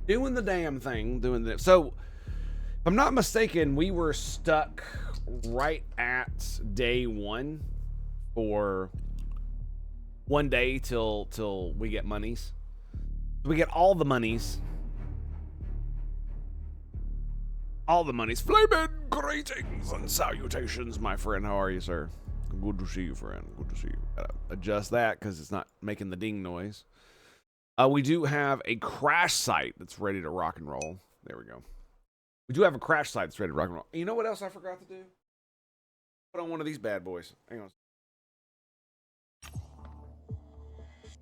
Doing the damn thing, doing the... So, if I'm not mistaken, we were stuck right at day 1 for 1 day till we get monies. We get all the monies. All the monies. Flamin' greetings and salutations, my friend. How are you, sir? Good to see you, friend. Good to see you. Gotta adjust that because it's not making the ding noise. We do have a crash site that's ready to rock and roll. There we go. We do have a crash site that's ready to rock and roll. You know what else I forgot to do? Put on one of these bad boys. Hang on.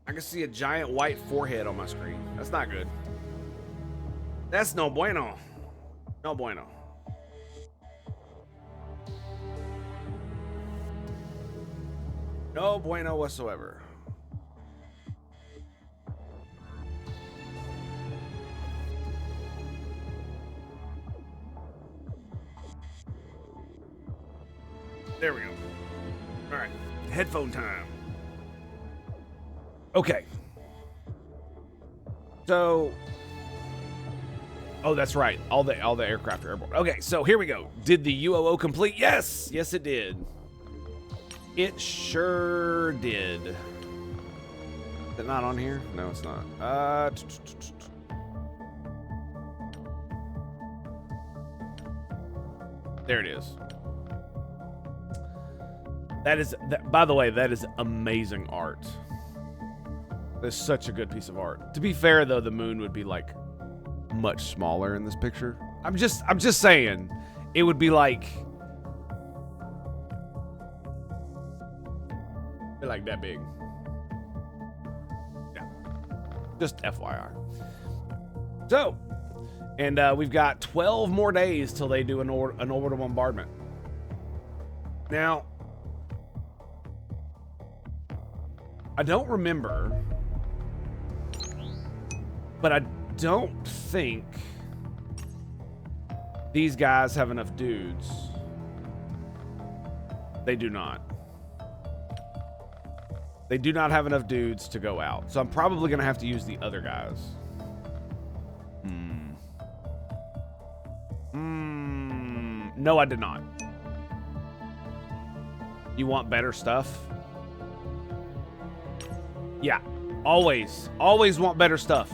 I can see a giant white forehead on my screen. That's not good. That's no bueno. No bueno. No bueno whatsoever. There we go. All right. Headphone time. Okay. So... Oh, that's right. All the aircraft are airborne. Okay, so here we go. Did the UOO complete? Yes! Yes, it did. It sure did. Is it not on here? No, it's not. There it is. That is, by the way, that is amazing art. That's such a good piece of art. To be fair, though, the moon would be like much smaller in this picture. I'm just saying, it would be like that big. Yeah. Just FYI. So, and we've got 12 more days till they do an orbital bombardment. Now, I don't remember, but I don't think these guys have enough dudes. They do not. They do not have enough dudes to go out. So I'm probably going to have to use the other guys. No, I did not. You want better stuff? Yeah. Always. Always want better stuff.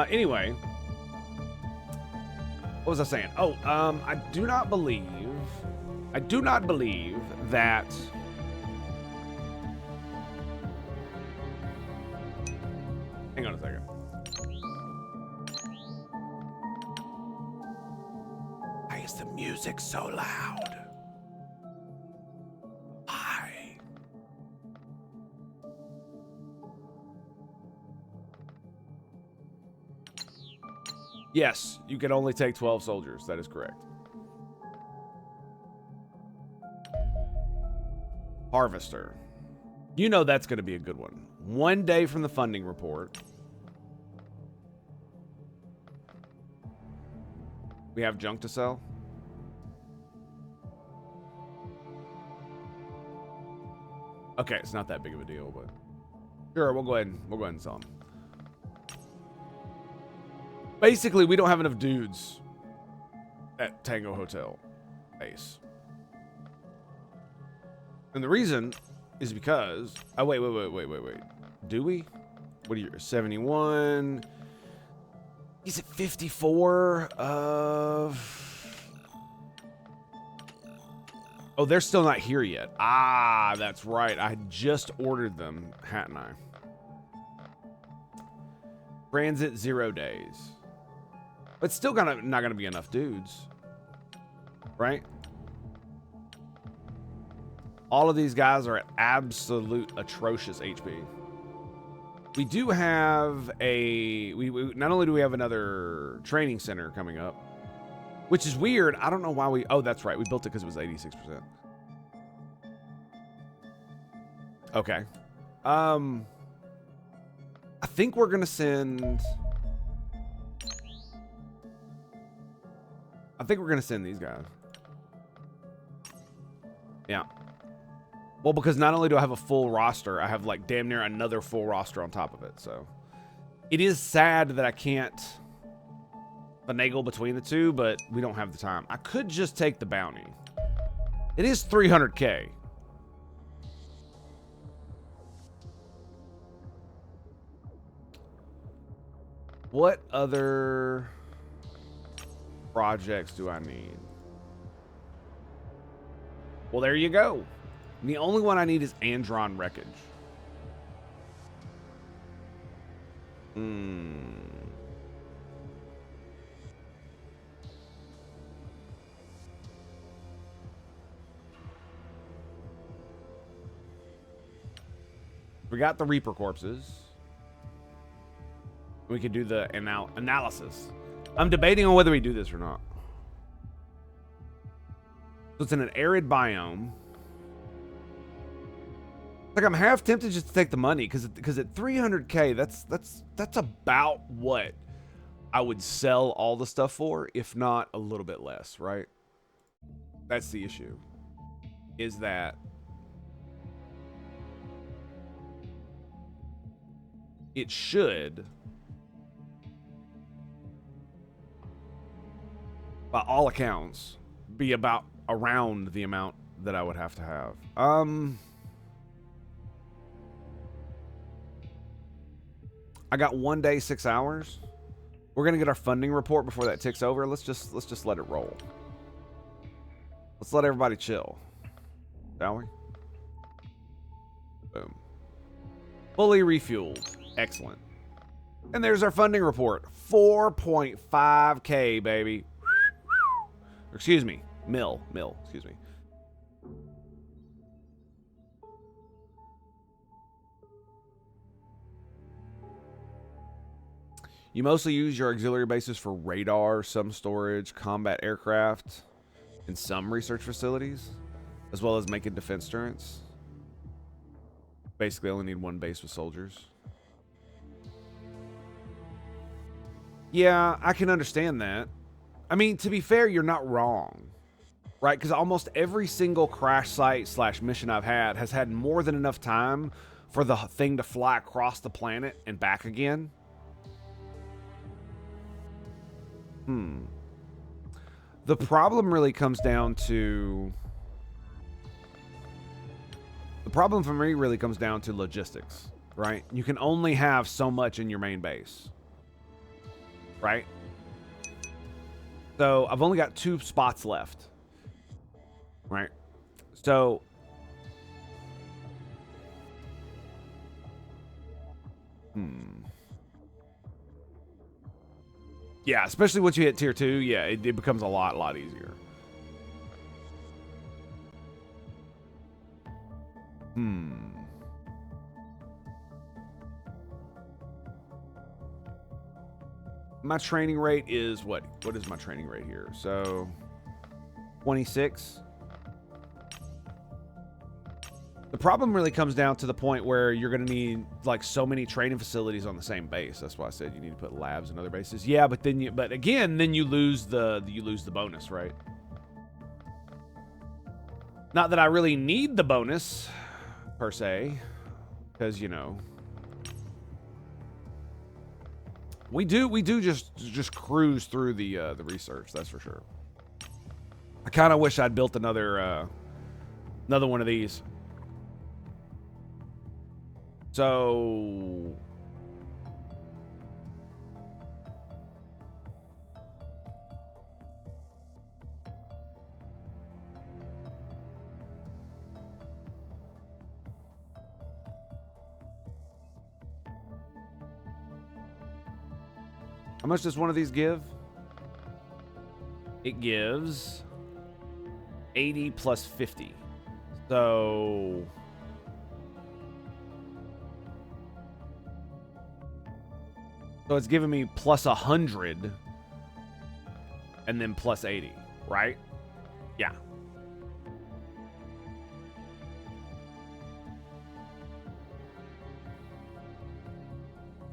Anyway, what was I saying? Oh, I do not believe that hang on a second. Why is the music so loud? Why? Yes, you can only take 12 soldiers. That is correct. Harvester. You know that's going to be a good one. 1 day from the funding report. We have junk to sell. Okay, it's not that big of a deal, but sure, we'll go ahead and sell them. Basically, we don't have enough dudes at Tango Hotel base. And the reason is because... Oh, wait. Do we? What are you... 71... Is it 54? Oh, they're still not here yet. Ah, that's right. I just ordered them, hadn't I? Transit 0 days. But still not gonna be enough dudes. Right? All of these guys are at absolute atrocious HP. We do have a... We not only do we have another training center coming up, which is weird. I don't know why we... Oh, that's right. We built it because it was 86%. Okay. I think we're going to send... I think we're going to send these guys. Yeah. Well, because not only do I have a full roster, I have like damn near another full roster on top of it. So it is sad that I can't finagle between the two, but we don't have the time. I could just take the bounty. It is 300K. What other projects do I need? Well, there you go. The only one I need is Andron Wreckage. We got the Reaper corpses. We could do the analysis. I'm debating on whether we do this or not. So it's in an arid biome. Like, I'm half tempted just to take the money because at 300K, that's about what I would sell all the stuff for, if not a little bit less, right? That's the issue. Is that it should, by all accounts, be about around the amount that I would have to have. I got 1 day, 6 hours. We're gonna get our funding report before that ticks over. Let's just let it roll. Let's let everybody chill, shall we? Boom. Fully refueled. Excellent. And there's our funding report. 4.5K, baby. Excuse me. Mil. Excuse me. You mostly use your auxiliary bases for radar, some storage, combat aircraft, and some research facilities, as well as making defense turrets. Basically, I only need one base with soldiers. Yeah, I can understand that. I mean, to be fair, you're not wrong, right? Because almost every single crash site / mission I've had has had more than enough time for the thing to fly across the planet and back again. The problem really comes down to... The problem for me really comes down to logistics, right? You can only have so much in your main base, right? So I've only got 2 spots left, right? So... Yeah, especially once you hit tier 2, yeah, it becomes a lot easier. My training rate is what? What is my training rate here? So 26. The problem really comes down to the point where you're going to need like so many training facilities on the same base. That's why I said you need to put labs and other bases. Yeah, but then then you lose the bonus, right? Not that I really need the bonus per se, because you know we do just cruise through the research. That's for sure. I kind of wish I'd built another one of these. So how much does one of these give? It gives 80 plus 50. So it's giving me plus 100 and then plus 80, right? Yeah.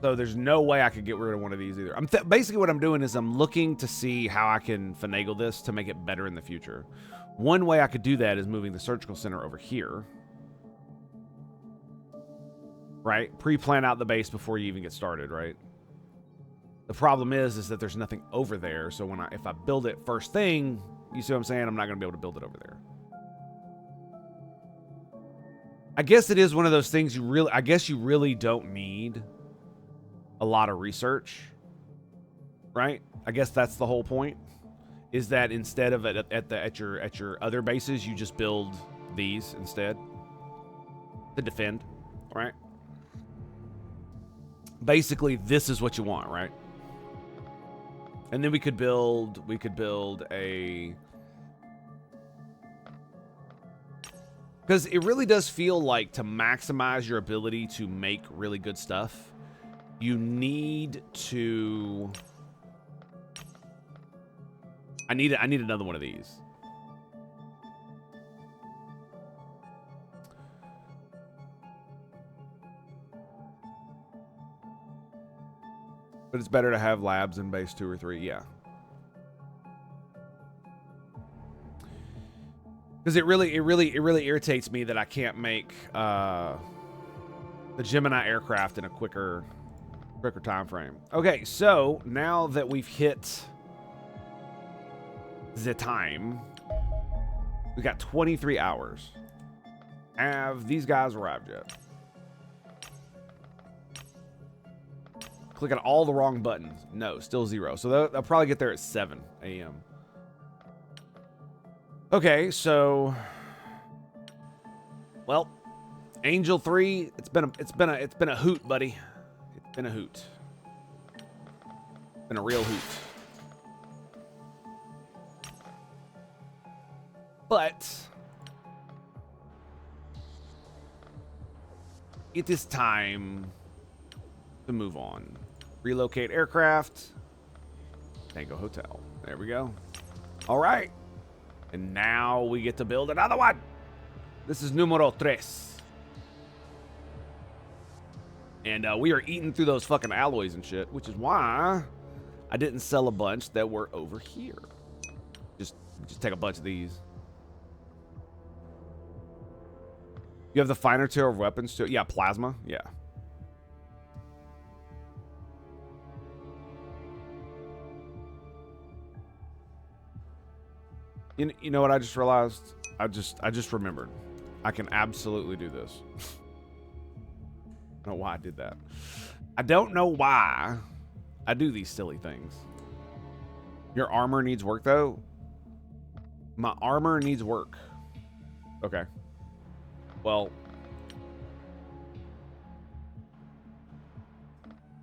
So there's no way I could get rid of one of these either. Basically what I'm doing is I'm looking to see how I can finagle this to make it better in the future. One way I could do that is moving the surgical center over here. right? Pre-plan out the base before you even get started, right? The problem is that there's nothing over there. So if I build it first thing, you see what I'm saying? I'm not going to be able to build it over there. I guess it is one of those things you really don't need a lot of research, right? I guess that's the whole point, is that instead of at your other bases, you just build these instead to defend, right? Basically, this is what you want, right? And then we could build a, because it really does feel like to maximize your ability to make really good stuff, you need to, I need another one of these. But it's better to have labs in base 2 or 3, yeah. Because it really irritates me that I can't make the Gemini aircraft in a quicker time frame. Okay, so now that we've hit the time, we got 23 hours. Have these guys arrived yet? Clicking all the wrong buttons. No, still 0. So they'll probably get there at 7 a.m. Okay, so, well, Angel 3, it's been a hoot, buddy. It's been a hoot. It's been a real hoot. But it is time to move on. Relocate aircraft. Tango Hotel. There we go. All right. And now we get to build another one. This is numero 3. And we are eating through those fucking alloys and shit, which is why I didn't sell a bunch that were over here. Just take a bunch of these. You have the finer tier of weapons too? Yeah, plasma. Yeah. You know what I just realized? I just remembered. I can absolutely do this. I don't know why I did that. I don't know why I do these silly things. Your armor needs work, though? My armor needs work. Okay. Well,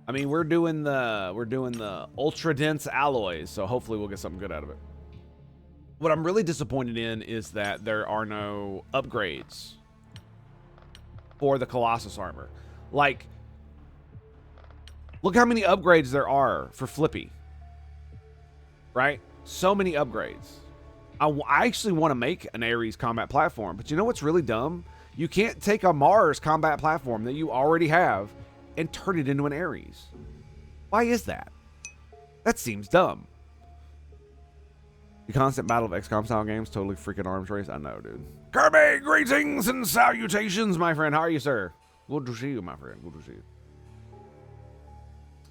I mean, we're doing the ultra dense alloys, so hopefully we'll get something good out of it. What I'm really disappointed in is that there are no upgrades for the Colossus armor. Like, look how many upgrades there are for Flippy. Right? So many upgrades. I actually want to make an Ares combat platform, but you know what's really dumb? You can't take a Mars combat platform that you already have and turn it into an Ares. Why is that? That seems dumb. The constant battle of XCOM style games, totally freaking arms race. I know, dude. Kirby, greetings and salutations, my friend. How are you, sir? Good to see you, my friend. Good to see you.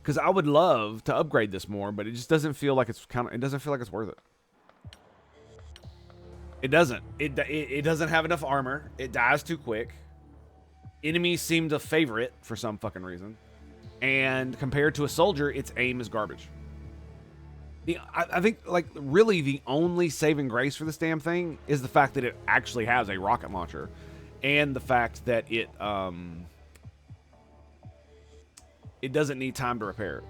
Because I would love to upgrade this more, but it just doesn't feel like it's it doesn't feel like it's worth it. It doesn't. It doesn't have enough armor. It dies too quick. Enemies seem to favor it for some fucking reason. And compared to a soldier, its aim is garbage. I think, like, really the only saving grace for this damn thing is the fact that it actually has a rocket launcher. And the fact that it doesn't need time to repair.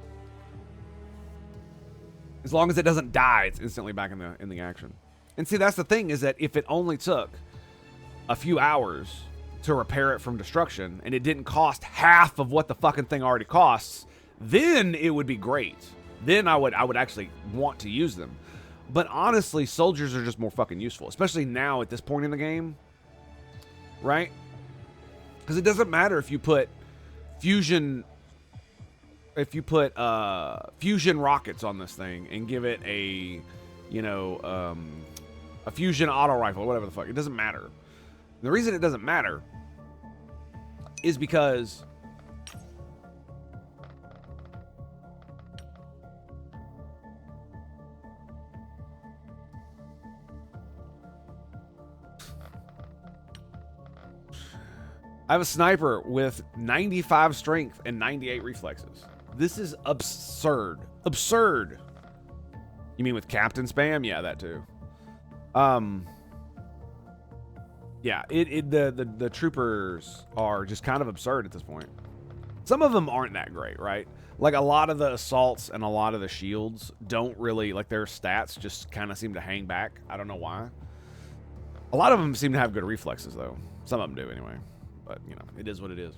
As long as it doesn't die, it's instantly back in the action. And see, that's the thing, is that if it only took a few hours to repair it from destruction, and it didn't cost half of what the fucking thing already costs, then it would be great. Then I would actually want to use them. But honestly, soldiers are just more fucking useful, especially now at this point in the game, right? Because it doesn't matter if you put fusion rockets on this thing and give it a, you know, a fusion auto rifle, whatever the fuck. It doesn't matter. The reason it doesn't matter is because I have a sniper with 95 strength and 98 reflexes. This is absurd. Absurd. You mean with captain spam? Yeah, that too. Yeah, the troopers are just kind of absurd at this point. Some of them aren't that great, right? Like a lot of the assaults and a lot of the shields don't really, like their stats just kind of seem to hang back. I don't know why. A lot of them seem to have good reflexes though. Some of them do anyway. But, you know, it is what it is.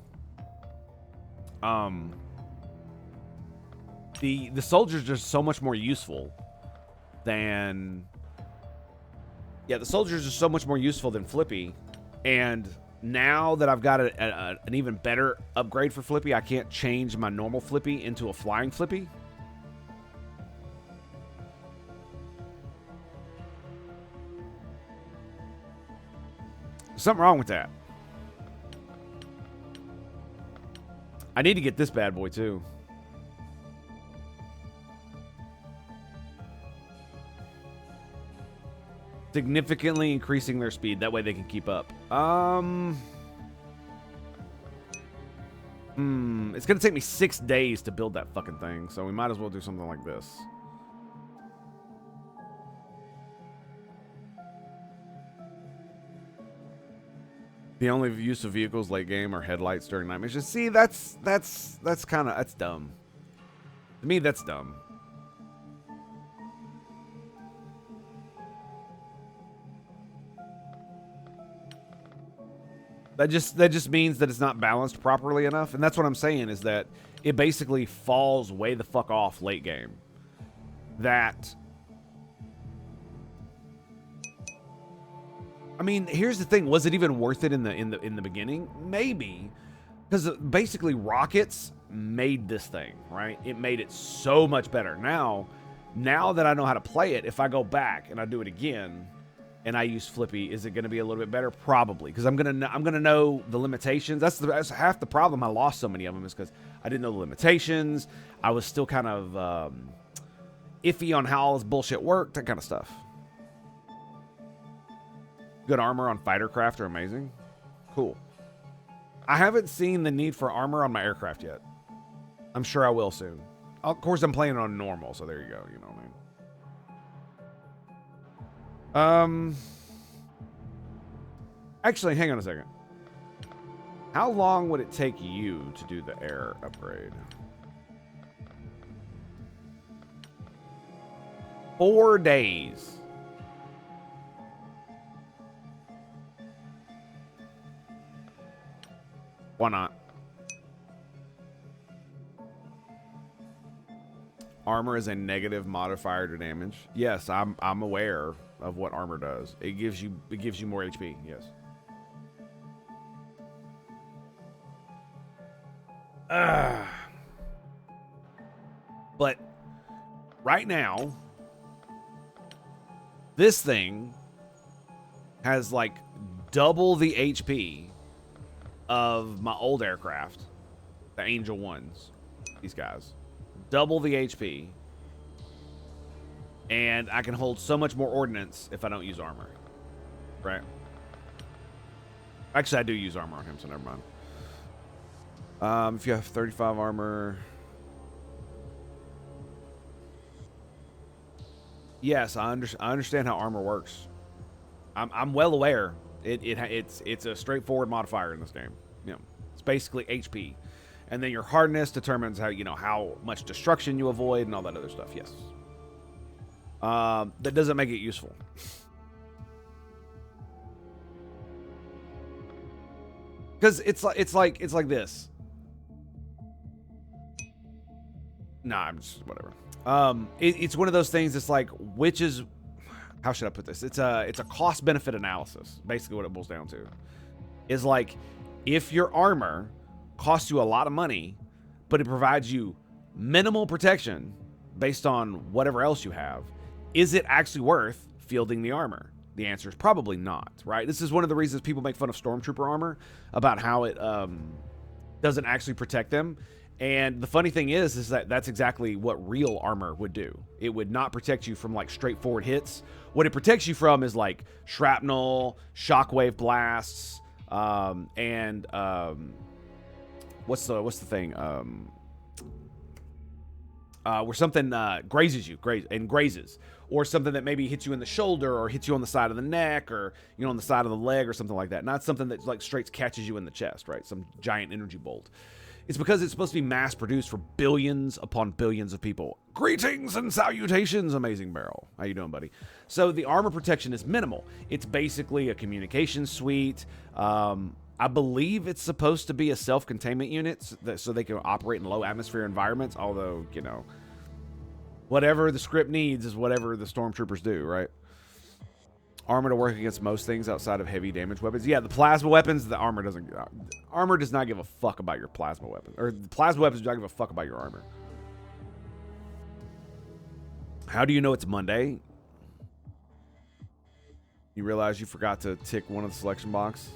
The soldiers are just so much more useful than... Yeah, the soldiers are so much more useful than Flippy. And now that I've got an even better upgrade for Flippy, I can't change my normal Flippy into a flying Flippy. Something wrong with that. I need to get this bad boy too. Significantly increasing their speed. That way they can keep up. It's going to take me 6 days to build that fucking thing. So we might as well do something like this. The only use of vehicles late game are headlights during night missions. See, that's dumb. To me, that's dumb. That just means that it's not balanced properly enough, and that's what I'm saying is that it basically falls way the fuck off late game. That, I mean, here's the thing: was it even worth it in the beginning? Maybe, because basically rockets made this thing, right? It made it so much better. Now that I know how to play it, if I go back and I do it again, and I use Flippy, is it going to be a little bit better? Probably, because I'm gonna know the limitations. That's half the problem. I lost so many of them is because I didn't know the limitations. I was still kind of iffy on how all this bullshit worked, that kind of stuff. Good armor on fighter craft are amazing. Cool. I haven't seen the need for armor on my aircraft yet. I'm sure I will soon. Of course, I'm playing on normal, so there you go. You know what I mean? Actually, hang on a second. How long would it take you to do the air upgrade? 4 days. Why not? Armor is a negative modifier to damage. Yes, I'm aware of what armor does. It gives you more HP. Yes. But right now, this thing has like double the HP of my old aircraft, the Angel Ones. These guys. Double the HP. And I can hold so much more ordnance if I don't use armor. Right? Actually, I do use armor on him, so never mind. If you have 35 armor... Yes, I understand how armor works. I'm well aware. It's a straightforward modifier in this game. You know, it's basically HP. And then your hardness determines how much destruction you avoid and all that other stuff. Yes. That doesn't make it useful. Because it's like this. Nah, I'm just whatever. It's one of those things. It's like, which is, how should I put this? It's a cost benefit analysis. Basically, what it boils down to is like, if your armor costs you a lot of money, but it provides you minimal protection based on whatever else you have, is it actually worth fielding the armor? The answer is probably not, right? This is one of the reasons people make fun of Stormtrooper armor, about how it doesn't actually protect them. And the funny thing is that that's exactly what real armor would do. It would not protect you from like straightforward hits. What it protects you from is like shrapnel, shockwave blasts, What's the thing? Where something grazes, or something that maybe hits you in the shoulder or hits you on the side of the neck, or on the side of the leg or something like that. Not something that like straight catches you in the chest, right? Some giant energy bolt. It's because it's supposed to be mass produced for billions upon billions of people. Greetings and salutations, Amazing Barrel. How you doing, buddy? So the armor protection is minimal. It's basically a communication suite. I believe it's supposed to be a self-containment unit so they can operate in low atmosphere environments, although, whatever the script needs is whatever the stormtroopers do, right? Armor to work against most things outside of heavy damage weapons. Yeah, the plasma weapons, the armor doesn't... Armor does not give a fuck about your plasma weapons. Or the plasma weapons do not give a fuck about your armor. How do you know it's Monday? You realize you forgot to tick one of the selection box?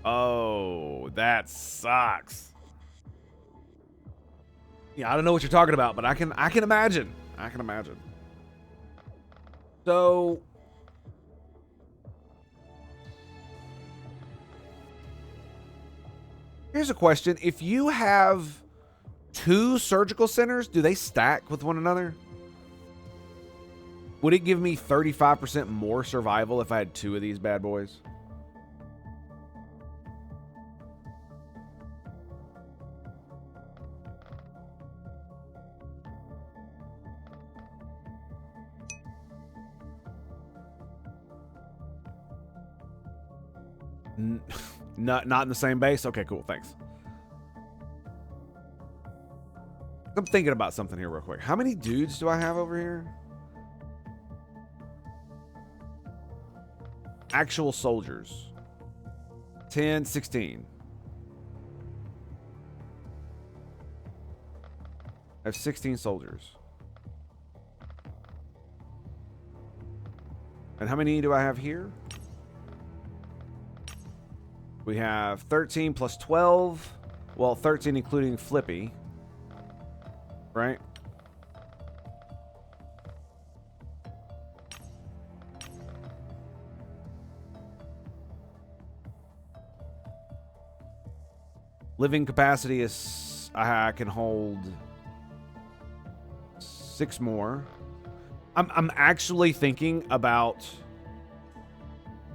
Oh, that sucks. Yeah, I don't know what you're talking about, but I can imagine. I can imagine. So... here's a question. If you have 2 surgical centers, do they stack with one another? Would it give me 35% more survival if I had 2 of these bad boys? Not in the same base? Okay, cool. Thanks. I'm thinking about something here real quick. How many dudes do I have over here? Actual soldiers. 10, 16. I have 16 soldiers. And how many do I have here? We have 13 plus 12. Well, 13 including Flippy. Right? Living capacity is... I can hold 6 more. I'm actually thinking about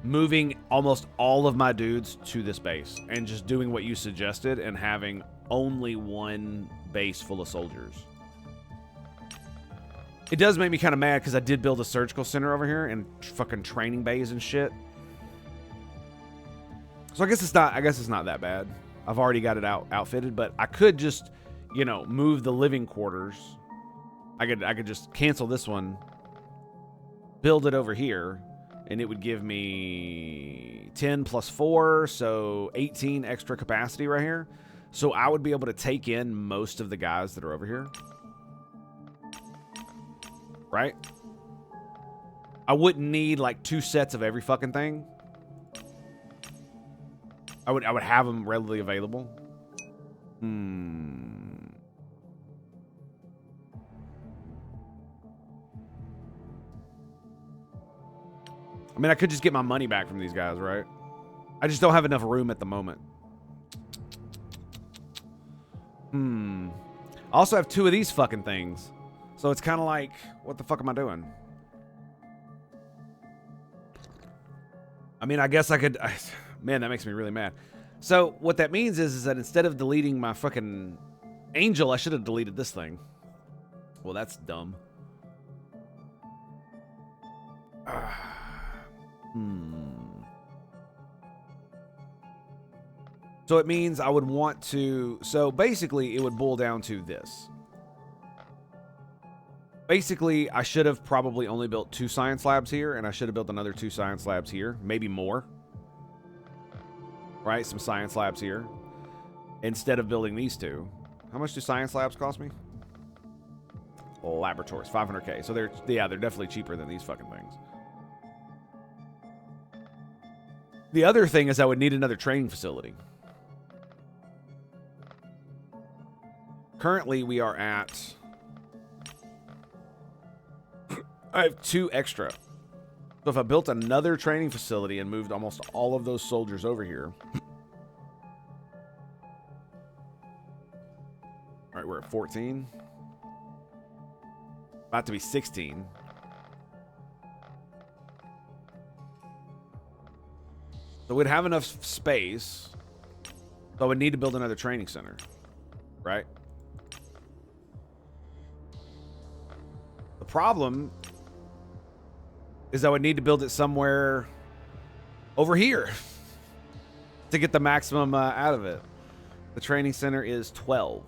moving almost all of my dudes to this base and just doing what you suggested and having only one base full of soldiers. It does make me kind of mad because I did build a surgical center over here and fucking training bays and shit. So I guess it's not that bad. I've already got it outfitted, but I could just, move the living quarters. I could just cancel this one, build it over here, and it would give me 10 plus 4, so 18 extra capacity right here. So I would be able to take in most of the guys that are over here. Right? I wouldn't need like 2 sets of every fucking thing. I would have them readily available. I mean, I could just get my money back from these guys, right? I just don't have enough room at the moment. I also have 2 of these fucking things. So it's kind of like, what the fuck am I doing? I mean, I guess I could... man, that makes me really mad. So what that means is that instead of deleting my fucking angel, I should have deleted this thing. Well, that's dumb. So it means I would want to... So basically, it would boil down to this. Basically, I should have probably only built 2 science labs here, and I should have built another 2 science labs here. Maybe more. Right? Some science labs here. Instead of building these 2. How much do science labs cost me? Laboratories, 500k. So they're definitely cheaper than these fucking things. The other thing is I would need another training facility. Currently, we are at... I have 2 extra. So if I built another training facility and moved almost all of those soldiers over here. All right, we're at 14. About to be 16. So we'd have enough space. So I would need to build another training center. Right? The problem is I would need to build it somewhere over here to get the maximum out of it. The training center is 12.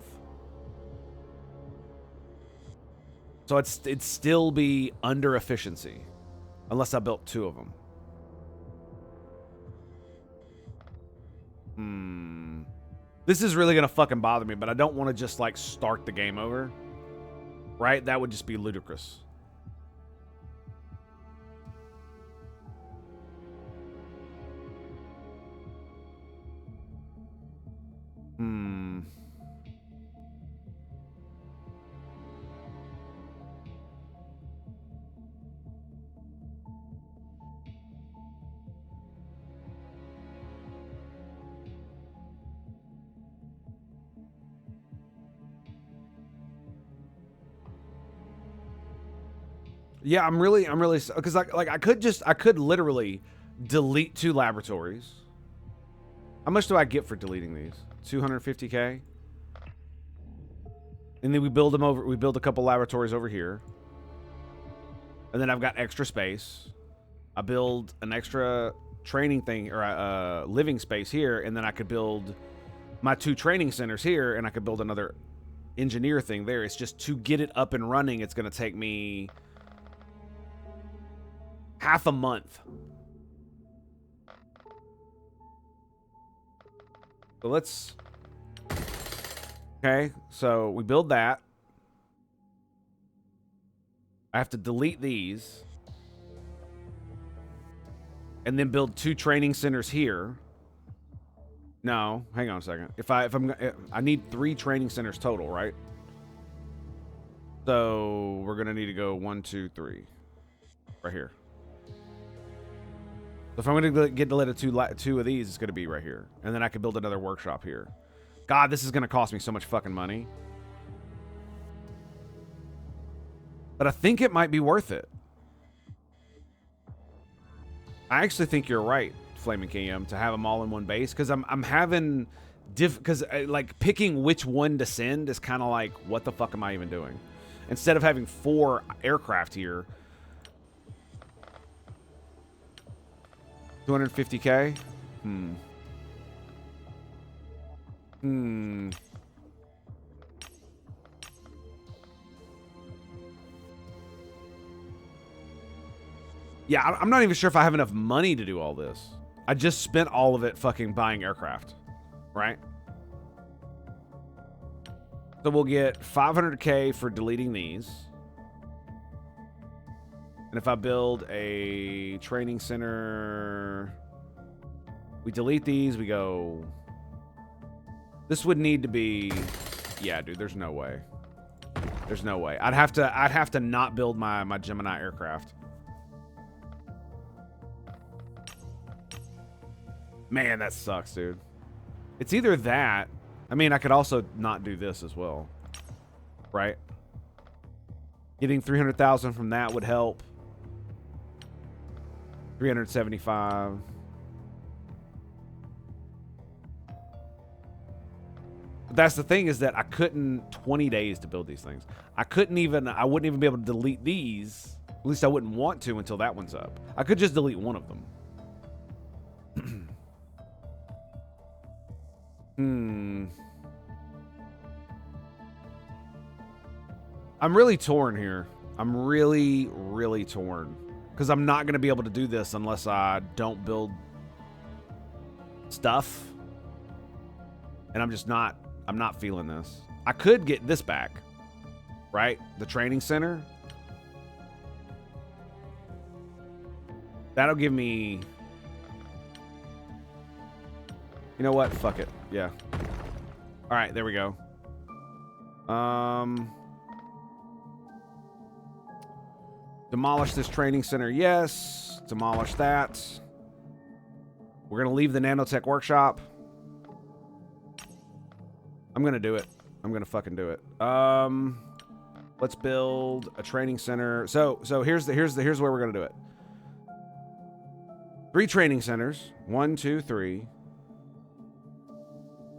So it'd still be under efficiency unless I built 2 of them. This is really going to fucking bother me, but I don't want to just, like, start the game over. Right? That would just be ludicrous. Yeah, I'm really, because I could literally delete 2 laboratories. How much do I get for deleting these? 250K. And then we build a couple laboratories over here. And then I've got extra space. I build an extra training thing or living space here, and then I could build my 2 training centers here, and I could build another engineer thing there. It's just to get it up and running, it's going to take me half a month. So let's... Okay, so we build that. I have to delete these. And then build 2 training centers here. No, hang on a second. I need 3 training centers total, right? So we're gonna need to go 1, 2, 3, right here. So if I'm gonna get to let 2 of these, it's gonna be right here, and then I can build another workshop here. God, this is gonna cost me so much fucking money. But I think it might be worth it. I actually think you're right, Flaming KM, to have them all in one base, because I'm having because like picking which one to send is kind of like, what the fuck am I even doing? Instead of having 4 aircraft here, 250K. Yeah, I'm not even sure if I have enough money to do all this. I just spent all of it fucking buying aircraft, right? So we'll get 500K for deleting these. And if I build a training center, we delete these, we go... This would need to be... Yeah, dude, there's no way. There's no way. I'd have to not build my Gemini aircraft. Man, that sucks, dude. It's either that... I mean, I could also not do this as well. Right? Getting 300,000 from that would help. 375. But that's the thing, is that I couldn't... 20 days to build these things. I wouldn't even be able to delete these. At least I wouldn't want to until that one's up. I could just delete one of them. I'm really torn here. I'm really, really torn. Because I'm not going to be able to do this unless I don't build stuff. And I'm not feeling this. I could get this back. Right? The training center. That'll give me... You know what? Fuck it. Yeah. All right, there we go. Demolish this training center, yes. Demolish that. We're going to leave the nanotech workshop. I'm going to do it. I'm going to fucking do it. Let's build a training center. So here's where we're going to do it. 3 training centers. 1, 2, 3.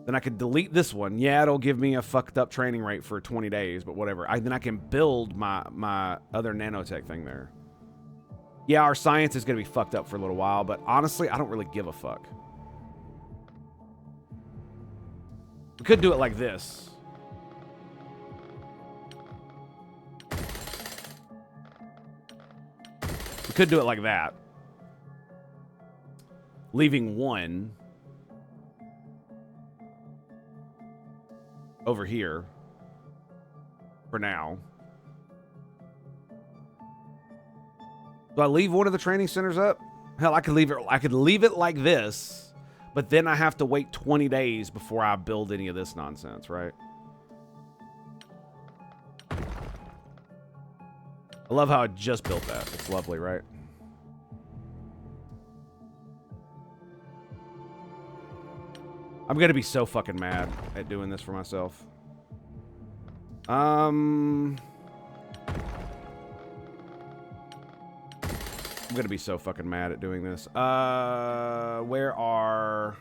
Then I could delete this one. Yeah, it'll give me a fucked up training rate for 20 days, but whatever. Then I can build my other nanotech thing there. Yeah, our science is going to be fucked up for a little while, but honestly, I don't really give a fuck. We could do it like this. We could do it like that. Leaving 1 over here for now. Do I leave one of the training centers up? Hell, I could leave it like this, but then I have to wait 20 days before I build any of this nonsense, right? I love how I just built that. It's lovely, right? I'm gonna be so fucking mad at doing this for myself. I'm gonna be so fucking mad at doing this. Where are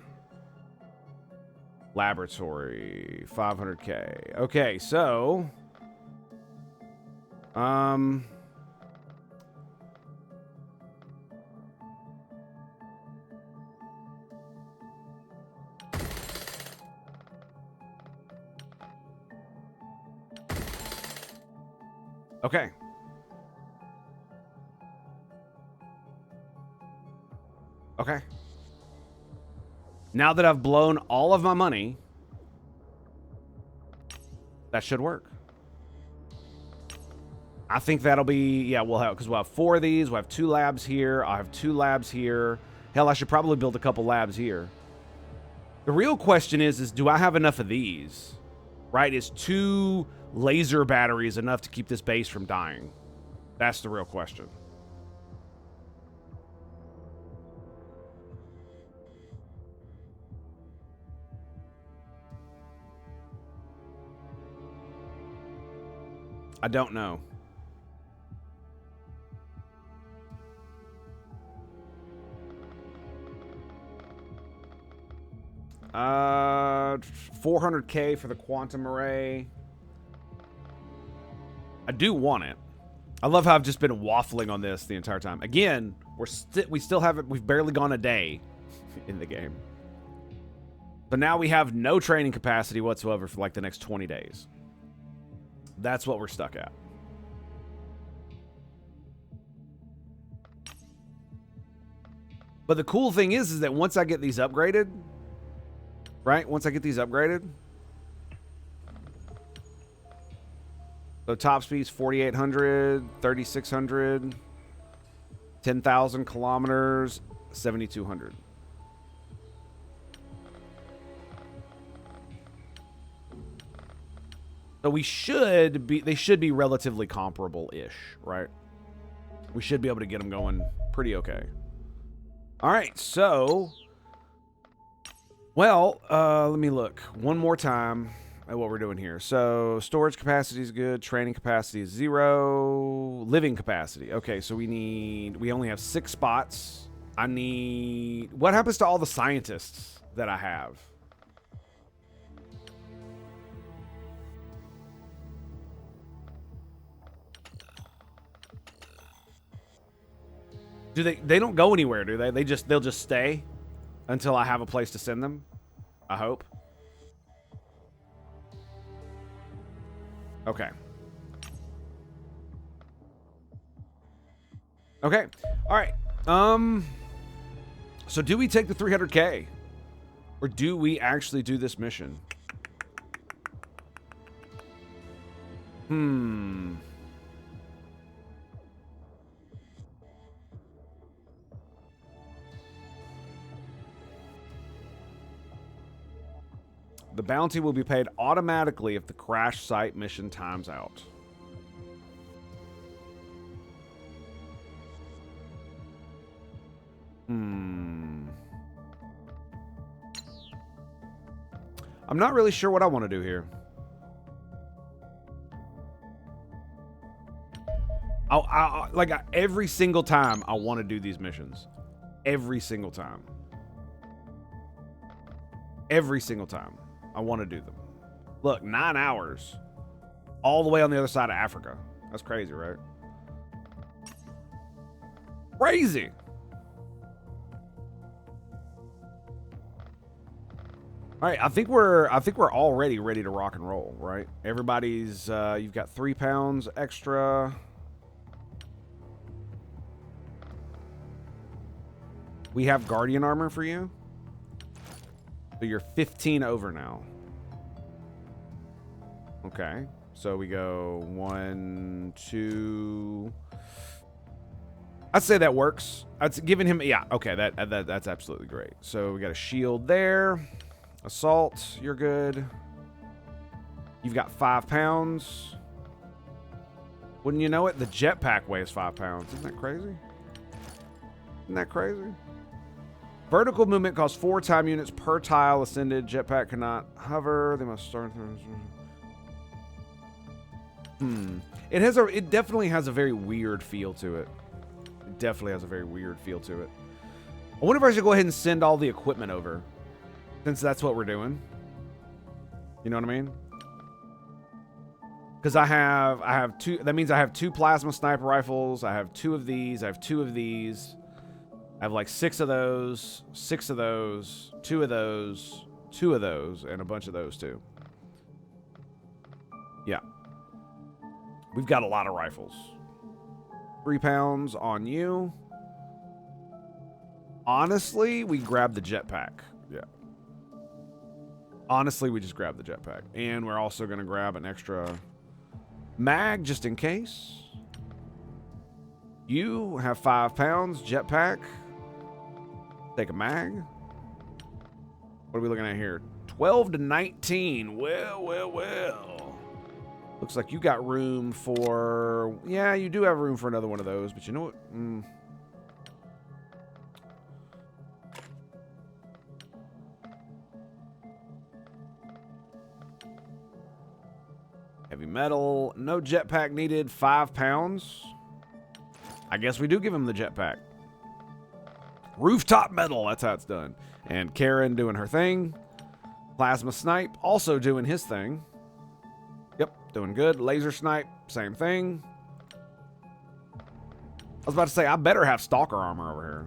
laboratory? 500K. Okay, so okay. Okay. Now that I've blown all of my money, that should work. I think that'll be, yeah, we'll have, because we'll have 4 of these. We'll have 2 labs here. I'll have 2 labs here. Hell, I should probably build a couple labs here. The real question is do I have enough of these? Right? Is 2 laser batteries enough to keep this base from dying? That's the real question. I don't know. $400K for the quantum array. I do want it. I love how I've just been waffling on this the entire time. Again, we still haven't. We've barely gone a day in the game. So now we have no training capacity whatsoever for like the next 20 days. That's what we're stuck at. But the cool thing is that once I get these upgraded, right? Once I get these upgraded, so top speed's 4,800, 3,600, 10,000 kilometers, 7,200. So they should be relatively comparable-ish, right? We should be able to get them going pretty okay. All right, so, well, let me look one more time at what we're doing here. So storage capacity is good. Training capacity is 0. Living capacity. Okay, so we only have 6 spots. What happens to all the scientists that I have? They don't go anywhere, do they? They'll just stay until I have a place to send them. I hope. Okay. Okay. All right. So do we take the 300K? Or do we actually do this mission? The bounty will be paid automatically if the crash site mission times out. I'm not really sure what I want to do here. Like every single time I want to do these missions. Every single time. Every single time I want to do them. Look, 9 hours. All the way on the other side of Africa. That's crazy, right? Crazy. All right, I think we're already ready to rock and roll, right? Everybody's you've got 3 pounds extra. We have Guardian armor for you. So you're 15 over now. Okay. So we go 1, 2. I'd say that works. That's giving him, yeah, okay, that's absolutely great. So we got a shield there. Assault, you're good. You've got 5 pounds. Wouldn't you know it? The jetpack weighs 5 pounds. Isn't that crazy? Isn't that crazy? Vertical movement costs 4 time units per tile ascended. Jetpack cannot hover. They must start. It definitely has a very weird feel to it. It definitely has a very weird feel to it. I wonder if I should go ahead and send all the equipment over, since that's what we're doing. You know what I mean? Because I have 2. That means I have 2 plasma sniper rifles. I have 2 of these. I have 2 of these. I have like 6 of those, 6 of those, 2 of those, 2 of those, and a bunch of those too. Yeah. We've got a lot of rifles. 3 pounds on you. Honestly, we grab the jetpack. Yeah. Honestly, we just grab the jetpack. And we're also going to grab an extra mag just in case. You have 5 pounds, jetpack. Take a mag. What are we looking at here? 12 to 19. Well. Looks like you got room for... Yeah, you do have room for another one of those, but you know what? Heavy metal. No jetpack needed. 5 pounds. I guess we do give him the jetpack. Rooftop metal. That's how it's done. And Karen doing her thing. Plasma snipe also doing his thing. Yep, doing good. Laser snipe, same thing. I was about to say, I better have stalker armor over here.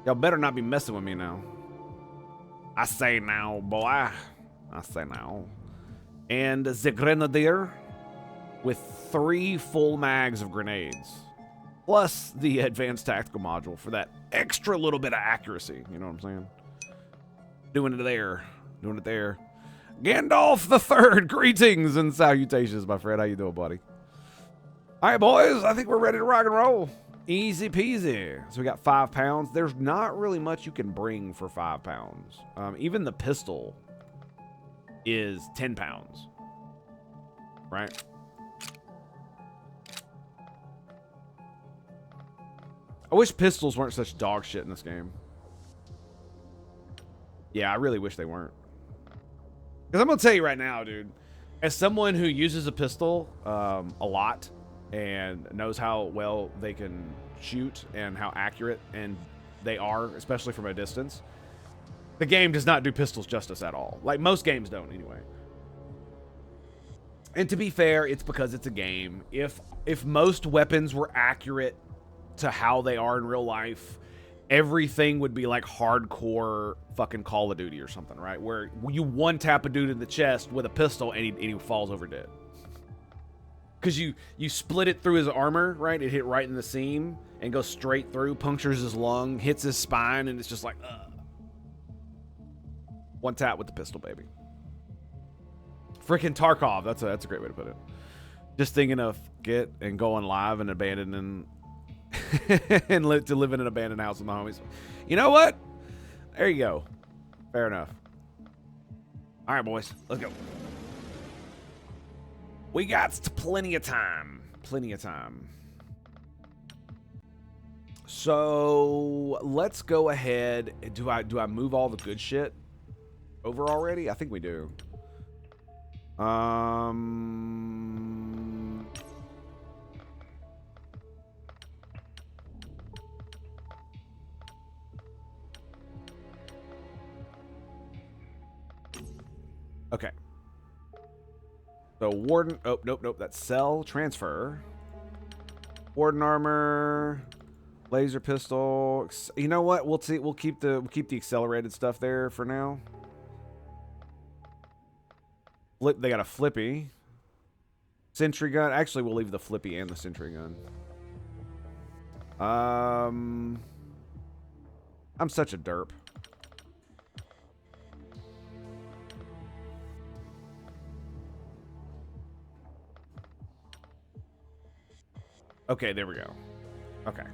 Y'all better not be messing with me now. I say now, boy. I say now. And the Grenadier with 3 full mags of grenades. Plus the advanced tactical module for that extra little bit of accuracy. You know what I'm saying? Doing it there. Doing it there. Gandalf the Third, greetings and salutations, my friend. How you doing, buddy? All right, boys. I think we're ready to rock and roll. Easy peasy. So we got 5 pounds. There's not really much you can bring for 5 pounds. Even the pistol is 10 pounds. Right? I wish pistols weren't such dog shit in this game. Yeah, I really wish they weren't. Because I'm going to tell you right now, dude, as someone who uses a pistol a lot and knows how well they can shoot and how accurate and they are, especially from a distance, the game does not do pistols justice at all. Like, most games don't, anyway. And to be fair, it's because it's a game. If most weapons were accurate to how they are in real life, everything would be like hardcore fucking Call of Duty or something, right? Where you one tap a dude in the chest with a pistol and he falls over dead. Because you split it through his armor, right? It hit right in the seam and goes straight through, punctures his lung, hits his spine, and it's just like, one tap with the pistol, baby. Freaking Tarkov. That's a great way to put it. Just thinking of get and going live and abandoning and to live in an abandoned house with my homies. You know what? There you go. Fair enough. All right, boys. Let's go. We got plenty of time. Plenty of time. So let's go ahead. Do I move all the good shit over already? I think we do. Okay. So Warden. Oh, nope. That's sell, transfer. Warden armor, laser pistol. You know what? We'll see. We'll keep the accelerated stuff there for now. They got a flippy. Sentry gun. Actually, we'll leave the flippy and the sentry gun. I'm such a derp. Okay, there we go. Okay.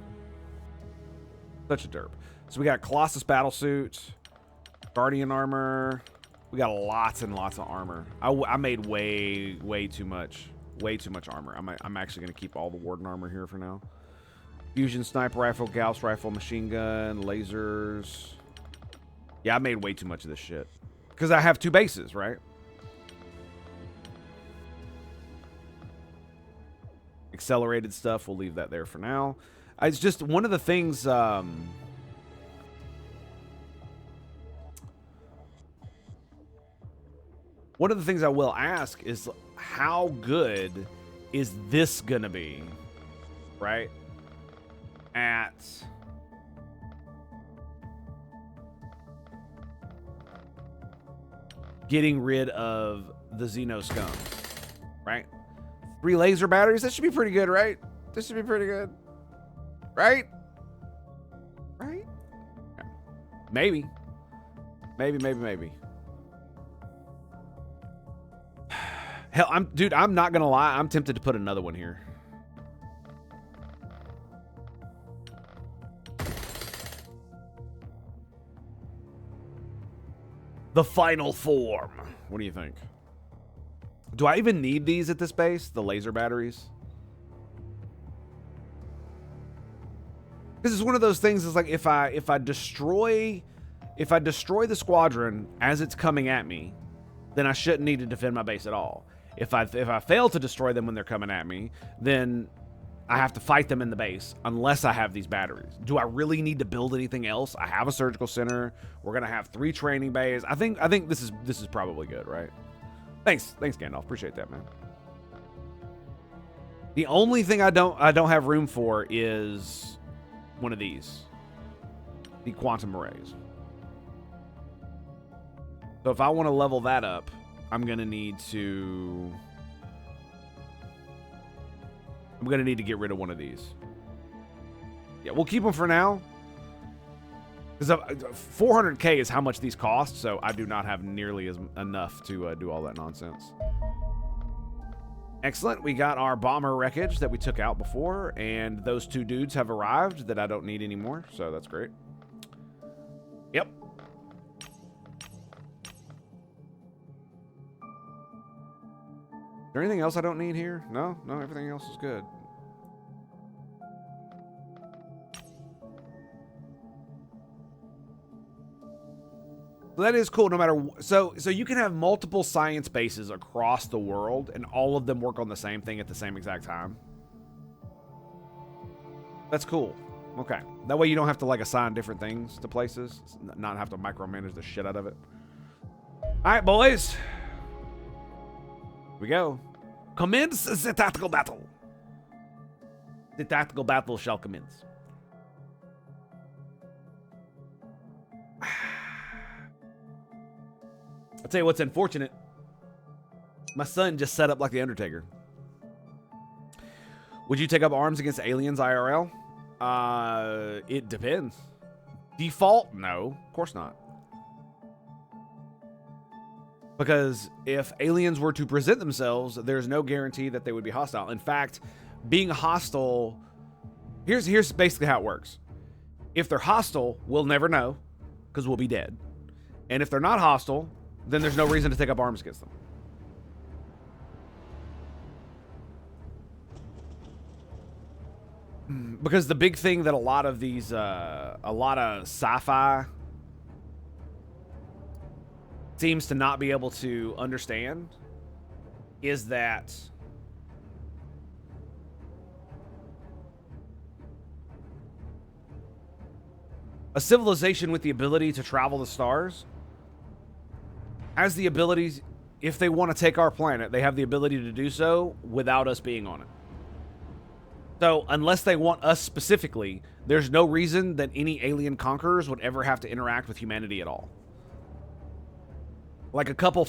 Such a derp. So we got Colossus battlesuit, Guardian armor. We got lots and lots of armor. I made way too much. Way too much armor. I'm actually going to keep all the Warden armor here for now. Fusion sniper rifle, Gauss rifle, machine gun, lasers. Yeah, I made way too much of this shit. Because I have 2 bases, right? Accelerated stuff, we'll leave that there for now. It's just one of the things... one of the things I will ask is how good is this gonna be, right? At getting rid of the Xeno scum, right? 3 laser batteries. That should be pretty good, right? This should be pretty good. Right? Right? Maybe. Maybe. Hell, I'm not gonna lie. I'm tempted to put another one here. The final form. What do you think? Do I even need these at this base? The laser batteries? This is one of those things. Is like if I destroy the squadron as it's coming at me, then I shouldn't need to defend my base at all. If I fail to destroy them when they're coming at me, then I have to fight them in the base unless I have these batteries. Do I really need to build anything else? I have a surgical center. We're gonna have 3 training bays. I think this is probably good, right? Thanks Gandalf. Appreciate that, man. The only thing I don't have room for is one of these, the quantum arrays. So if I want to level that up, I'm gonna need to get rid of one of these. Yeah, we'll keep them for now. Because 400K is how much these cost, so I do not have nearly enough to do all that nonsense. Excellent. We got our bomber wreckage that we took out before, and those 2 dudes have arrived that I don't need anymore, so that's great. Yep. Is there anything else I don't need here? No, everything else is good. So that is cool. No matter so you can have multiple science bases across the world, and all of them work on the same thing at the same exact time. That's cool. Okay, that way you don't have to like assign different things to places, not have to micromanage the shit out of it. All right, boys. Here we go. Commence the tactical battle. The tactical battle shall commence. I'll tell you what's unfortunate. My son just set up like the Undertaker. Would you take up arms against aliens IRL? It depends. Default? No, of course not. Because if aliens were to present themselves, there's no guarantee that they would be hostile. In fact, being hostile... Here's basically how it works. If they're hostile, we'll never know, because we'll be dead. And if they're not hostile, then there's no reason to take up arms against them. Because the big thing that a lot of these, a lot of sci-fi seems to not be able to understand is that a civilization with the ability to travel the stars has the ability, if they want to take our planet, they have the ability to do so without us being on it. So, unless they want us specifically, there's no reason that any alien conquerors would ever have to interact with humanity at all. Like a couple,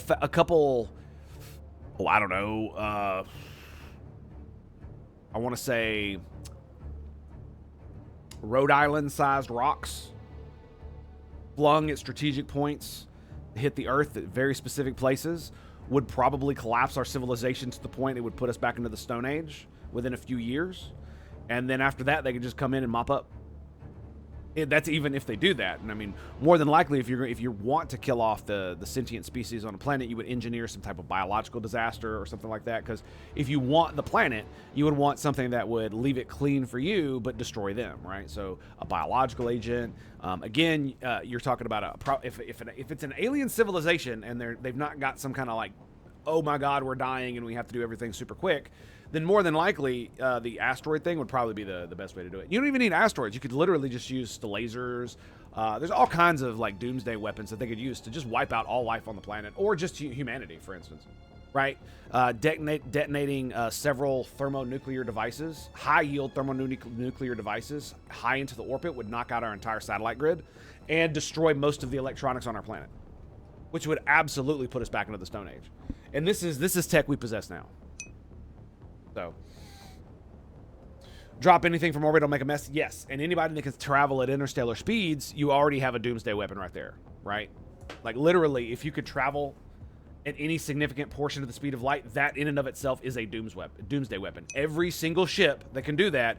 oh, I don't know, I want to say Rhode Island-sized rocks flung at strategic points, hit the Earth at very specific places, would probably collapse our civilization to the point it would put us back into the Stone Age within a few years. And then after that, they could just come in and mop up. That's even if they do that. And I mean, more than likely, if you want to kill off the sentient species on a planet, you would engineer some type of biological disaster or something like that. Because if you want the planet, you would want something that would leave it clean for you but destroy them, right? So a biological agent. Again, you're talking about if it's an alien civilization and they've not got some kind of like, oh my God, we're dying and we have to do everything super quick, then more than likely the asteroid thing would probably be the best way to do it. You don't even need asteroids. You could literally just use lasers. There's all kinds of like doomsday weapons that they could use to just wipe out all life on the planet, or just humanity, for instance, right? Detonating several thermonuclear devices, high-yield thermonuclear devices, high into the orbit would knock out our entire satellite grid and destroy most of the electronics on our planet, which would absolutely put us back into the Stone Age. And this is tech we possess now. So, drop anything from orbit, it'll make a mess. Yes, and anybody that can travel at interstellar speeds, you already have a doomsday weapon right there, right? Like literally, if you could travel at any significant portion of the speed of light, that in and of itself is a doomsday weapon. Every single ship that can do that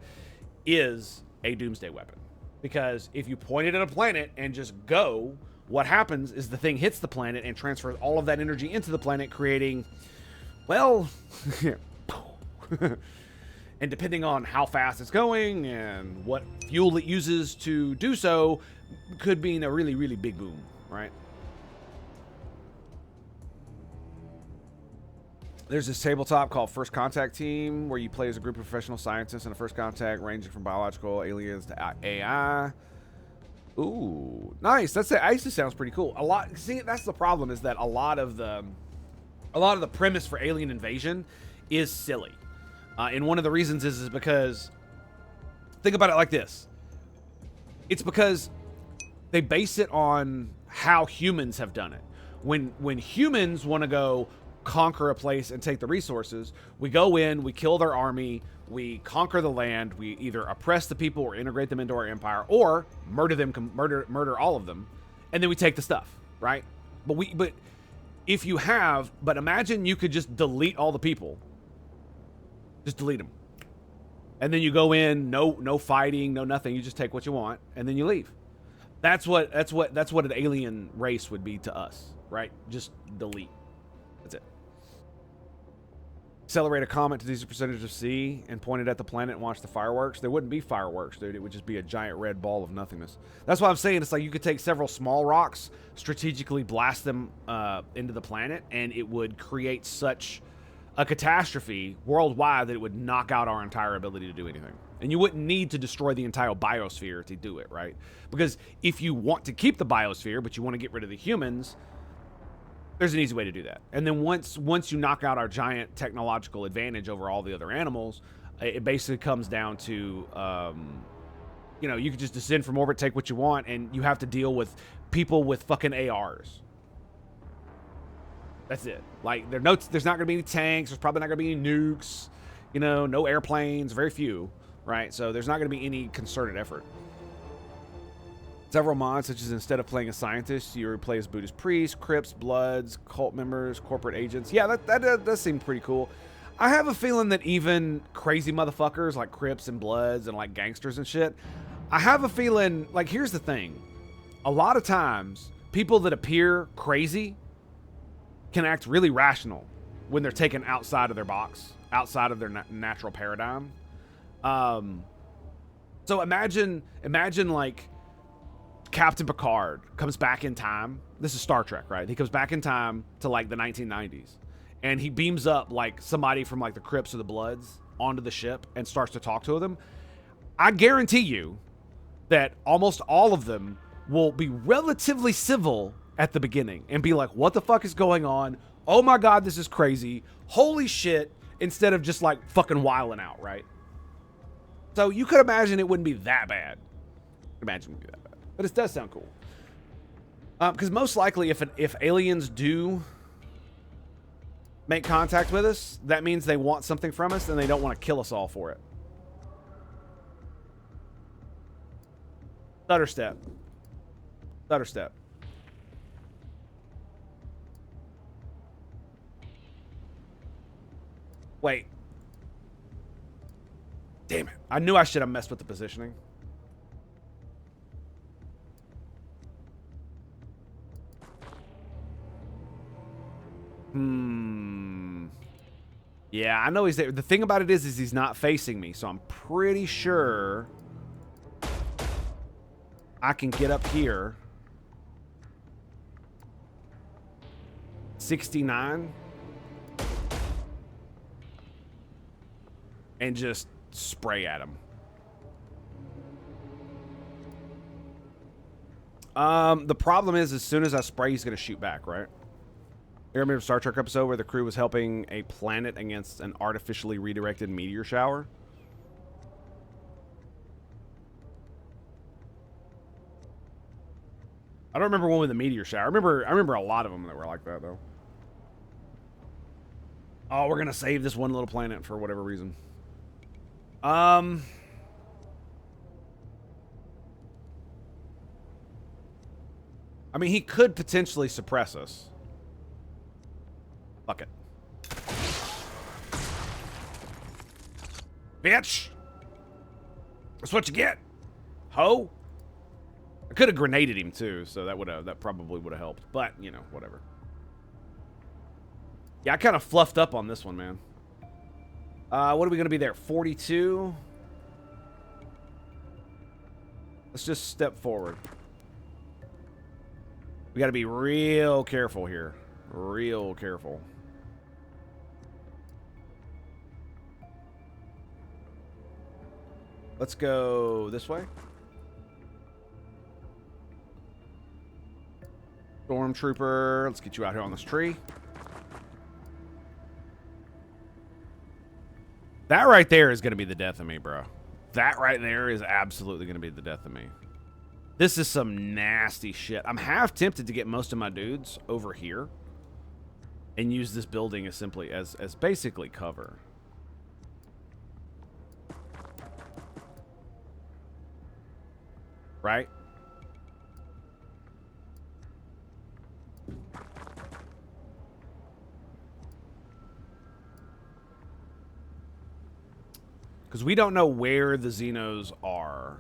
is a doomsday weapon. Because if you point it at a planet and just go, what happens is the thing hits the planet and transfers all of that energy into the planet, creating, well, and depending on how fast it's going and what fuel it uses to do so, could mean a really, really big boom, right? There's this tabletop called First Contact Team where you play as a group of professional scientists in a first contact ranging from biological aliens to AI. Ooh, nice. That actually sounds pretty cool. See, that's the problem, is that a lot of the premise for alien invasion is silly. And one of the reasons is because, think about it like this. It's because they base it on how humans have done it. When humans want to go conquer a place and take the resources, we go in, we kill their army, we conquer the land, we either oppress the people or integrate them into our empire, or murder them, murder all of them, and then we take the stuff, right? But imagine you could just delete all the people. Just delete them. And then you go in, no fighting, no nothing. You just take what you want and then you leave. That's what an alien race would be to us, right? Just delete. That's it. Accelerate a comet to these percentage of C and point it at the planet and watch the fireworks. There wouldn't be fireworks, dude. It would just be a giant red ball of nothingness. That's why I'm saying it's like you could take several small rocks, strategically blast them into the planet, and it would create such a catastrophe worldwide that it would knock out our entire ability to do anything. And you wouldn't need to destroy the entire biosphere to do it, right? Because if you want to keep the biosphere, but you want to get rid of the humans, there's an easy way to do that. And then once you knock out our giant technological advantage over all the other animals, it basically comes down to, you could just descend from orbit, take what you want, and you have to deal with people with fucking ARs. That's it. Like, there's not going to be any tanks. There's probably not going to be any nukes. No airplanes. Very few, right? So there's not going to be any concerted effort. Several mods, such as instead of playing a scientist, you play as Buddhist priests, Crips, Bloods, cult members, corporate agents. Yeah, that does seem pretty cool. I have a feeling that even crazy motherfuckers like Crips and Bloods and like gangsters and shit, I have a feeling, like, here's the thing. A lot of times, people that appear crazy can act really rational when they're taken outside of their box, outside of their natural paradigm. So imagine like Captain Picard comes back in time. This is Star Trek, right? He comes back in time to like the 1990s, and he beams up like somebody from like the Crips or the Bloods onto the ship and starts to talk to them. I guarantee you that almost all of them will be relatively civil at the beginning and be like, what the fuck is going on? Oh my God, this is crazy. Holy shit. Instead of just like fucking wilding out, right? So you could imagine it wouldn't be that bad. Imagine it would be that bad. But it does sound cool. Because most likely if aliens do make contact with us, that means they want something from us and they don't want to kill us all for it. Stutter step. Stutter step. Wait. Damn it. I knew I should have messed with the positioning. Yeah, I know he's there. The thing about it is he's not facing me, so I'm pretty sure I can get up here. 69. And just spray at him. The problem is as soon as I spray, he's going to shoot back, right? You remember the Star Trek episode where the crew was helping a planet against an artificially redirected meteor shower? I don't remember one with a meteor shower. I remember a lot of them that were like that, though. Oh, we're going to save this one little planet for whatever reason. I mean, he could potentially suppress us. Fuck it. Bitch! That's what you get, ho! I could have grenaded him too, so that probably would have helped. But, you know, whatever. Yeah, I kind of fluffed up on this one, man. What are we going to be there? 42? Let's just step forward. We got to be real careful here. Real careful. Let's go this way. Stormtrooper, let's get you out here on this tree. That right there is going to be the death of me, bro. That right there is absolutely going to be the death of me. This is some nasty shit. I'm half tempted to get most of my dudes over here and use this building as simply as basically cover. Right? Because we don't know where the Xenos are.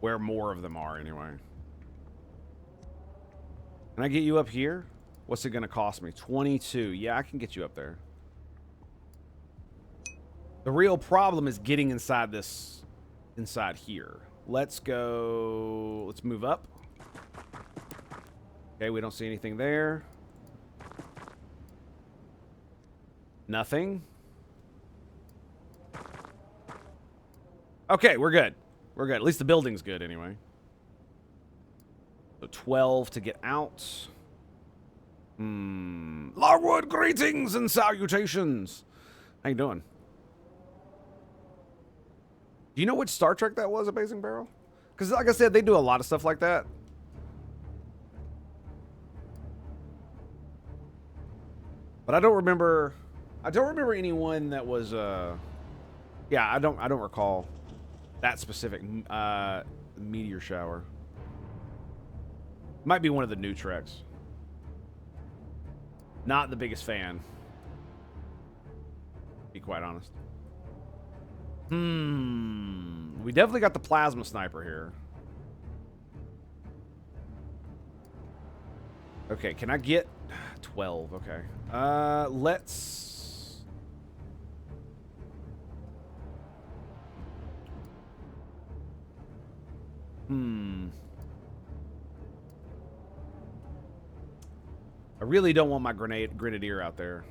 Where more of them are, anyway. Can I get you up here? What's it going to cost me? 22. Yeah, I can get you up there. The real problem is getting inside this... inside here. Let's go... let's move up. Okay, we don't see anything there. Nothing. Okay, we're good. We're good. At least the building's good, anyway. So 12 to get out. Larwood, greetings and salutations. How you doing? Do you know which Star Trek that was, Amazing Barrel? Because, like I said, they do a lot of stuff like that. But I don't remember... I don't remember anyone that was... yeah, I don't recall that specific meteor shower. Might be one of the new Treks. Not the biggest fan. Be quite honest. We definitely got the plasma sniper here. Okay, can I get 12? Okay. Let's... I really don't want my grenadier out there.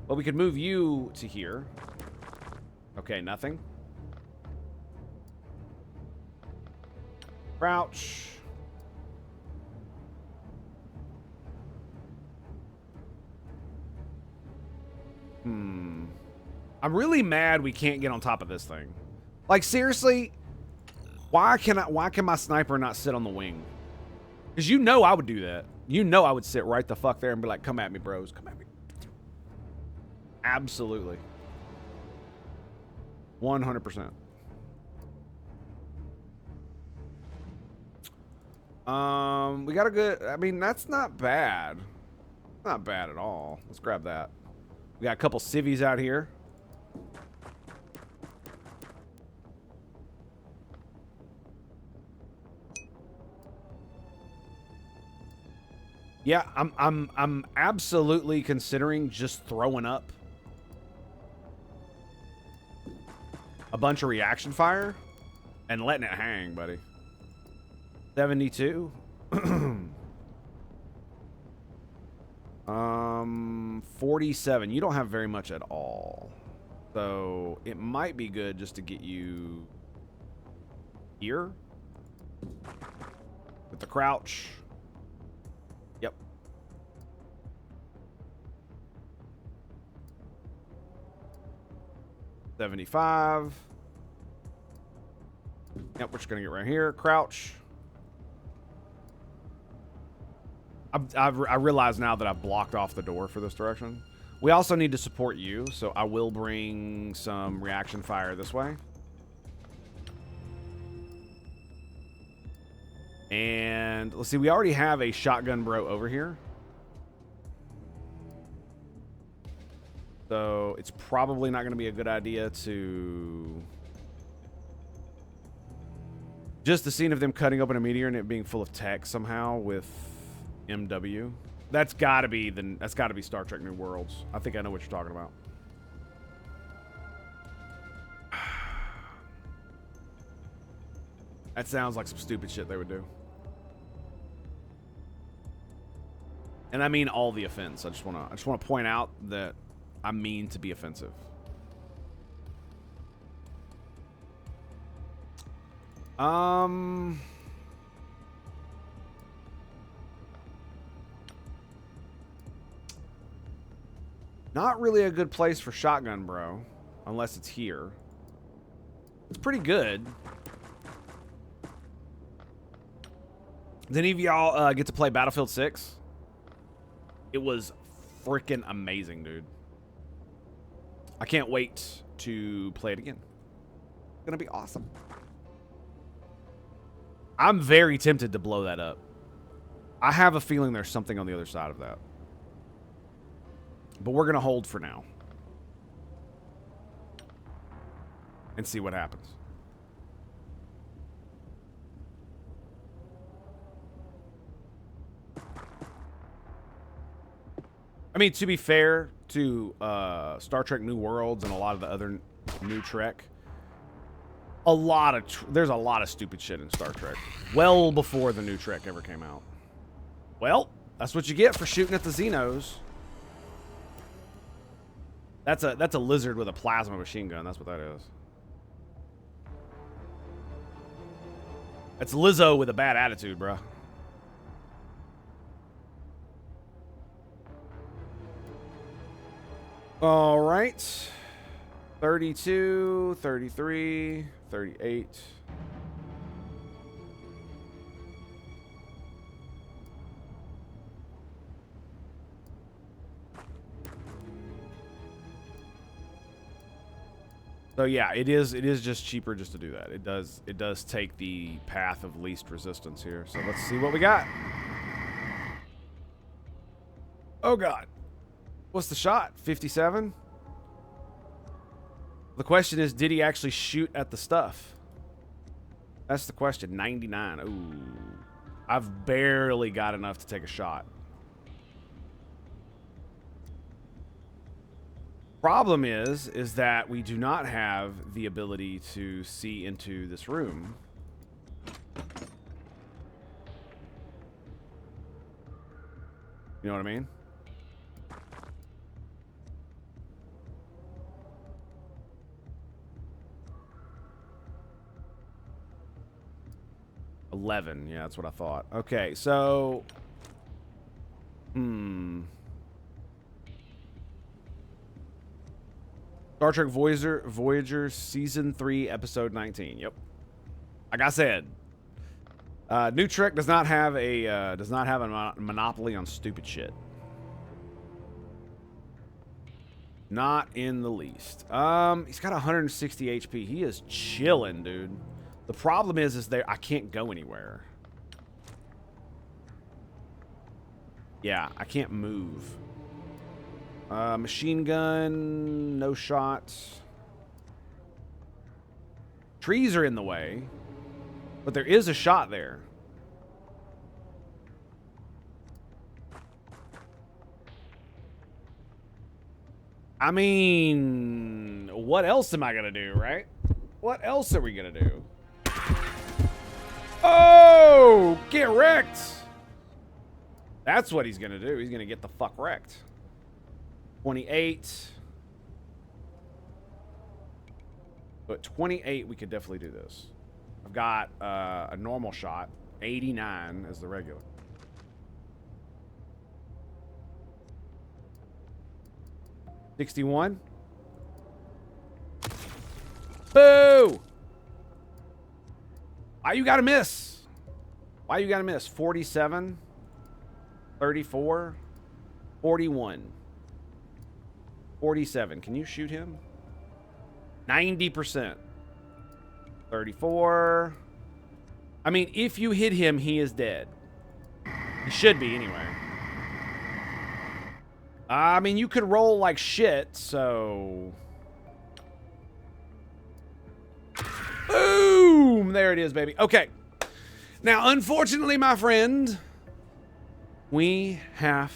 But we could move you to here. Okay, nothing. Crouch. I'm really mad we can't get on top of this thing. Like, seriously, why can my sniper not sit on the wing? Because you know I would do that. You know I would sit right the fuck there and be like, come at me, bros. Come at me. Absolutely. 100%. We got a good... I mean, that's not bad. Not bad at all. Let's grab that. We got a couple civvies out here. Yeah, I'm absolutely considering just throwing up a bunch of reaction fire and letting it hang, buddy. 72. 47. You don't have very much at all. So it might be good just to get you here with the crouch. Yep. $75. Yep, we're just gonna get right here. Crouch. I realize now that I've blocked off the door for this direction. We also need to support you, so I will bring some reaction fire this way. And let's see, we already have a shotgun bro over here. So it's probably not going to be a good idea to... Just the scene of them cutting open a meteor and it being full of tech somehow with MW. That's got to be Star Trek New Worlds. I think I know what you're talking about. That sounds like some stupid shit they would do. And I mean all the offense. I just want to point out that I mean to be offensive. Not really a good place for shotgun, bro. Unless it's here. It's pretty good. Did any of y'all get to play Battlefield 6? It was freaking amazing, dude. I can't wait to play it again. It's gonna be awesome. I'm very tempted to blow that up. I have a feeling there's something on the other side of that. But we're gonna hold for now. And see what happens. I mean, to be fair to Star Trek New Worlds and a lot of the other new Trek, there's a lot of stupid shit in Star Trek. Well before the new Trek ever came out. Well, that's what you get for shooting at the Xenos. That's a lizard with a plasma machine gun. That's what that is. That's Lizzo with a bad attitude, bro. All right. 32, 33, 38. So yeah, it is just cheaper just to do that. It does take the path of least resistance here. So let's see what we got. Oh god. What's the shot? 57? The question is, did he actually shoot at the stuff? That's the question. 99. Ooh. I've barely got enough to take a shot. Problem is that we do not have the ability to see into this room. You know what I mean? $11. Yeah, that's what I thought. Okay, so... Star Trek Voyager Season 3, Episode 19. Yep. Like I said, New Trek does not have a monopoly on stupid shit. Not in the least. He's got 160 HP. He is chilling, dude. The problem is there I can't go anywhere. Yeah, I can't move. Machine gun, no shot. Trees are in the way, but there is a shot there. I mean, what else am I gonna do, right? What else are we gonna do? Oh, get wrecked. That's what he's gonna do. He's gonna get the fuck wrecked. 28. But 28, we could definitely do this. I've got a normal shot. 89 is the regular. $61. Boo! Why you gotta miss? Why you gotta miss? 47. 34. 41. 47. Can you shoot him? 90%. 34. I mean, if you hit him, he is dead. He should be, anyway. I mean, you could roll like shit, so... Boom! There it is, baby. Okay. Now, unfortunately, my friend, we have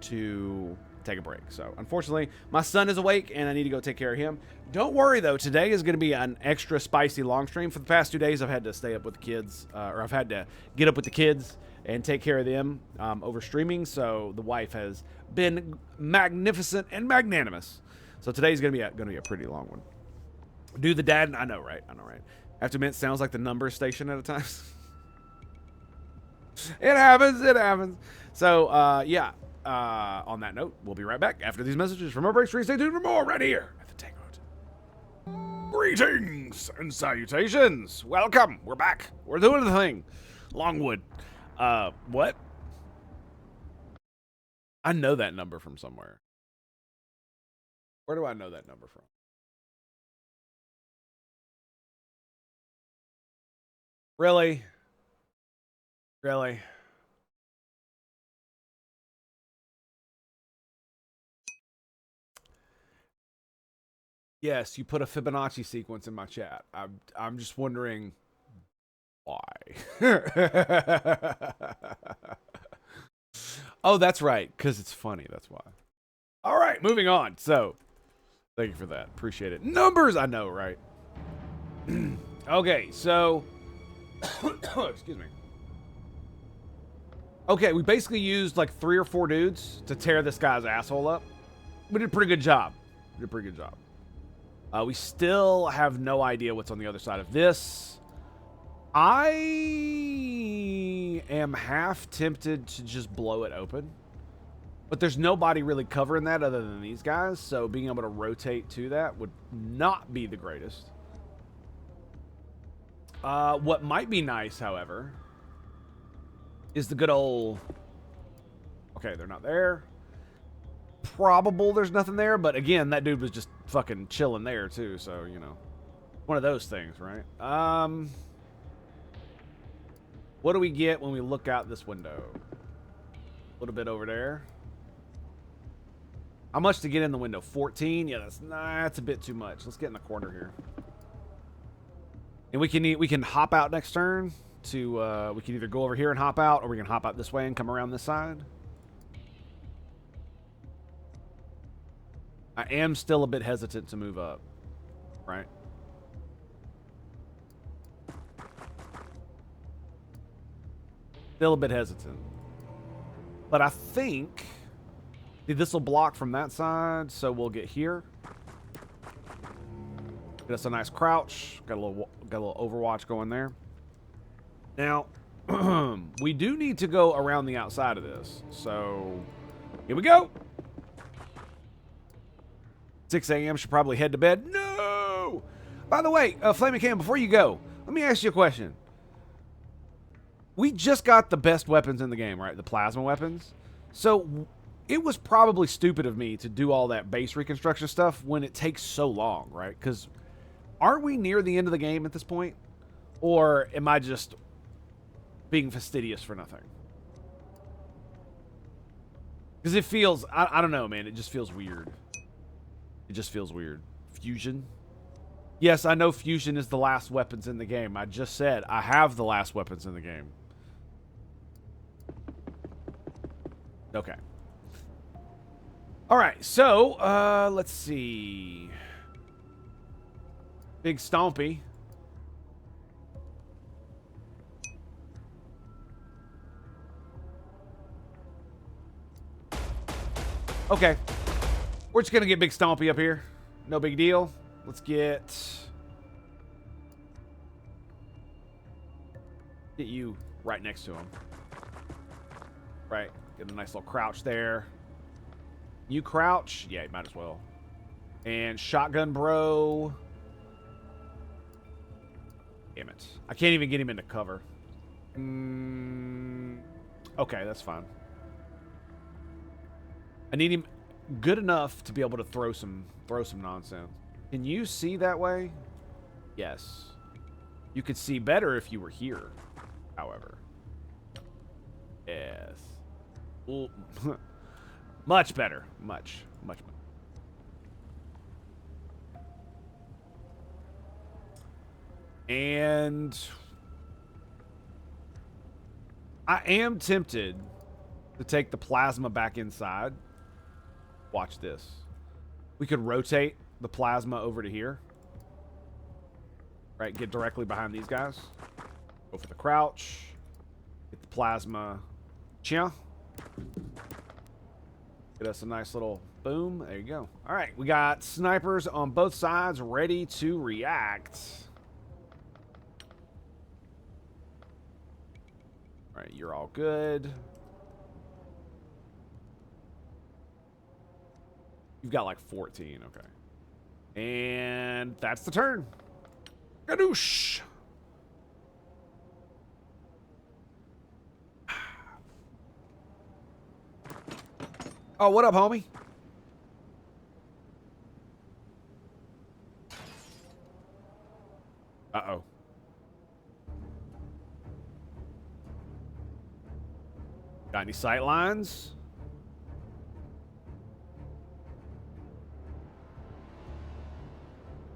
to take a break. So, unfortunately, my son is awake, and I need to go take care of him. Don't worry, though. Today is going to be an extra spicy long stream. For the past 2 days, I've had to stay up with the kids, or I've had to get up with the kids and take care of them over streaming. So, the wife has been magnificent and magnanimous. So, today's going to be a pretty long one. Do the dad... I know, right? I know, right? I have to admit, it sounds like the number station at a time. It happens. It happens. So, yeah. On that note, we'll be right back after these messages from our break stream. Stay tuned for more right here at the Tango Hotel. Greetings and salutations. Welcome. We're back. We're doing the thing. Longwood. What? I know that number from somewhere. Where do I know that number from? Really? Really? Yes, you put a Fibonacci sequence in my chat. I'm just wondering why. Oh, that's right, because it's funny. That's why. All right, moving on. So, thank you for that. Appreciate it. Numbers, I know, right? Okay, so... Excuse me. Okay, we basically used like 3 or 4 dudes to tear this guy's asshole up. We did a pretty good job. We still have no idea what's on the other side of this. I am half tempted to just blow it open. But there's nobody really covering that other than these guys. So being able to rotate to that would not be the greatest. What might be nice, however, is the good old... Okay, they're not there. Probable there's nothing there, but again, that dude was just fucking chilling there too, so, you know. One of those things, right? What do we get when we look out this window? A little bit over there. How much to get in the window? 14? Yeah, that's a bit too much. Let's get in the corner here. And we can hop out next turn to we can either go over here and hop out, or we can hop out this way and come around this side. I am still a bit hesitant to move up, right? Still a bit hesitant. But I think this will block from that side, so we'll get here. Get us a nice crouch. Got a little Overwatch going there. Now, we do need to go around the outside of this. So, here we go. 6 a.m. should probably head to bed. No! By the way, Flaming Cam, before you go, let me ask you a question. We just got the best weapons in the game, right? The plasma weapons. So, it was probably stupid of me to do all that base reconstruction stuff when it takes so long, right? Because aren't we near the end of the game at this point? Or am I just being fastidious for nothing? Because it feels, I don't know, man. It just feels weird. It just feels weird. Fusion? Yes, I know fusion is the last weapons in the game. I just said I have the last weapons in the game. Okay. Alright, so, let's see. Big Stompy. Okay. We're just going to get Big Stompy up here. No big deal. Let's get you right next to him. Right. Get a nice little crouch there. You crouch? Yeah, you might as well. And Shotgun Bro. Damn it. I can't even get him into cover. Okay, that's fine. I need him good enough to be able to throw some nonsense. Can you see that way? Yes. You could see better if you were here, however. Yes. Ooh. Much better. Much better. And I am tempted to take the plasma back inside. Watch this. We could rotate the plasma over to here. Right, get directly behind these guys. Go for the crouch. Get the plasma. Chia. Get us a nice little boom. There you go. All right, we got snipers on both sides ready to react. All right, you're all good. You've got like 14, okay. And that's the turn. Gadoosh! Oh, what up, homie? Uh-oh. Got any sight lines?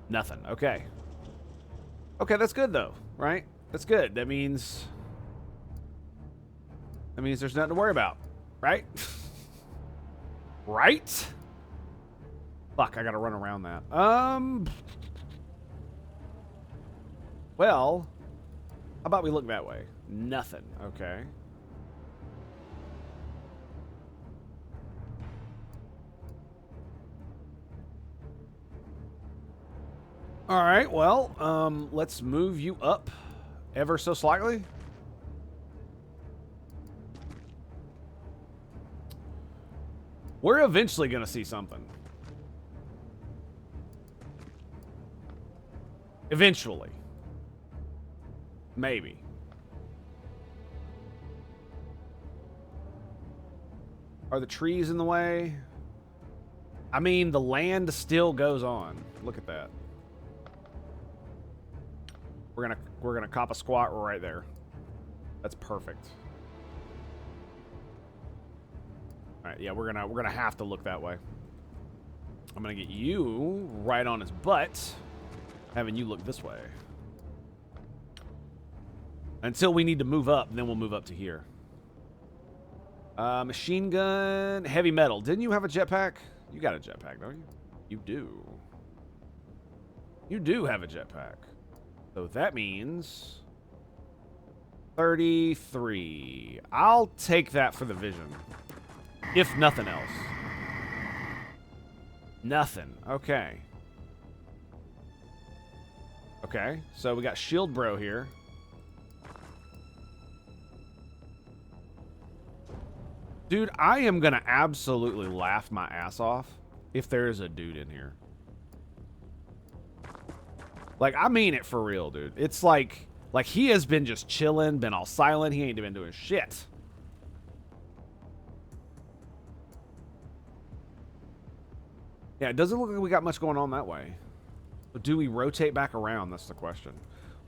Nothing. Okay. Okay, that's good though, right? That's good. That means there's nothing to worry about, right? Right? Fuck, I gotta run around that. Well, how about we look that way? Nothing. Okay. All right, well, let's move you up ever so slightly. We're eventually going to see something. Eventually. Maybe. Are the trees in the way? I mean, the land still goes on. Look at that. We're gonna cop a squat right there. That's perfect. All right, yeah, we're gonna have to look that way. I'm gonna get you right on his butt, having you look this way. Until we need to move up, and then we'll move up to here. Machine gun, heavy metal. Didn't you have a jetpack? You got a jetpack, don't you? You do. You do have a jetpack. So that means 33. I'll take that for the vision. If nothing else. Nothing. Okay. Okay, so we got Shield Bro here. Dude, I am gonna absolutely laugh my ass off if there is a dude in here. Like, I mean it for real, dude. It's like he has been just chilling, been all silent. He ain't been doing shit. Yeah, it doesn't look like we got much going on that way. But do we rotate back around? That's the question.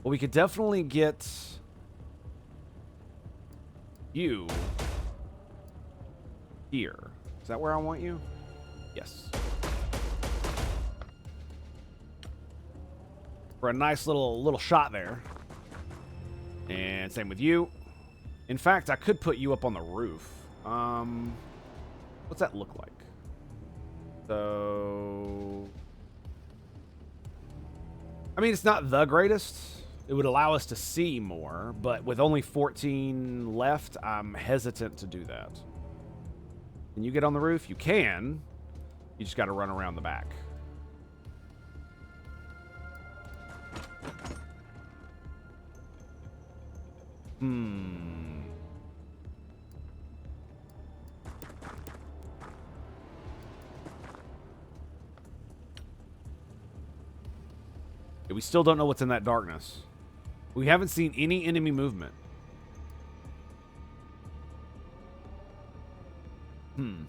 Well, we could definitely get you here. Is that where I want you? Yes. For a nice little shot there. And same with you. In fact, I could put you up on the roof. What's that look like? So, I mean, it's not the greatest. It would allow us to see more, but with only 14 left, I'm hesitant to do that. Can you get on the roof? You can. You just got to run around the back. We still don't know what's in that darkness. We haven't seen any enemy movement. I'm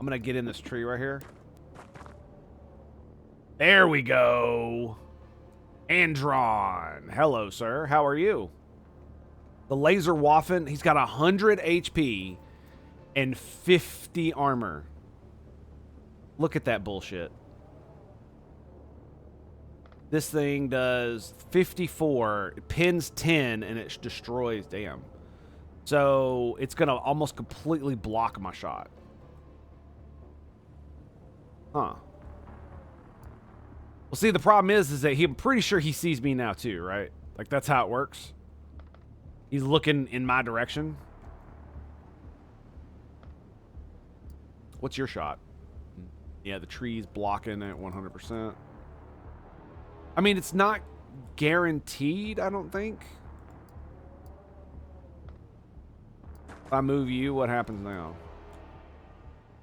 gonna get in this tree right here. There we go. Andron. Hello, sir. How are you? The laser waffen. He's got 100 HP and 50 armor. Look at that bullshit. This thing does 54, it pins 10, and it destroys. Damn. So it's going to almost completely block my shot. Huh. Well, see, the problem is that I'm pretty sure he sees me now too, right? Like, that's how it works. He's looking in my direction. What's your shot? Yeah, the tree's blocking at 100%. I mean, it's not guaranteed, I don't think. If I move you, what happens now?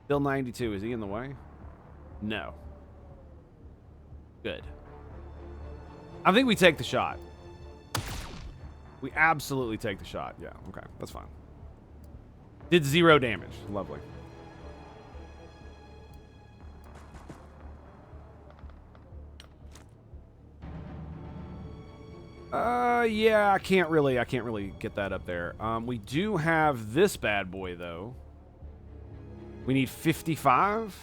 Still 92. Is he in the way? No. Good. I think we take the shot. We absolutely take the shot. Yeah, okay. That's fine. Did 0 damage. Lovely. Yeah, I can't really get that up there. We do have this bad boy, though. We need 55.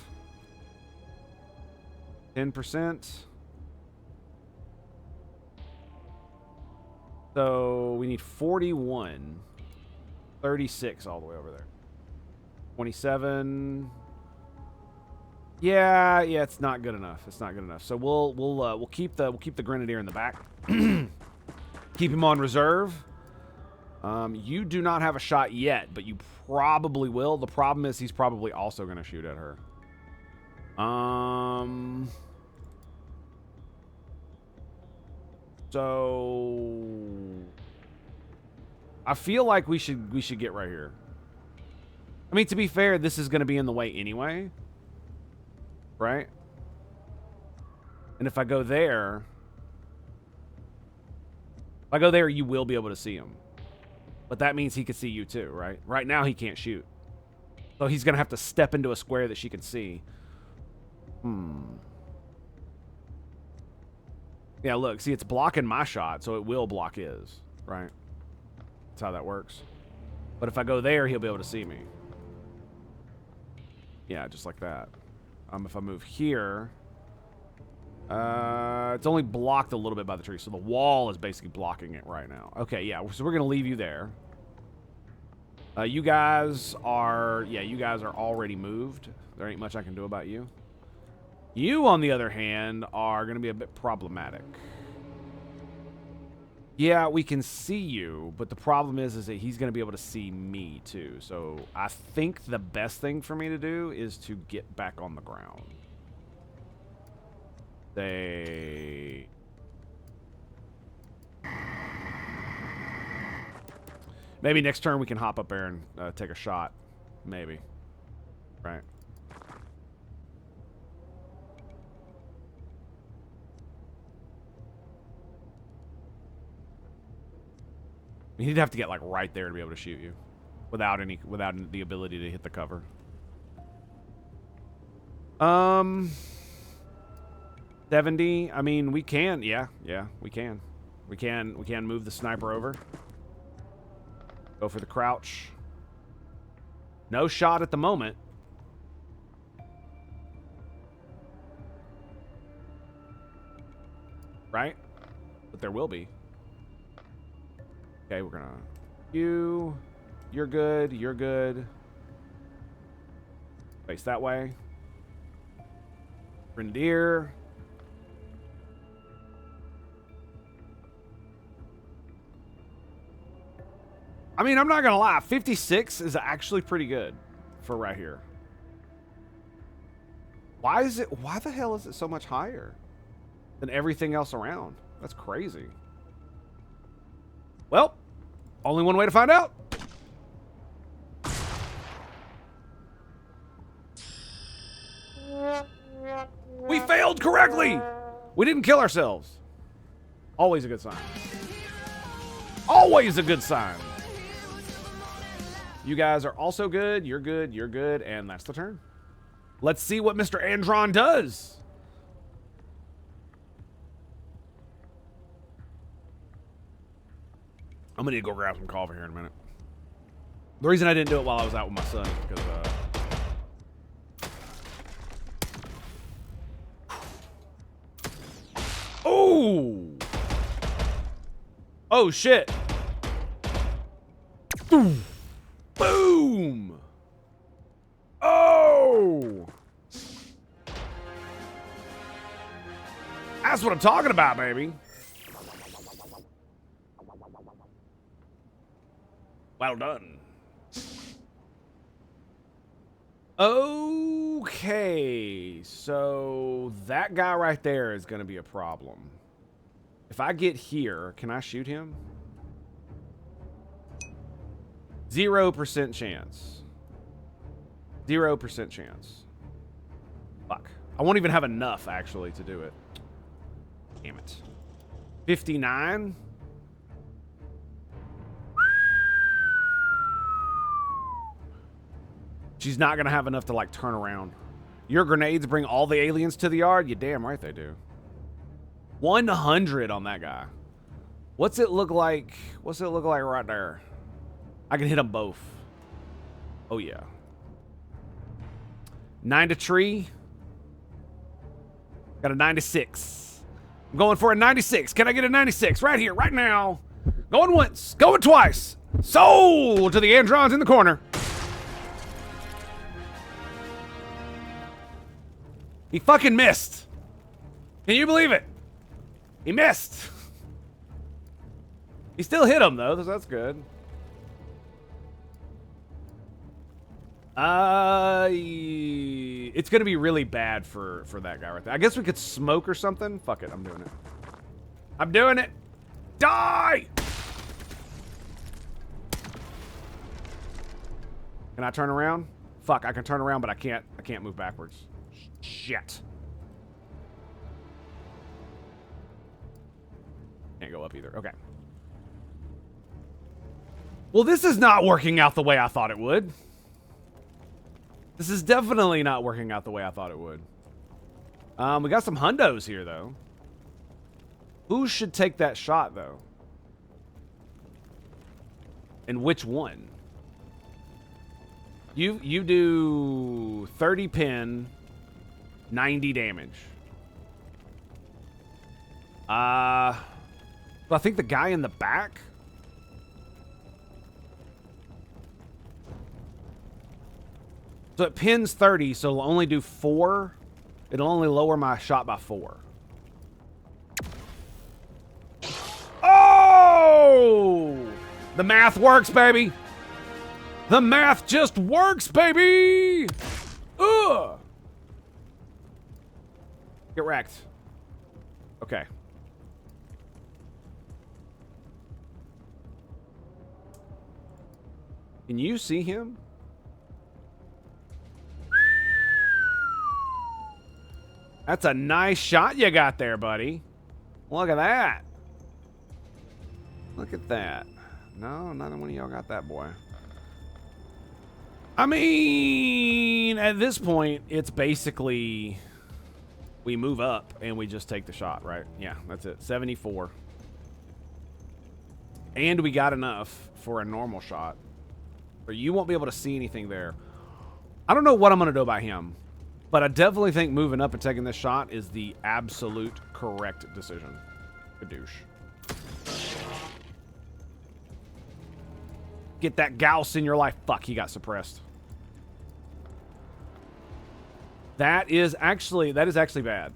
10%. So we need 41. 36 all the way over there. 27. Yeah, it's not good enough. It's not good enough. So we'll keep the grenadier in the back. Keep him on reserve. You do not have a shot yet, but you probably will. The problem is he's probably also going to shoot at her. So I feel like we should get right here. I mean, to be fair, this is going to be in the way anyway. Right? And if I go there, you will be able to see him. But that means he can see you too, right? Right now, he can't shoot. So he's going to have to step into a square that she can see. Yeah, look. See, it's blocking my shot, so it will block his, right? That's how that works. But if I go there, he'll be able to see me. Yeah, just like that. If I move here, it's only blocked a little bit by the tree, so the wall is basically blocking it right now. Okay, yeah, so we're gonna leave you there. You guys are already moved. There ain't much I can do about you. You, on the other hand, are gonna be a bit problematic. Yeah, we can see you, but the problem is that he's going to be able to see me too. So I think the best thing for me to do is to get back on the ground. Maybe next turn we can hop up there and take a shot. Maybe. Right. He'd have to get like right there to be able to shoot you, without the ability to hit the cover. 70. I mean, we can. Yeah, we can. We can move the sniper over. Go for the crouch. No shot at the moment. Right? But there will be. Okay, we're gonna... You're good. You're good. Face that way. Grenadier. I mean, I'm not gonna lie. 56 is actually pretty good for right here. Why the hell is it so much higher than everything else around? That's crazy. Well, only one way to find out. We failed correctly. We didn't kill ourselves. Always a good sign. Always a good sign. You guys are also good. You're good. You're good. And that's the turn. Let's see what Mr. Andron does. I'm gonna need to go grab some coffee here in a minute. The reason I didn't do it while I was out with my son is because oh! Oh shit! Boom! Boom! Oh! That's what I'm talking about, baby. Well done. Okay, so that guy right there is going to be a problem. If I get here, can I shoot him? 0% chance. 0% chance. Fuck. I won't even have enough, actually, to do it. Damn it. 59? She's not going to have enough to, like, turn around. Your grenades bring all the aliens to the yard? You damn right they do. 100 on that guy. What's it look like? What's it look like right there? I can hit them both. Oh, yeah. 9 to tree. Got a 96. I'm going for a 96. Can I get a 96? Right here, right now. Going once. Going twice. Sold to the Androns in the corner. He fucking missed. Can you believe it? He missed. He still hit him, though, so that's good. It's going to be really bad for that guy right there. I guess we could smoke or something. Fuck it, I'm doing it. I'm doing it. Die! Can I turn around? Fuck, I can turn around, but I can't move backwards. Shit. Can't go up either. Okay. Well, this is not working out the way I thought it would. This is definitely not working out the way I thought it would. We got some hundos here, though. Who should take that shot, though? And which one? You do 30 pin, 90 damage. I think the guy in the back. So it pins 30, so it'll only do 4. It'll only lower my shot by 4. Oh! The math works, baby. The math just works, baby. Ugh. Get wrecked. Okay. Can you see him? That's a nice shot you got there, buddy. Look at that. Look at that. No, neither one of y'all got that, boy. I mean, at this point, it's basically we move up and we just take the shot, right? Yeah, that's it. 74. And we got enough for a normal shot. But you won't be able to see anything there. I don't know what I'm going to do about him. But I definitely think moving up and taking this shot is the absolute correct decision. Kadoosh. Get that Gauss in your life. Fuck, he got suppressed. That is actually bad.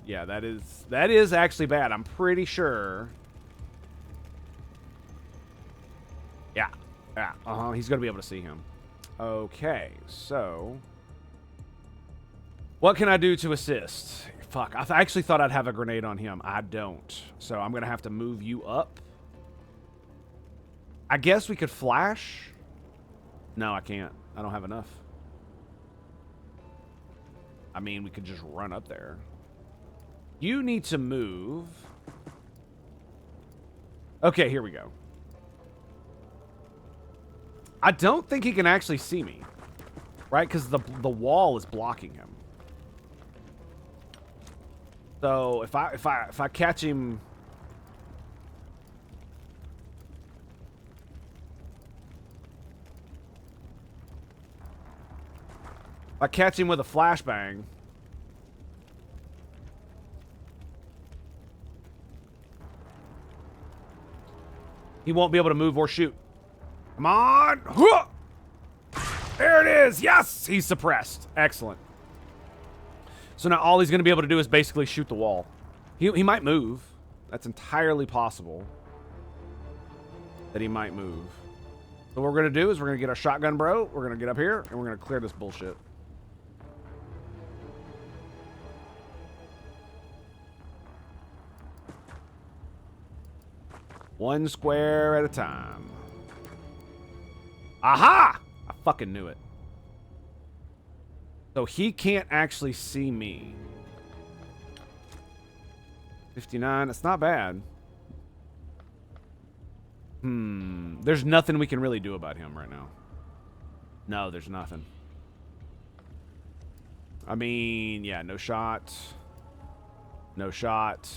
Yeah, that is actually bad. I'm pretty sure. Yeah. Yeah. He's going to be able to see him. Okay, so what can I do to assist? Fuck, I actually thought I'd have a grenade on him. I don't. So I'm going to have to move you up. I guess we could flash. No, I can't. I don't have enough. I mean, we could just run up there. You need to move. Okay, here we go. I don't think he can actually see me. Right? Because the wall is blocking him. So if I catch him, if I catch him with a flashbang, he won't be able to move or shoot. Come on! There it is! Yes! He's suppressed. Excellent. So now all he's going to be able to do is basically shoot the wall. He might move. That's entirely possible that he might move. So what we're going to do is we're going to get our shotgun bro. We're going to get up here and we're going to clear this bullshit. One square at a time. Aha! I fucking knew it. So he can't actually see me. 59. That's not bad. There's nothing we can really do about him right now. No, there's nothing. I mean, yeah, no shot. No shot.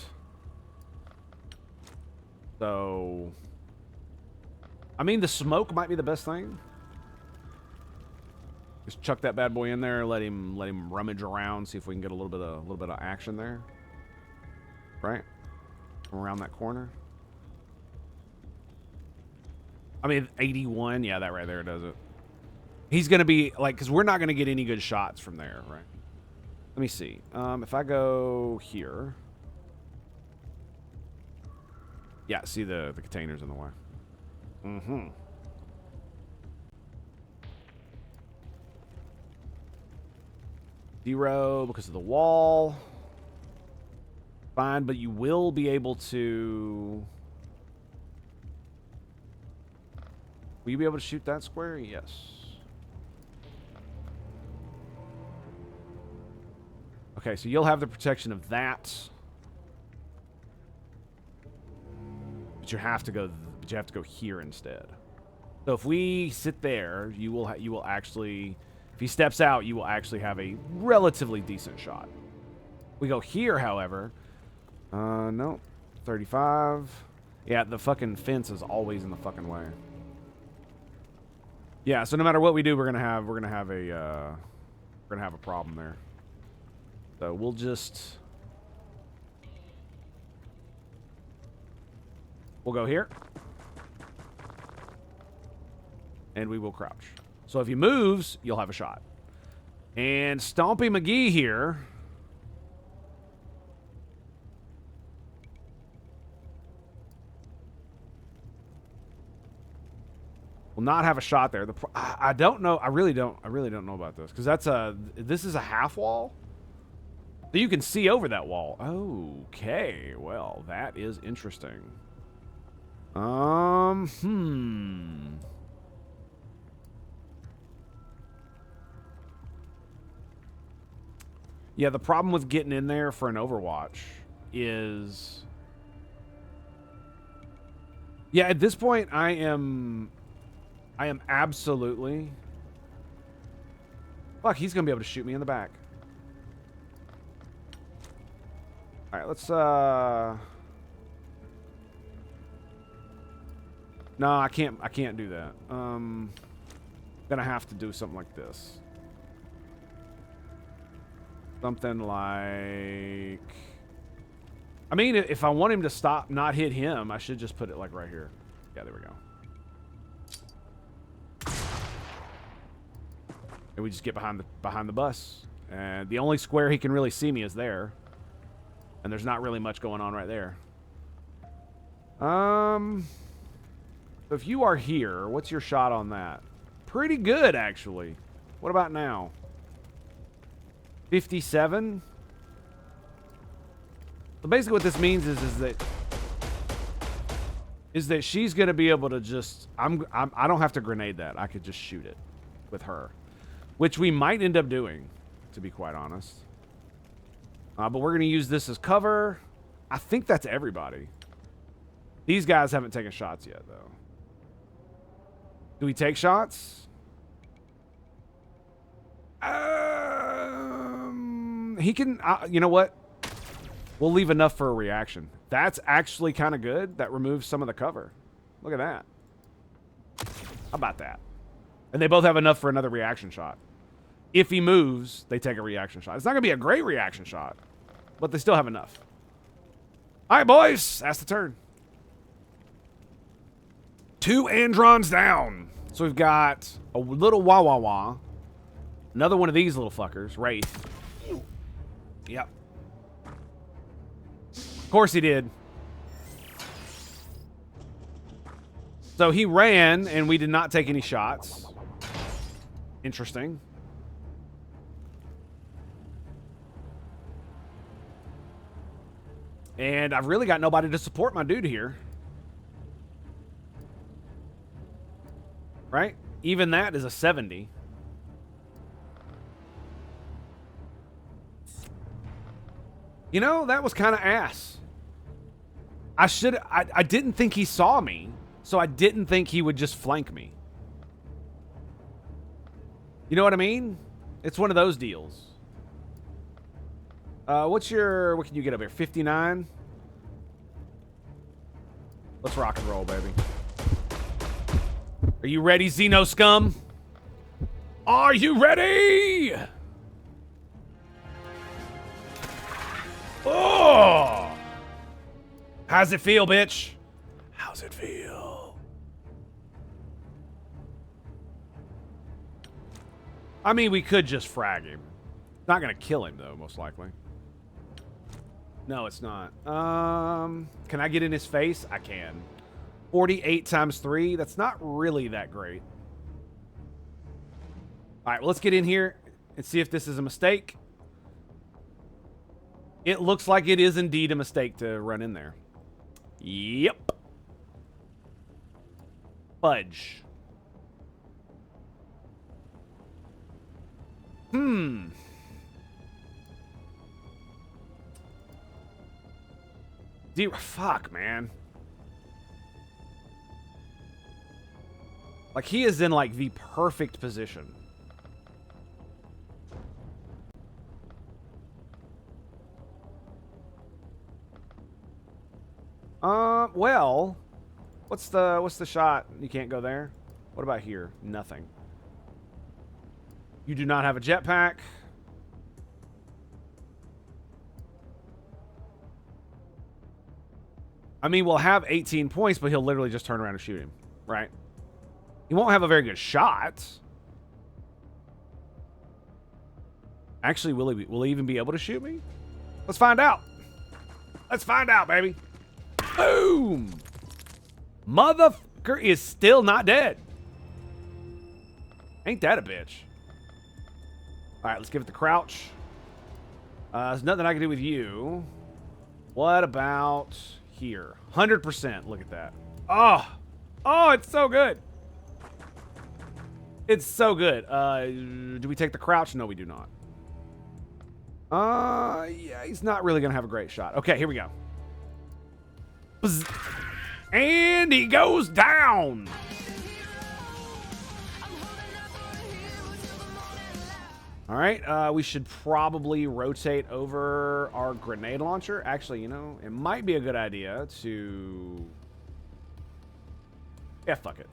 So, I mean, the smoke might be the best thing. Just chuck that bad boy in there, let him rummage around, see if we can get a little bit of action there. Right? From around that corner. I mean, 81, yeah, that right there does it. He's gonna be like, because we're not gonna get any good shots from there, right? Let me see. If I go here, yeah, see the containers in the way. Mm-hmm. Zero because of the wall. Fine, but you will be able to... Will you be able to shoot that square? Yes. Okay, so you'll have the protection of that. But you have to go here instead. So if we sit there, you will actually... If he steps out, you will actually have a relatively decent shot. We go here, however. No. 35. Yeah, the fucking fence is always in the fucking way. Yeah, so no matter what we do, we're gonna have a problem there. So we'll go here. And we will crouch. So if he moves, you'll have a shot. And Stompy McGee here. will not have a shot there. I don't know. I really don't know about this because this is a half wall. So you can see over that wall. Okay, well, that is interesting. Yeah, the problem with getting in there for an Overwatch is... Yeah, at this point, I am absolutely... Fuck, he's going to be able to shoot me in the back. All right, let's... No, I can't do that. Gonna have to do something like this. Something like... I mean, if I want him to stop, not hit him, I should just put it like right here. Yeah, there we go. And we just get behind the bus. And the only square he can really see me is there. And there's not really much going on right there. So if you are here, what's your shot on that? Pretty good, actually. What about now? 57? So basically what this means is that she's going to be able to just... I don't have to grenade that. I could just shoot it with her. Which we might end up doing, to be quite honest. But we're going to use this as cover. I think that's everybody. These guys haven't taken shots yet, though. Do we take shots? He can... you know what? We'll leave enough for a reaction. That's actually kind of good. That removes some of the cover. Look at that. How about that? And they both have enough for another reaction shot. If he moves, they take a reaction shot. It's not going to be a great reaction shot, but they still have enough. All right, boys. That's the turn. 2 Androns down. So we've got a little Wah-Wah-Wah. Another one of these little fuckers. Wraith. Yep. Of course he did. So he ran, and we did not take any shots. Interesting. And I've really got nobody to support my dude here. Right? Even that is a 70. You know, that was kind of ass. I didn't think he saw me, so I didn't think he would just flank me. You know what I mean? It's one of those deals. What can you get up here? 59? Let's rock and roll, baby. Are you ready, Xeno scum? Are you ready? Oh! How's it feel, bitch? How's it feel? I mean, we could just frag him. Not gonna kill him, though, most likely. No, it's not. Can I get in his face? I can. 48 times 3. That's not really that great. All right, well, let's get in here and see if this is a mistake. It looks like it is indeed a mistake to run in there. Yep. Fudge. Fuck, man. Like, he is in, like, the perfect position. Well, what's the shot? You can't go there. What about here? Nothing. You do not have a jetpack. I mean, we'll have 18 points, but he'll literally just turn around and shoot him, right? He won't have a very good shot. Actually, will he even be able to shoot me? Let's find out. Let's find out, baby. Boom! Motherfucker is still not dead. Ain't that a bitch? All right, let's give it the crouch. There's nothing I can do with you. What about here? 100%. Look at that. Oh, it's so good. It's so good. Do we take the crouch? No, we do not. Yeah, he's not really gonna have a great shot. Okay, here we go. And he goes down. All right, we should probably rotate over our grenade launcher. Actually, you know, it might be a good idea to... Yeah, fuck it.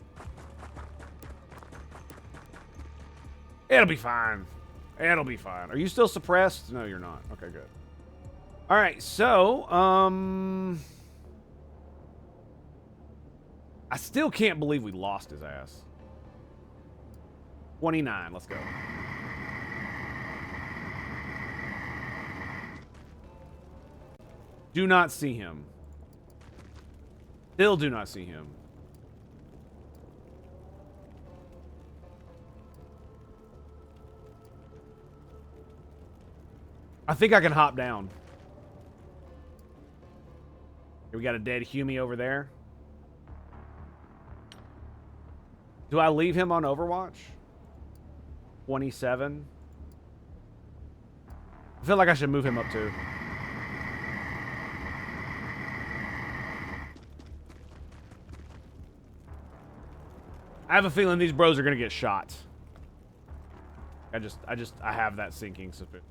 It'll be fine. It'll be fine. Are you still suppressed? No, you're not. Okay, good. All right, so, I still can't believe we lost his ass. 29, let's go. Do not see him. Still do not see him. I think I can hop down. Here we got a dead Humie over there. Do I leave him on Overwatch? 27. I feel like I should move him up too. I have a feeling these bros are gonna get shot. I have that sinking suspicion.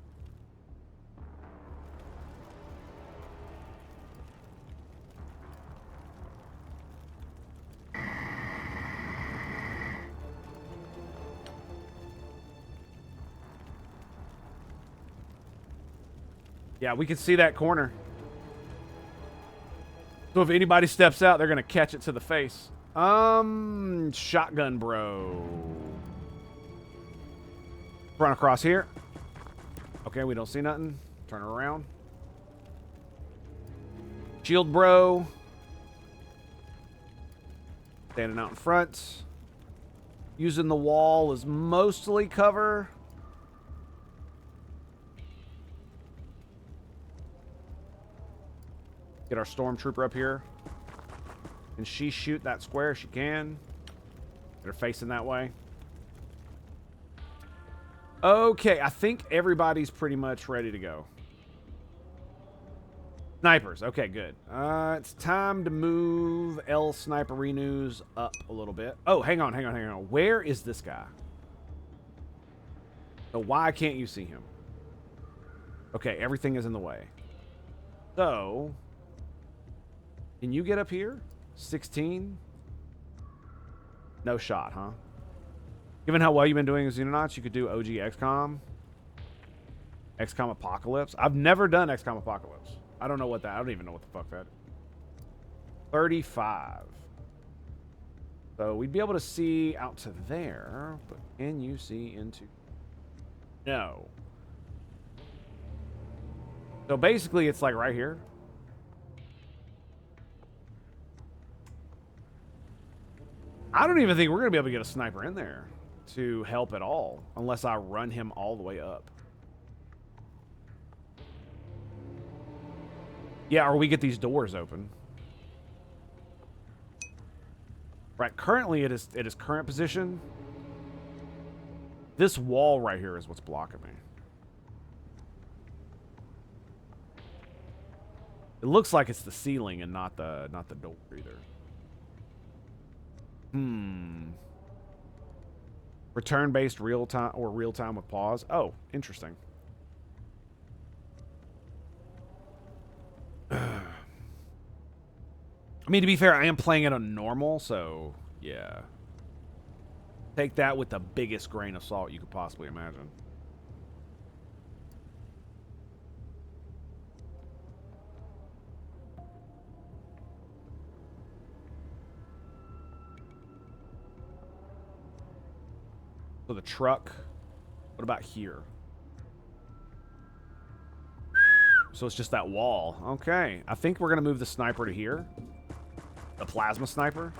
Yeah, we can see that corner. So if anybody steps out, they're gonna catch it to the face. Shotgun bro. Run across here. Okay, we don't see nothing. Turn around. Shield bro. Standing out in front. Using the wall as mostly cover. Get our stormtrooper up here. Can she shoot that square? She can. Get her facing that way. Okay, I think everybody's pretty much ready to go. Snipers. Okay, good. It's time to move L Sniper Renew's up a little bit. Oh, hang on. Where is this guy? So why can't you see him? Okay, everything is in the way. So... Can you get up here? 16? No shot, huh? Given how well you've been doing with Xenonaughts, you could do OG XCOM. XCOM Apocalypse. I've never done XCOM Apocalypse. I don't know what that... I don't even know what the fuck that is. 35. So we'd be able to see out to there, but can you see into... No. So basically it's like right here. I don't even think we're going to be able to get a sniper in there to help at all, unless I run him all the way up. Yeah, or we get these doors open. Right, currently it is current position. This wall right here is what's blocking me. It looks like it's the ceiling and not the door either. Return-based real-time or real-time with pause. Oh, interesting. I mean, to be fair, I am playing it on normal, so yeah. Take that with the biggest grain of salt you could possibly imagine. So the truck. What about here? So it's just that wall. Okay. I think we're going to move the sniper to here. The plasma sniper.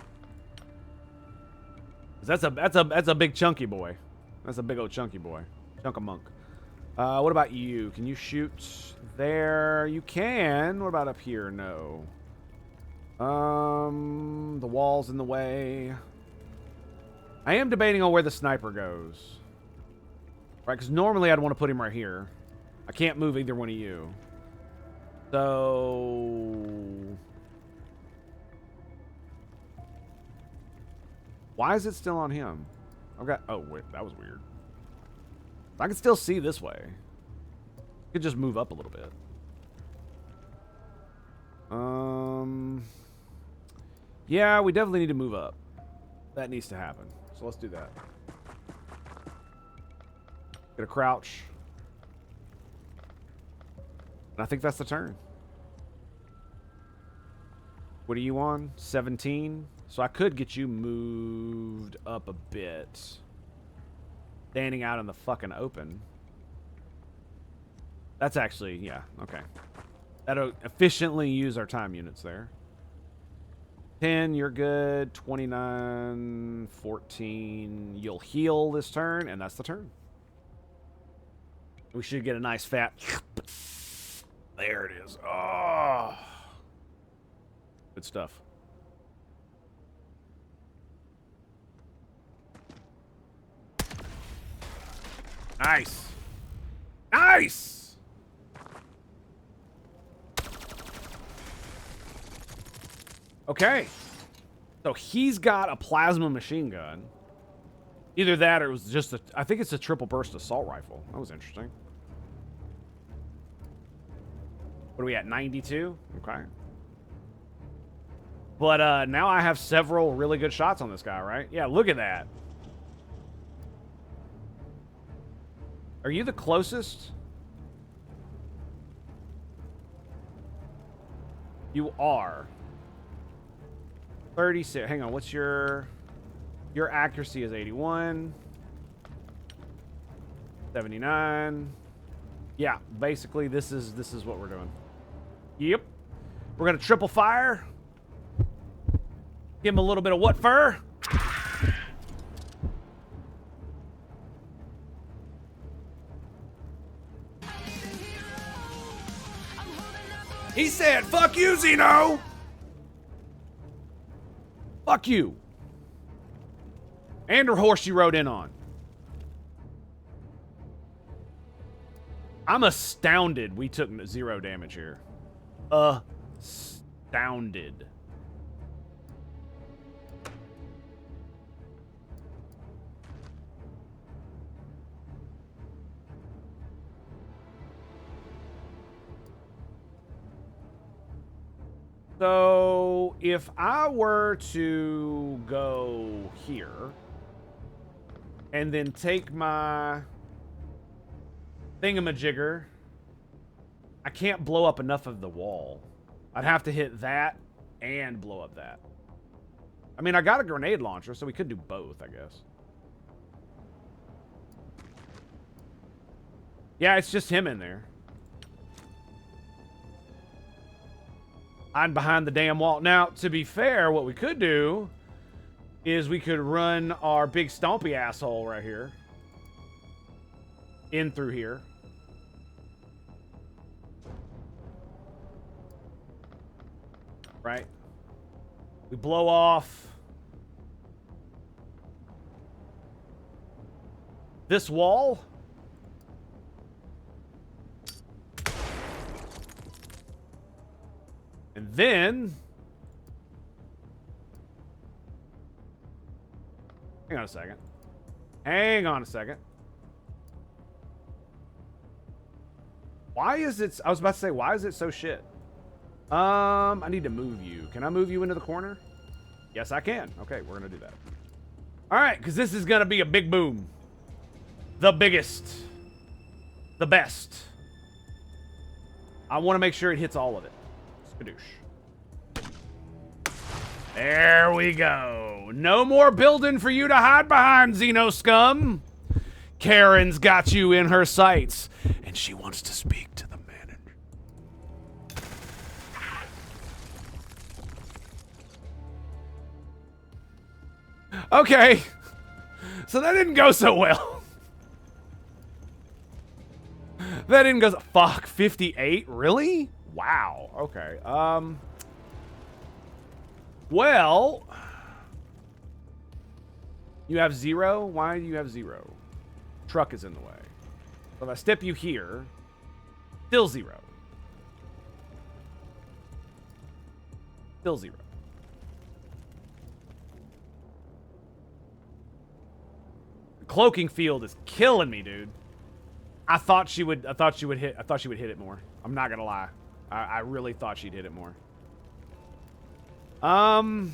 That's a big chunky boy. That's a big old chunky boy. Chunk of monk. What about you? Can you shoot there? You can. What about up here? No. The wall's in the way. I am debating on where the sniper goes. Right, because normally I'd want to put him right here. I can't move either one of you. So... why is it still on him? Okay. Oh, wait. That was weird. I can still see this way. Could just move up a little bit. Yeah, we definitely need to move up. That needs to happen. So let's do that. Get a crouch. And I think that's the turn. What are you on? 17? So I could get you moved up a bit. Standing out in the fucking open. That's actually, yeah, okay. That'll efficiently use our time units there. 10, you're good. 29, 14. You'll heal this turn, and that's the turn. We should get a nice fat... there it is. Oh. Good stuff. Nice. Nice! Okay. So he's got a plasma machine gun. Either that or it was just a... I think it's a triple burst assault rifle. That was interesting. What are we at? 92? Okay. But now I have several really good shots on this guy, right? Yeah, look at that. Are you the closest? You are. 36. Hang on, what's your... Your accuracy is 81. 79. Yeah, basically this is what we're doing. Yep. We're gonna triple fire. Give him a little bit of what fur? He said, fuck you, Xeno! Fuck you. And her horse she rode in on. I'm astounded we took 0 damage here. Astounded. So, if I were to go here and then take my thingamajigger, I can't blow up enough of the wall. I'd have to hit that and blow up that. I mean, I got a grenade launcher, so we could do both, I guess. Yeah, it's just him in there. I'm behind the damn wall. Now, to be fair, what we could do is we could run our big stompy asshole right here. In through here. Right? We blow off this wall. And then... hang on a second. Hang on a second. Why is it... I was about to say, why is it so shit? I need to move you. Can I move you into the corner? Yes, I can. Okay, we're going to do that. All right, because this is going to be a big boom. The biggest. The best. I want to make sure it hits all of it. Skadoosh. There we go. No more building for you to hide behind, Xeno scum. Karen's got you in her sights, and she wants to speak to the manager. Okay. So that didn't go so well. That didn't go... Fuck, 58? Really? Wow. Okay. Well... You have 0? Why do you have 0? Truck is in the way. So if I step you here... Still 0. Still 0. The cloaking field is killing me, dude. I thought she would hit it more. I'm not gonna lie. I really thought she'd hit it more. 'Cause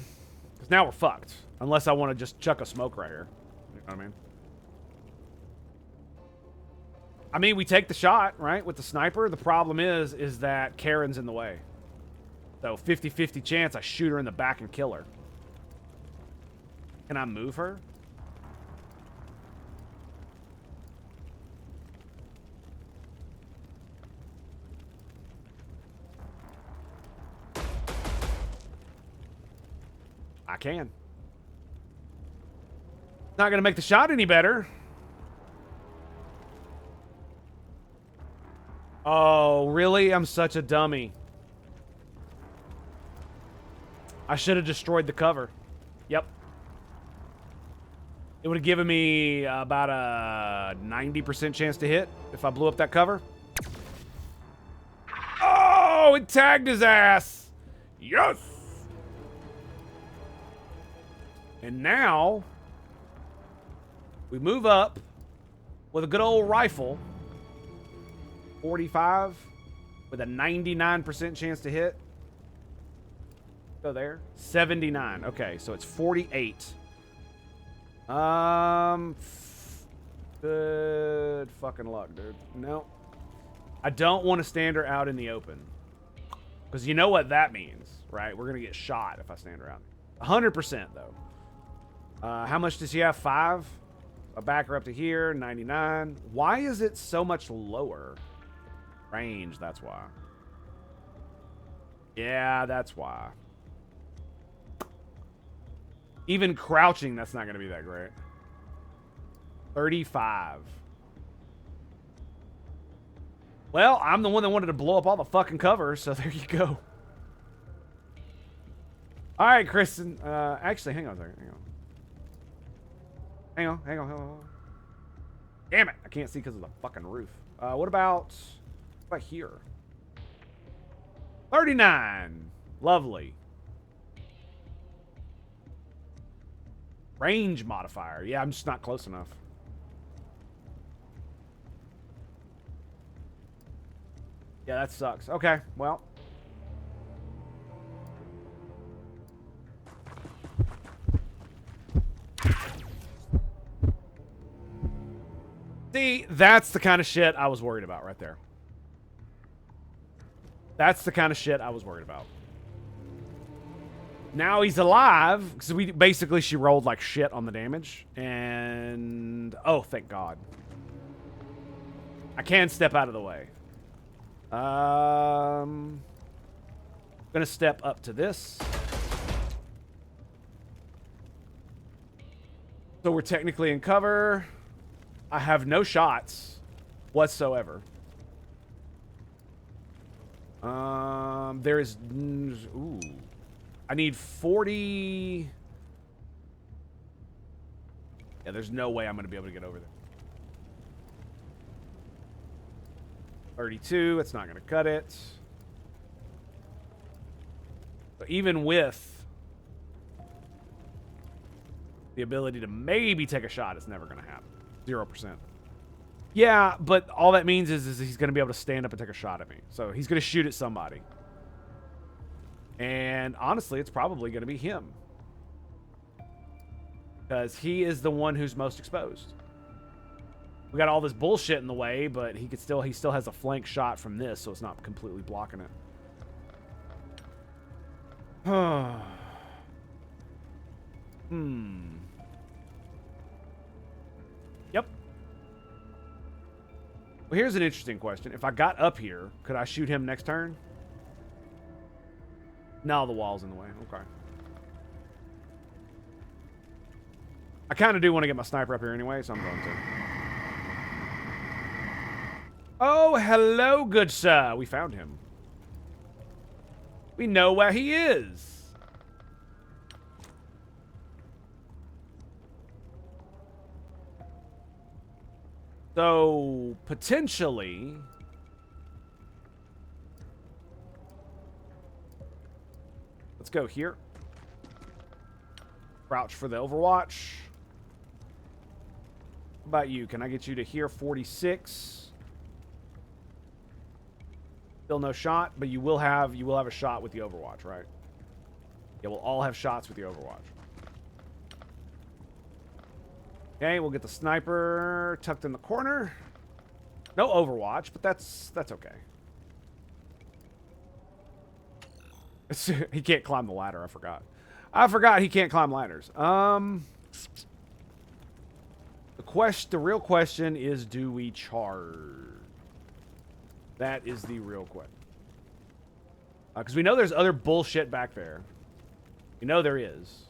now we're fucked. Unless I want to just chuck a smoke right here. You know what I mean? I mean, we take the shot, right? With the sniper. The problem is that Karen's in the way. So 50-50 chance I shoot her in the back and kill her. Can I move her? I can. Not gonna make the shot any better. Oh, really? I'm such a dummy. I should have destroyed the cover. Yep. It would have given me about a 90% chance to hit if I blew up that cover. Oh, it tagged his ass. Yes. And now we move up with a good old rifle. 45 with a 99% chance to hit. Go there. 79. Okay, so it's 48. Good fucking luck, dude. No. I don't want to stand her out in the open. Because you know what that means, right? We're going to get shot if I stand her out. 100% though. How much does she have? 5? I'll back her up to here. 99. Why is it so much lower? Range, that's why. Yeah, that's why. Even crouching, that's not going to be that great. 35. Well, I'm the one that wanted to blow up all the fucking covers, so there you go. All right, Kristen. Actually, hang on a second. Hang on. Damn it. I can't see because of the fucking roof. What about here? 39. Lovely. Range modifier. Yeah, I'm just not close enough. Yeah, that sucks. Okay, well. See, that's the kind of shit I was worried about right there. That's the kind of shit I was worried about. Now he's alive, because she rolled like shit on the damage. And, oh, thank God. I can step out of the way. Gonna step up to this. So we're technically in cover. I have no shots whatsoever. There is... Ooh. I need 40... Yeah, there's no way I'm going to be able to get over there. 32, it's not going to cut it. But even with the ability to maybe take a shot, it's never going to happen. 0%. Yeah, but all that means is he's going to be able to stand up and take a shot at me. So he's going to shoot at somebody. And honestly, it's probably going to be him. Because he is the one who's most exposed. We got all this bullshit in the way, but he still has a flank shot from this, so it's not completely blocking it. Yep. Well, here's an interesting question. If I got up here, could I shoot him next turn? No, the wall's in the way. Okay. I kind of do want to get my sniper up here anyway, so I'm going to. Oh, hello, good sir. We found him. We know where he is. So, potentially... Let's go here. Crouch for the Overwatch. How about you? Can I get you to here? 46. Still no shot, but you will have a shot with the Overwatch, right? Yeah, we'll all have shots with the Overwatch. Okay, we'll get the sniper tucked in the corner. No Overwatch, but that's okay. He can't climb the ladder. I forgot. I forgot he can't climb ladders. The real question is, do we charge? That is the real question. Because we know there's other bullshit back there. We know there is.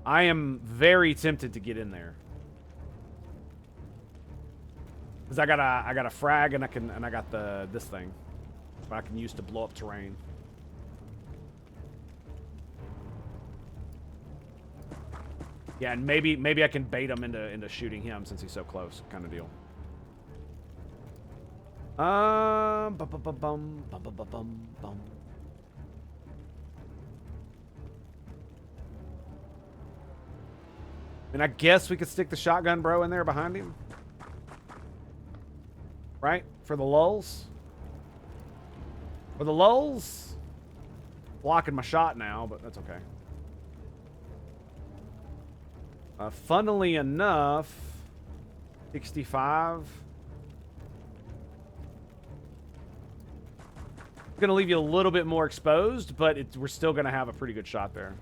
I am very tempted to get in there. Because I got a frag and I got this thing that I can use to blow up terrain. Yeah, and maybe I can bait him into shooting him since he's so close, kind of deal. And I guess we could stick the shotgun bro in there behind him. Right? For the lulz? For the lulz? Blocking my shot now, but that's okay. Funnily enough, 65. Gonna leave you a little bit more exposed, but we're still gonna have a pretty good shot there.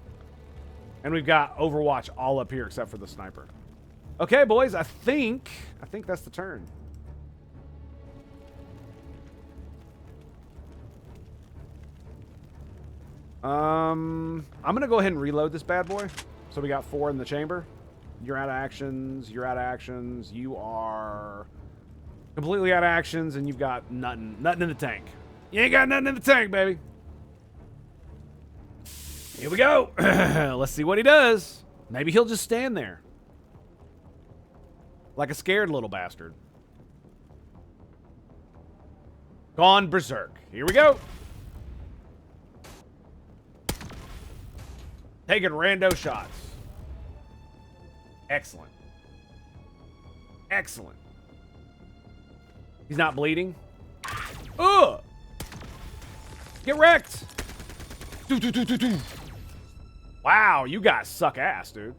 And we've got Overwatch all up here except for the sniper. Okay, boys, I think that's the turn. I'm gonna go ahead and reload this bad boy. So we got 4 in the chamber. You're out of actions. You're out of actions. You are completely out of actions, and you've got nothing in the tank. You ain't got nothing in the tank, baby. Here we go. Let's see what he does. Maybe he'll just stand there. Like a scared little bastard. Gone berserk. Here we go. Taking rando shots. Excellent. Excellent. He's not bleeding. Ugh! Get wrecked! Wow, you guys suck ass, dude.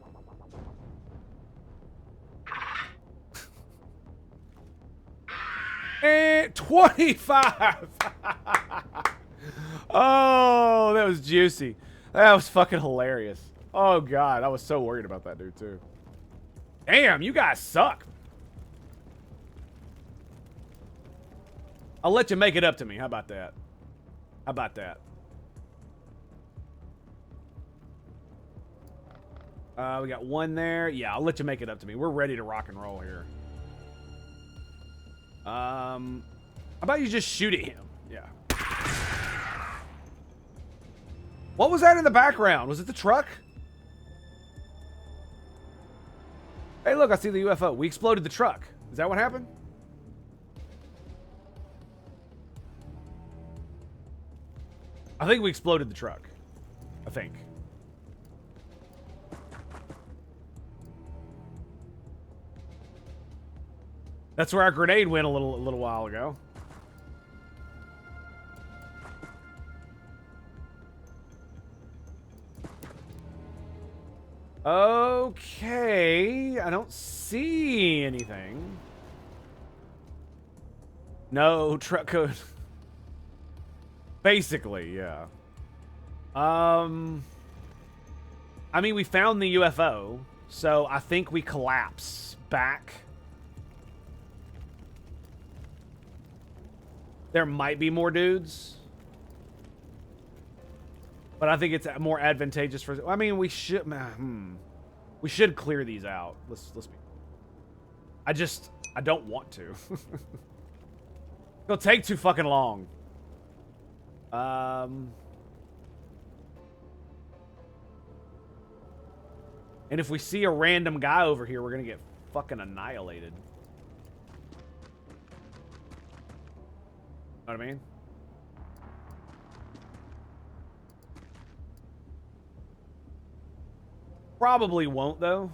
And 25! Oh, that was juicy. That was fucking hilarious. Oh, God, I was so worried about that dude, too. Damn, you guys suck. I'll let you make it up to me. How about that? How about that? We got 1 there. Yeah, I'll let you make it up to me. We're ready to rock and roll here. How about you just shoot at him? Yeah. What was that in the background? Was it the truck? Hey, look, I see the UFO. We exploded the truck. Is that what happened? I think we exploded the truck. I think. That's where our grenade went a little while ago. Okay, I don't see anything. No truck code. Basically, yeah. I mean, we found the UFO, so I think we collapse back. There might be more dudes. But I think it's more advantageous for... I mean, we should... We should clear these out. Let's be... I don't want to. It'll take too fucking long. And if we see a random guy over here, we're gonna get fucking annihilated. Know what I mean? Probably won't, though.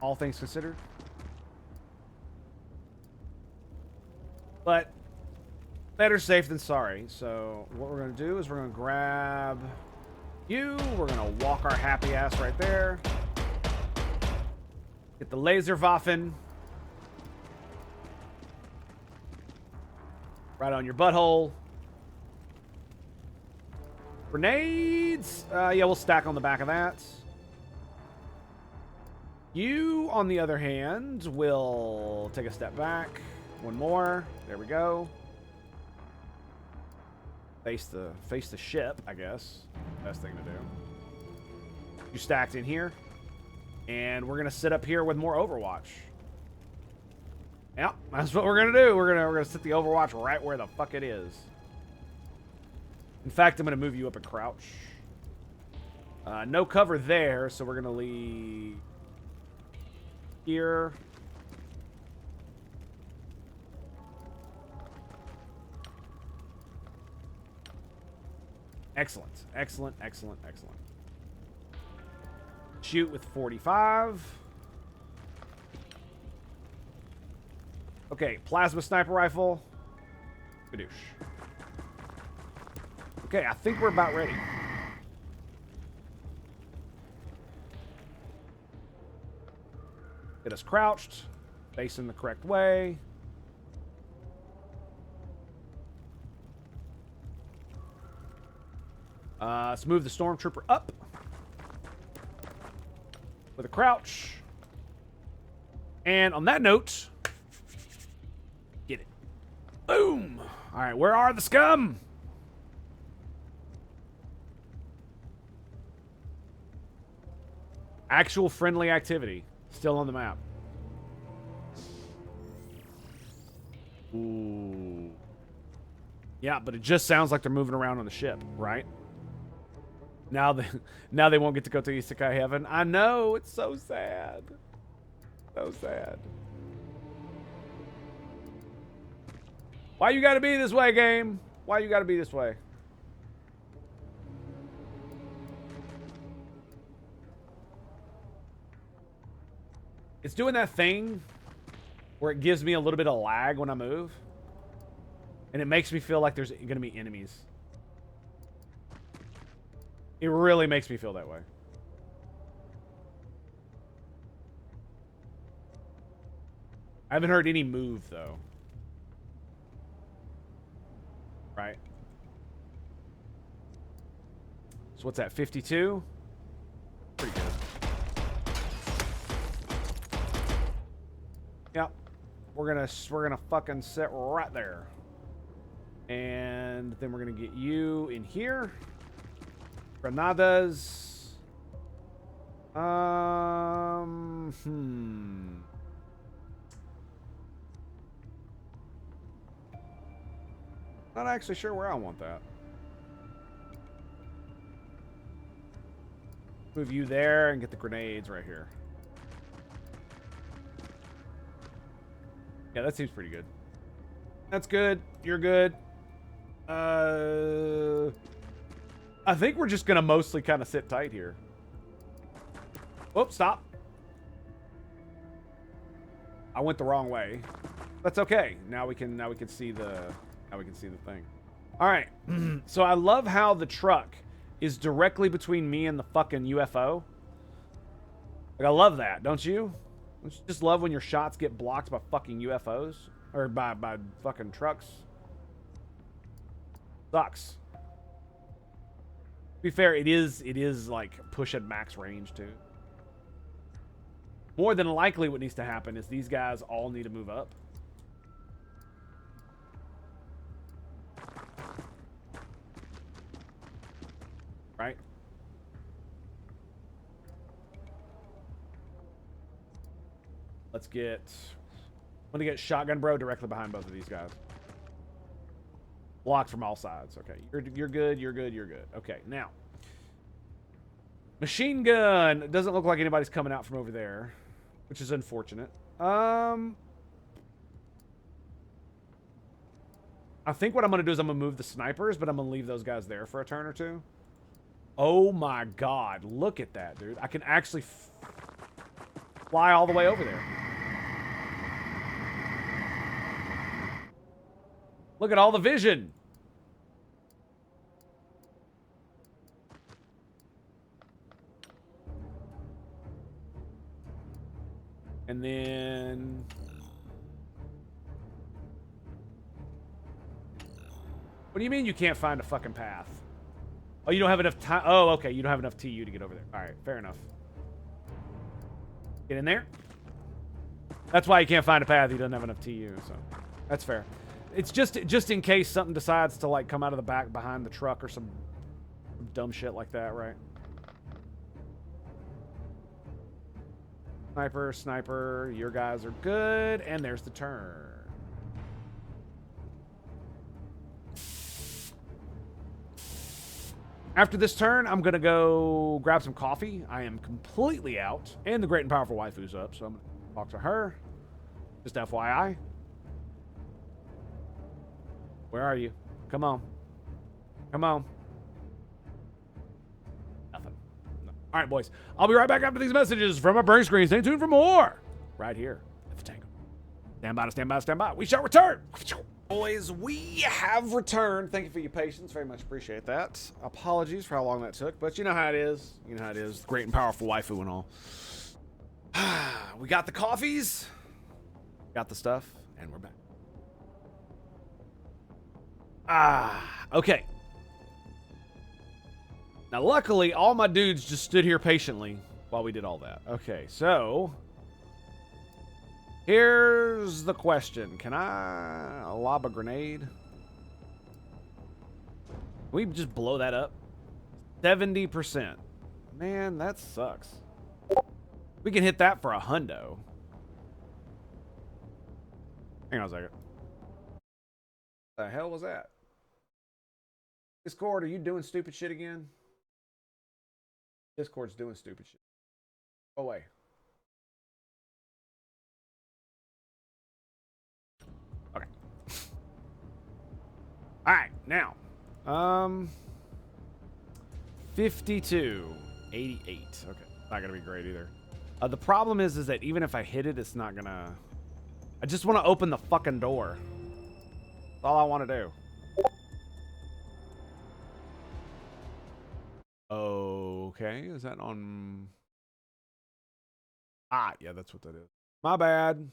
All things considered. But better safe than sorry. So what we're going to do is we're going to grab you. We're going to walk our happy ass right there. Get the laser waffen. Right on your butthole. Grenades. Yeah, we'll stack on the back of that. You, on the other hand, will take a step back. One more. There we go. Face the ship, I guess. Best thing to do. You stacked in here. And we're gonna sit up here with more Overwatch. Yep, that's what we're gonna do. We're gonna sit the Overwatch right where the fuck it is. In fact, I'm gonna move you up and crouch. No cover there, so we're gonna leave here. Excellent. Excellent, excellent, excellent. Shoot with 45. Okay, plasma sniper rifle. Badoosh. Okay, I think we're about ready. Get us crouched. Facing the correct way. Let's move the stormtrooper up. With a crouch. And on that note... Get it. Boom! Alright, where are the scum? Actual friendly activity. Still on the map. Ooh. Yeah, but it just sounds like they're moving around on the ship, right? Now they won't get to go to Isekai Heaven. I know, it's so sad. So sad. Why you gotta be this way, game? Why you gotta be this way? It's doing that thing where it gives me a little bit of lag when I move. And it makes me feel like there's gonna be enemies. It really makes me feel that way. I haven't heard any move, though. Right. So what's that, 52? Pretty good. Yep. We're gonna fucking sit right there. And then we're gonna get you in here. Granadas. Not actually sure where I want that. Move you there and get the grenades right here. Yeah, that seems pretty good. That's good. You're good. I think we're just gonna mostly kind of sit tight here. Oops, stop. I went the wrong way. That's okay. Now we can see the thing. All right. So I love how the truck is directly between me and the fucking UFO. Like, I love that, don't you? Don't you just love when your shots get blocked by fucking UFOs or by fucking trucks? Sucks. To be fair, it is like push at max range too. More than likely what needs to happen is these guys all need to move up. Let's get... I'm gonna get Shotgun Bro directly behind both of these guys. Blocked from all sides. Okay, you're good, you're good, you're good. Okay, now. Machine gun. It doesn't look like anybody's coming out from over there, which is unfortunate. I think what I'm gonna do is I'm gonna move the snipers, but I'm gonna leave those guys there for a turn or two. Oh my god, look at that, dude. I can actually fly all the way over there. Look at all the vision. And then... What do you mean you can't find a fucking path? Oh, you don't have enough time. Oh, okay. You don't have enough TU to get over there. All right, fair enough. Get in there. That's why he can't find a path. He doesn't have enough TU, so that's fair. It's just in case something decides to like come out of the back behind the truck or some dumb shit like that, right? Sniper, sniper, your guys are good, and there's the turn. After this turn, I'm gonna go grab some coffee. I am completely out, and the great and powerful waifu's up, so I'm gonna talk to her. Just FYI. Where are you? Come on. Come on. Nothing. No. All right, boys. I'll be right back after these messages from my burn screen. Stay tuned for more. Right here at the Tango. Stand by, stand by, stand by. We shall return. Boys, we have returned. Thank you for your patience. Very much appreciate that. Apologies for how long that took, but you know how it is. You know how it is. Great and powerful waifu and all. We got the coffees. Got the stuff. And we're back. Okay. Now, luckily, all my dudes just stood here patiently while we did all that. Okay, so... Here's the question. Can I lob a grenade? Can we just blow that up? 70%. Man, that sucks. We can hit that for a hundo. Hang on a second. What the hell was that? Discord, are you doing stupid shit again? Discord's doing stupid shit. Go away. Okay. Alright, now. 52. 88. Okay. Not gonna be great either. The problem is that even if I hit it, it's not gonna... I just want to open the fucking door. That's all I want to do. Okay, is that on... Ah, yeah, that's what that is. My bad.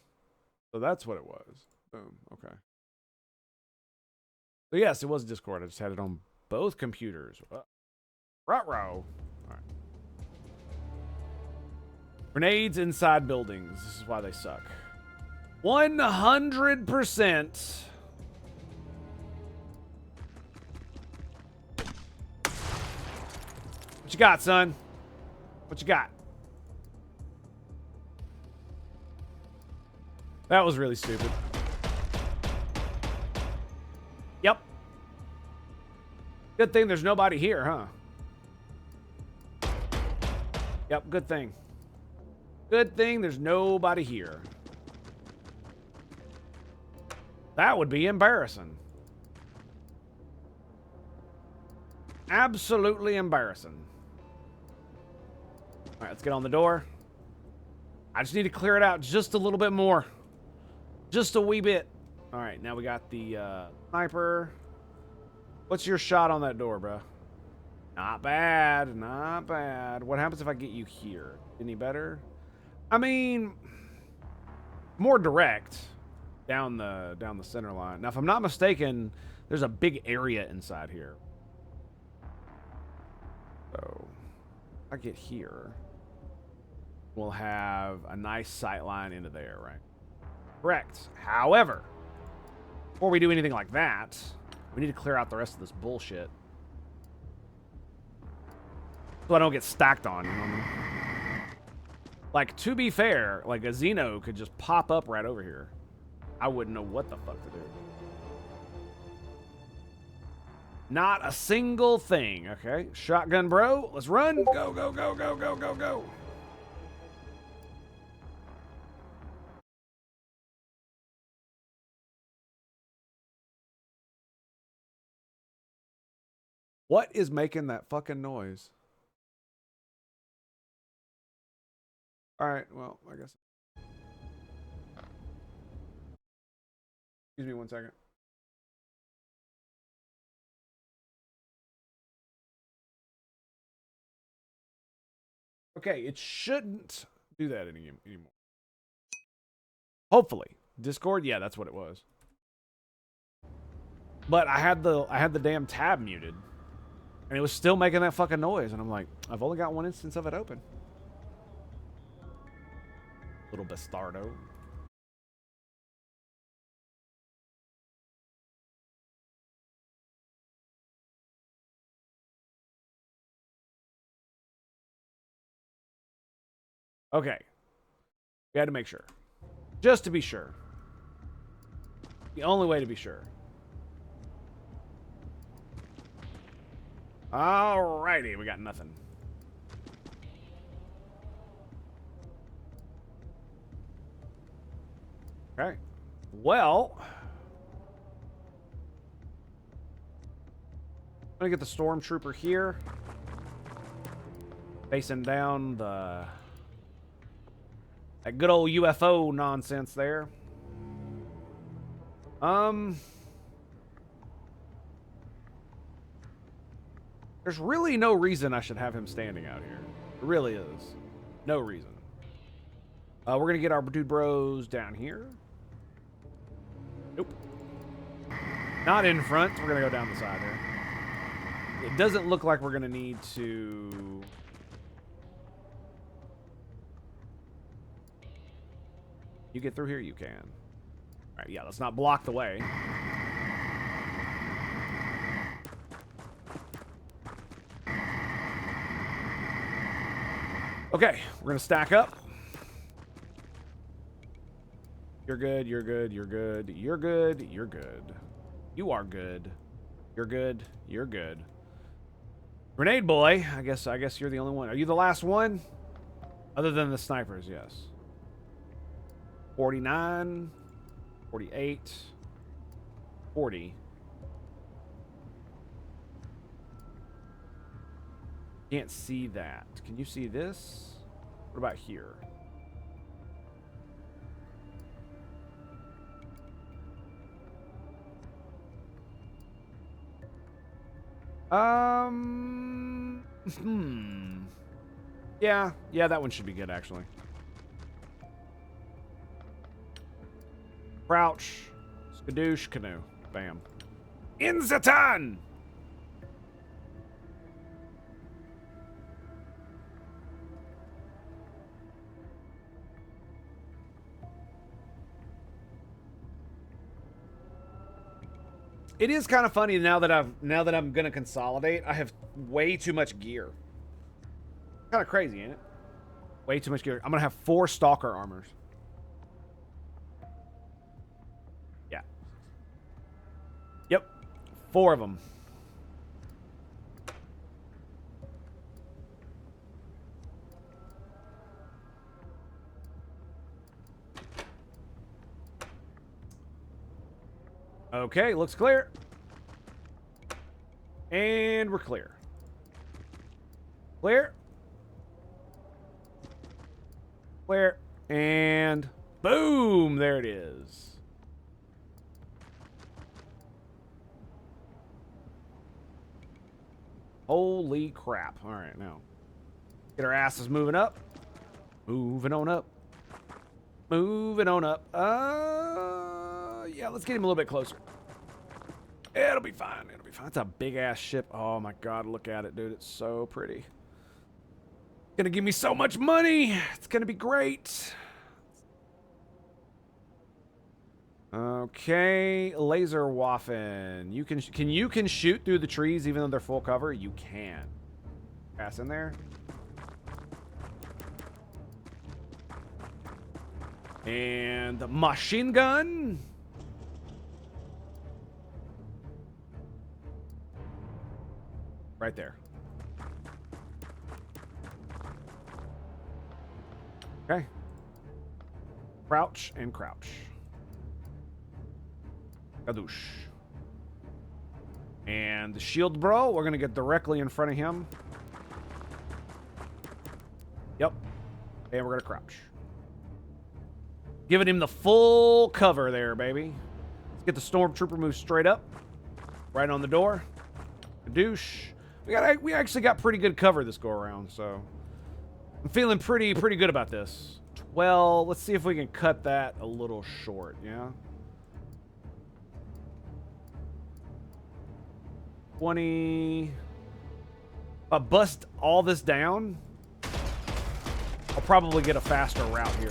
So that's what it was. Boom, okay. So yes, it was Discord. I just had it on both computers. Ruh-roh. Alright. Grenades inside buildings. This is why they suck. 100%. What you got, son? What you got? That was really stupid. Yep. Good thing there's nobody here, huh? Yep, good thing. Good thing there's nobody here. That would be embarrassing. Absolutely embarrassing. All right, let's get on the door. I just need to clear it out just a little bit more. Just a wee bit. All right, now we got the sniper. What's your shot on that door, bro? Not bad, not bad. What happens if I get you here? Any better? I mean, more direct down the center line. Now, if I'm not mistaken, there's a big area inside here. So, if I get here, we'll have a nice sight line into there, right? Correct. However, before we do anything like that, we need to clear out the rest of this bullshit. So I don't get stacked on, you know what I mean? Like, to be fair, like, a Xeno could just pop up right over here. I wouldn't know what the fuck to do. Not a single thing. Okay, shotgun bro. Let's run. Go, go, go, go, go, go, go. What is making that fucking noise? All right, well, I guess. Excuse me 1 second. Okay, it shouldn't do that anymore. Hopefully. Discord, yeah, that's what it was. But I had the damn tab muted. And it was still making that fucking noise. And I'm like, I've only got one instance of it open. Little bastardo. Okay. We had to make sure. Just to be sure. The only way to be sure. Alrighty, we got nothing. Okay. Well, I'm gonna get the stormtrooper here. Facing down that good old UFO nonsense there. There's really no reason I should have him standing out here. There really is. No reason. We're going to get our dude bros down here. Nope. Not in front. We're going to go down the side there. It doesn't look like we're going to need to... You get through here? You can. All right, yeah, let's not block the way. Okay, we're going to stack up. You're good, you're good, you're good, you're good, you're good. You are good. You're good, you're good. Grenade boy, I guess you're the only one. Are you the last one? Other than the snipers, yes. 49, 48, 40. Can't see that. Can you see this? What about here? Yeah, that one should be good, actually. Crouch. Skadoosh canoe. Bam. In the ton! It is kind of funny now that I'm gonna consolidate. I have way too much gear. Kind of crazy, ain't it? Way too much gear. I'm gonna have 4 stalker armors. Yeah. Yep. 4 of them. Okay, looks clear. And we're clear. Clear. Clear. And boom, there it is. Holy crap. All right, now. Get our asses moving up. Moving on up. Moving on up. Yeah, let's get him a little bit closer. It'll be fine. It'll be fine. It's a big-ass ship. Oh, my God. Look at it, dude. It's so pretty. It's going to give me so much money. It's going to be great. Okay. Laser waffen. You can shoot through the trees even though they're full cover? You can. Pass in there. And the machine gun. Right there. Okay. Crouch and crouch. Kadoosh. And the shield bro, we're going to get directly in front of him. Yep. And we're going to crouch. Giving him the full cover there, baby. Let's get the stormtrooper move straight up. Right on the door. Kadoosh. We actually got pretty good cover this go around, so I'm feeling pretty good about this. 12. Let's see if we can cut that a little short. Yeah. 20. If I bust all this down, I'll probably get a faster route here.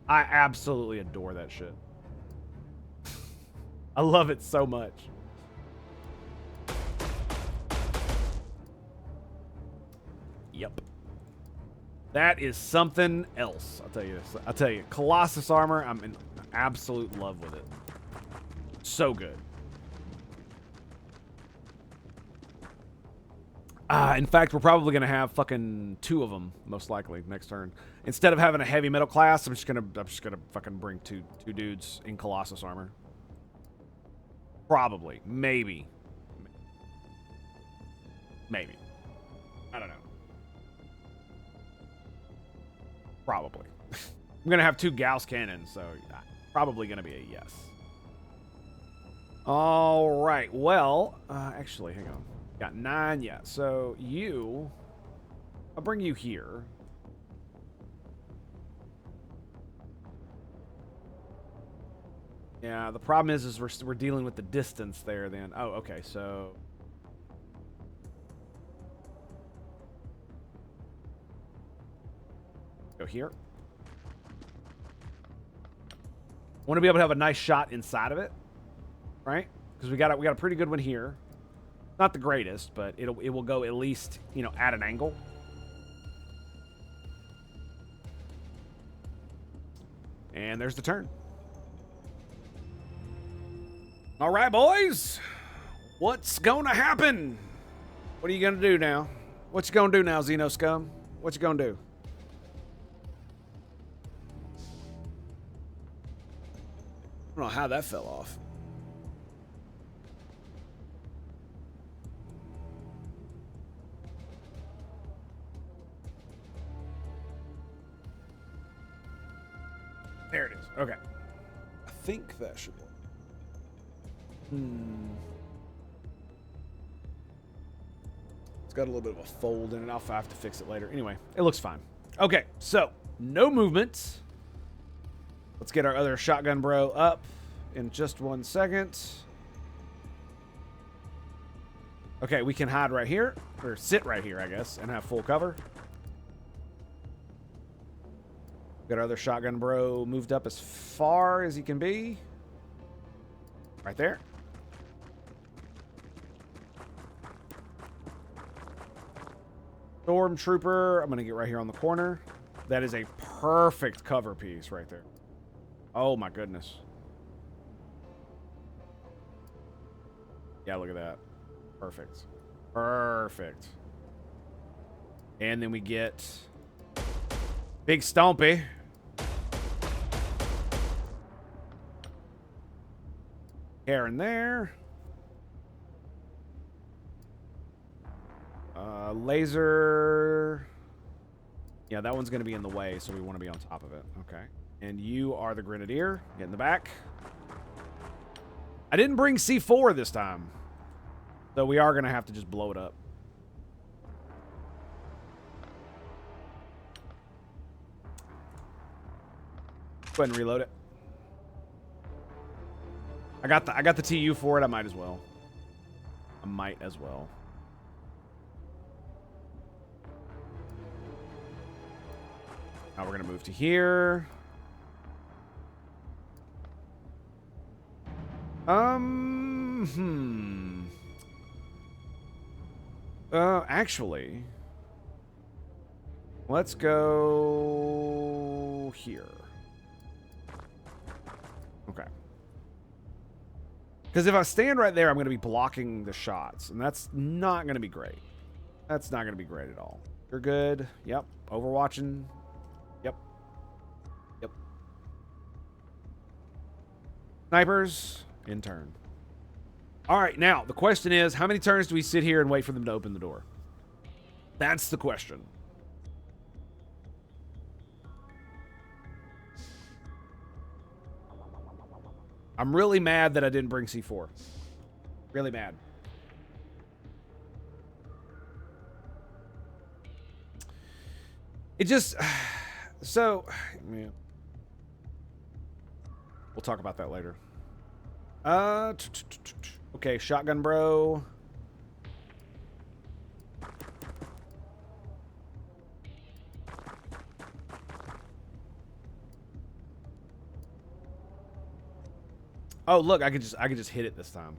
I absolutely adore that shit. I love it so much. Yep. That is something else. I'll tell you this. I'll tell you, Colossus armor, I'm in absolute love with it. So good. In fact, we're probably going to have fucking 2 of them, most likely, next turn. Instead of having a heavy metal class, I'm just gonna fucking bring two dudes in Colossus armor. Probably. Maybe. Maybe. I don't know. Probably. I'm going to have 2 Gauss cannons, so probably going to be a yes. All right. Well, actually, hang on. Got 9, yeah. So I'll bring you here. Yeah, the problem is we're dealing with the distance there then. Oh, okay, so... Go here. Want to be able to have a nice shot inside of it, right? Because we got a pretty good one here. Not the greatest, but it will go at least, you know, at an angle. And there's the turn. All right, boys. What's going to happen? What are you going to do now? What you going to do now, Xeno Scum? What you going to do? I don't know how that fell off. There it is. Okay. I think that should work. It's got a little bit of a fold in it. I'll have to fix it later. Anyway, it looks fine. Okay, so no movement. Let's get our other shotgun bro up in just 1 second. Okay, we can hide right here, or sit right here, I guess, and have full cover. Got our other shotgun bro moved up as far as he can be. Right there. Stormtrooper, I'm going to get right here on the corner. That is a perfect cover piece right there. Oh my goodness. Yeah, look at that. Perfect. Perfect. And then we get Big Stompy. Karen there. Laser. Yeah, that one's going to be in the way, so we want to be on top of it. Okay. And you are the Grenadier. Get in the back. I didn't bring C4 this time, so we are going to have to just blow it up. Go ahead and reload it. I got the TU for it. I might as well. Now we're going to move to here. Actually, Let's go here. Okay. Because if I stand right there, I'm going to be blocking the shots, and that's not going to be great. That's not going to be great at all. You're good. Yep. Overwatching. Yep. Yep. Snipers, in turn. All right, now, the question is, how many turns do we sit here and wait for them to open the door? That's the question. I'm really mad that I didn't bring C4. Really mad. It just... So... Yeah. We'll talk about that later. Okay, shotgun bro. Oh, look, I could just hit it this time.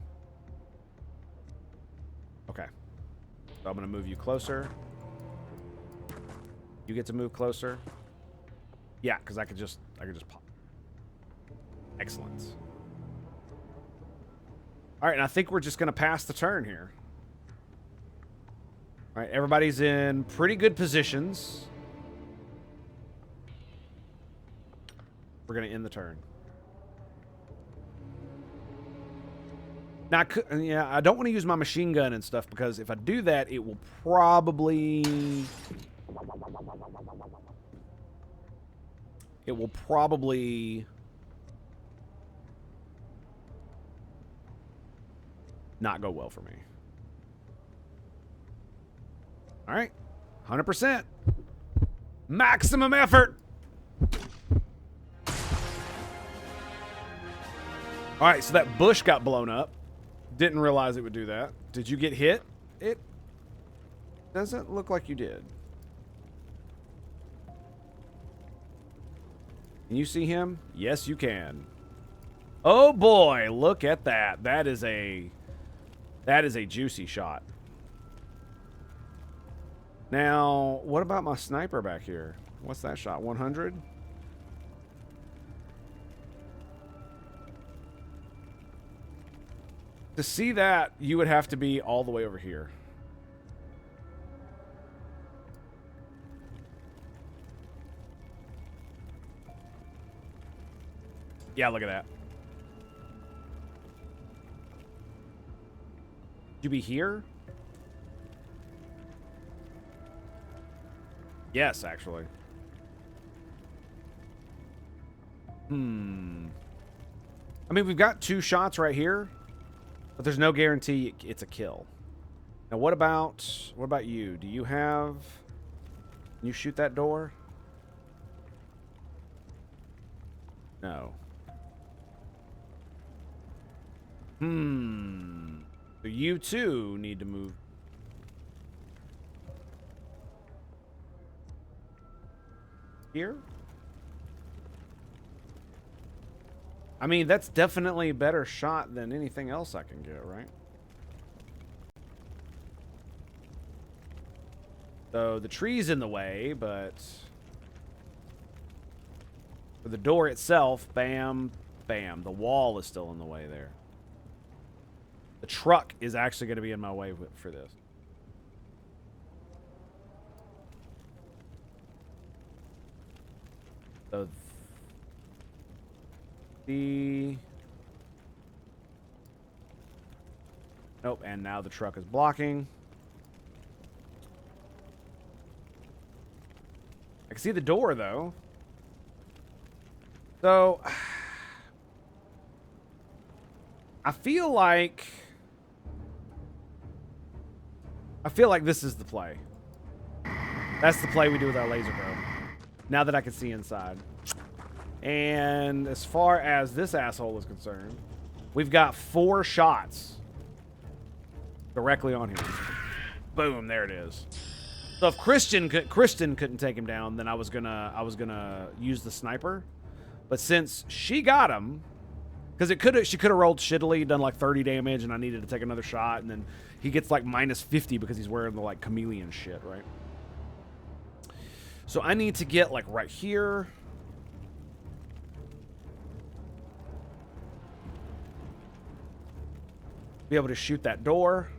Okay. So I'm gonna move you closer. You get to move closer. Yeah, because I could just pop. Excellent. All right, and I think we're just gonna pass the turn here. All right, everybody's in pretty good positions. We're gonna end the turn. Now, yeah, I don't want to use my machine gun and stuff because if I do that, it will probably... not go well for me. All right. 100%. Maximum effort. All right, so that bush got blown up. Didn't realize it would do that. Did you get hit? It doesn't look like you did. Can you see him? Yes, you can. Oh boy, look at that. That is a juicy shot. Now, what about my sniper back here? What's that shot? 100? To see that, you would have to be all the way over here. Yeah, look at that. You be here? Yes, actually. I mean, we've got 2 shots right here. But there's no guarantee it's a kill. Now, what about you? Do you have... Can you shoot that door? No. So you too need to move. Here? I mean, that's definitely a better shot than anything else I can get, right? So the tree's in the way, but for the door itself, bam, bam. The wall is still in the way there. The truck is actually going to be in my way for this. So nope, and now the truck is blocking. I can see the door though. So I feel like this is the play. That's the play we do with our laser bro. Now that I can see inside. And as far as this asshole is concerned, we've got 4 shots directly on him. Boom, there it is. So if Christian couldn't take him down, then I was gonna use the sniper. But since she got him, because she could have rolled shittily, done like 30 damage, and I needed to take another shot, and then he gets like -50 because he's wearing the like chameleon shit, right? So I need to get, like, right here. Be able to shoot that door.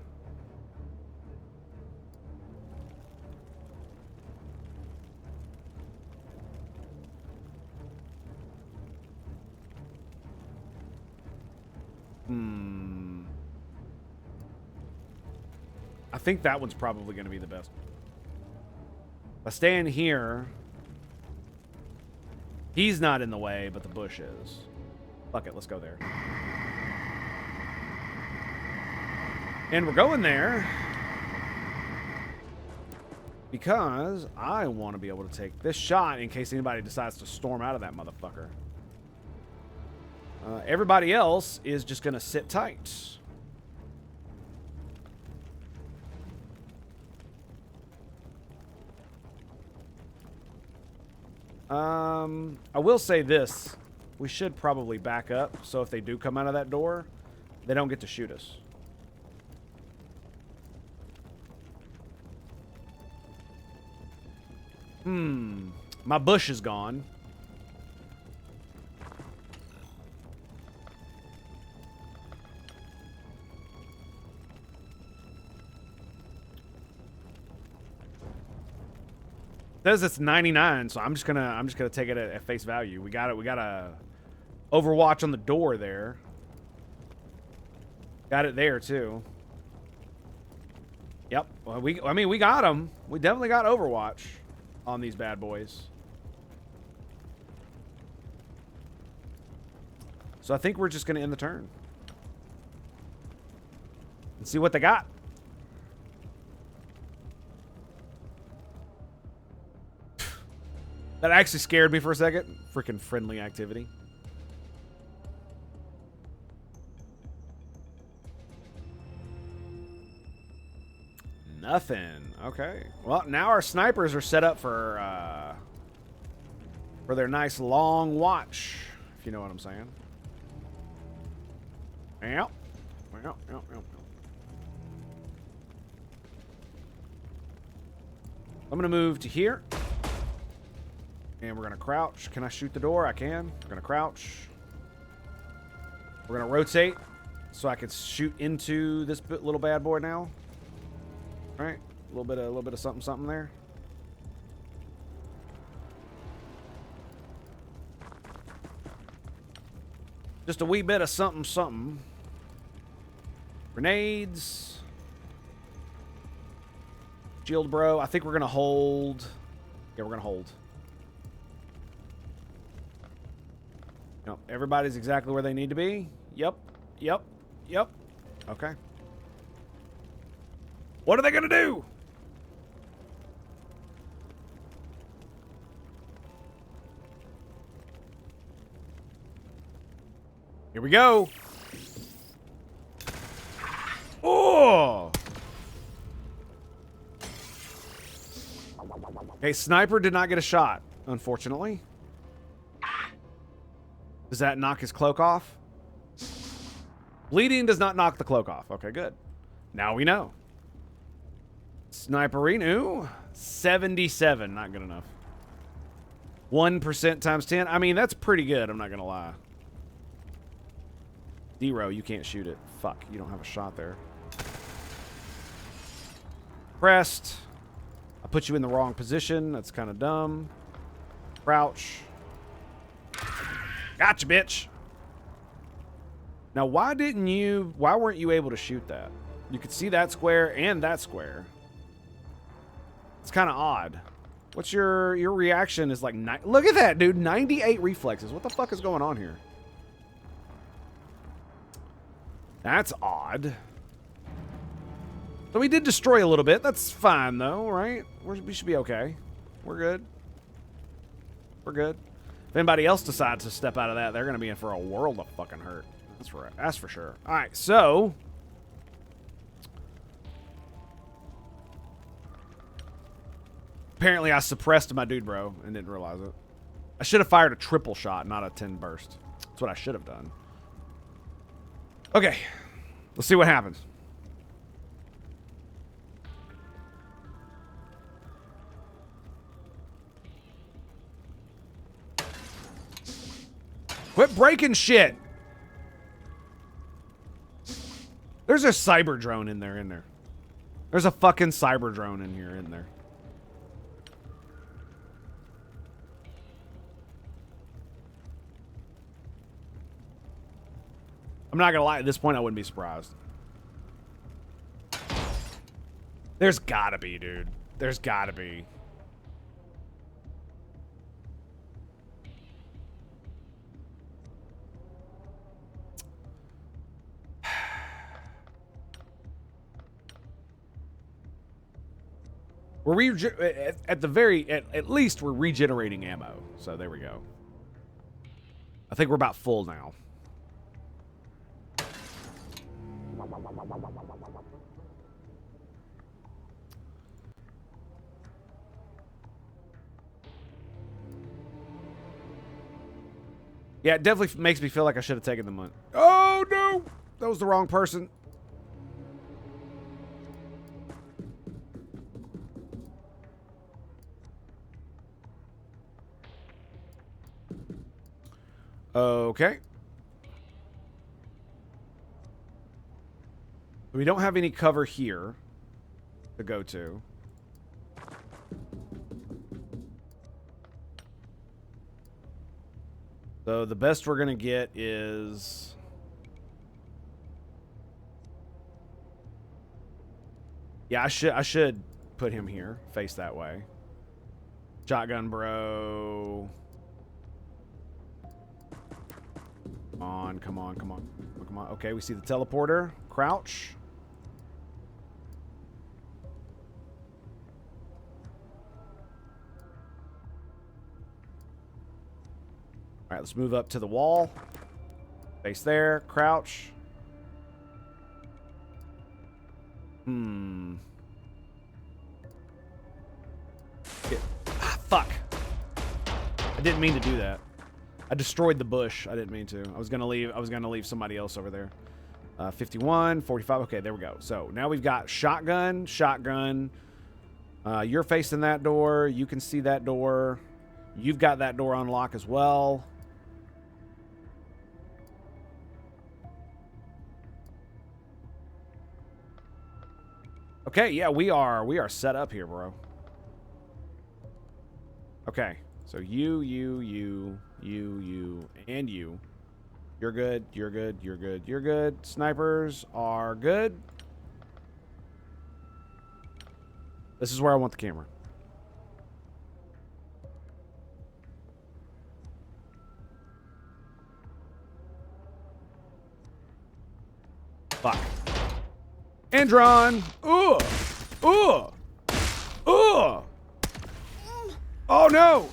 I think that one's probably going to be the best. If I stay in here, he's not in the way, but the bush is. Fuck it, let's go there. And we're going there because I want to be able to take this shot in case anybody decides to storm out of that motherfucker. Everybody else is just going to sit tight. I will say this. We should probably back up, so if they do come out of that door, they don't get to shoot us. My bush is gone. Says it's 99, so I'm just gonna take it at face value. We got a Overwatch on the door there. Got it there too. Yep. Well, we got them. We definitely got Overwatch on these bad boys. So I think we're just gonna end the turn and see what they got. That actually scared me for a second. Freaking friendly activity. Nothing. Okay. Well, now our snipers are set up for their nice long watch, if you know what I'm saying. Yep. Yep. I'm gonna move to here. And we're going to crouch. Can I shoot the door? I can. We're going to crouch. We're going to rotate so I can shoot into this little bad boy now. All right. A little bit of something there. Just a wee bit of something. Grenades. Shield bro. I think we're going to hold. Yeah, we're going to hold. No, everybody's exactly where they need to be. Yep. Okay. What are they gonna do? Here we go. Oh! Okay, sniper did not get a shot, unfortunately. Does that knock his cloak off? Bleeding does not knock the cloak off. Okay, good. Now we know. Sniperino, 77. Not good enough. 1% times 10. I mean, that's pretty good. I'm not going to lie. Zero, you can't shoot it. Fuck, you don't have a shot there. Pressed. I put you in the wrong position. That's kind of dumb. Crouch. Gotcha, bitch. Now, why weren't you able to shoot that? You could see that square and that square. It's kind of odd. What's your reaction is like, look at that, dude. 98 reflexes. What the fuck is going on here? That's odd. So we did destroy a little bit. That's fine, though, right? We should be okay. We're good. We're good. If anybody else decides to step out of that, they're going to be in for a world of fucking hurt. That's for sure. All right, so apparently I suppressed my dude, bro, and didn't realize it. I should have fired a triple shot, not a 10 burst. That's what I should have done. Okay, let's see what happens. Quit breaking shit. There's a cyber drone in there, There's a fucking cyber drone in here, in there. I'm not gonna lie, at this point I wouldn't be surprised. There's gotta be, dude. There's gotta be. We're at least we're regenerating ammo. So there we go. I think we're about full now. Yeah, it definitely makes me feel like I should have taken the money. Oh no! That was the wrong person. Okay. We don't have any cover here to go to. So the best we're gonna get is... Yeah, I should put him here, face that way. Shotgun bro. Come on. Okay, we see the teleporter. Crouch. All right, let's move up to the wall. Face there. Crouch. Fuck. I didn't mean to do that. I destroyed the bush. I didn't mean to. I was gonna leave somebody else over there. 51, 45. Okay, there we go. So now we've got shotgun. You're facing that door. You can see that door. You've got that door on lock as well. Okay, yeah, we are set up here, bro. Okay, so you, and you. You're good, you're good, you're good, you're good. Snipers are good. This is where I want the camera. Fuck. Andron! Ugh! Ugh! Ugh! Oh no!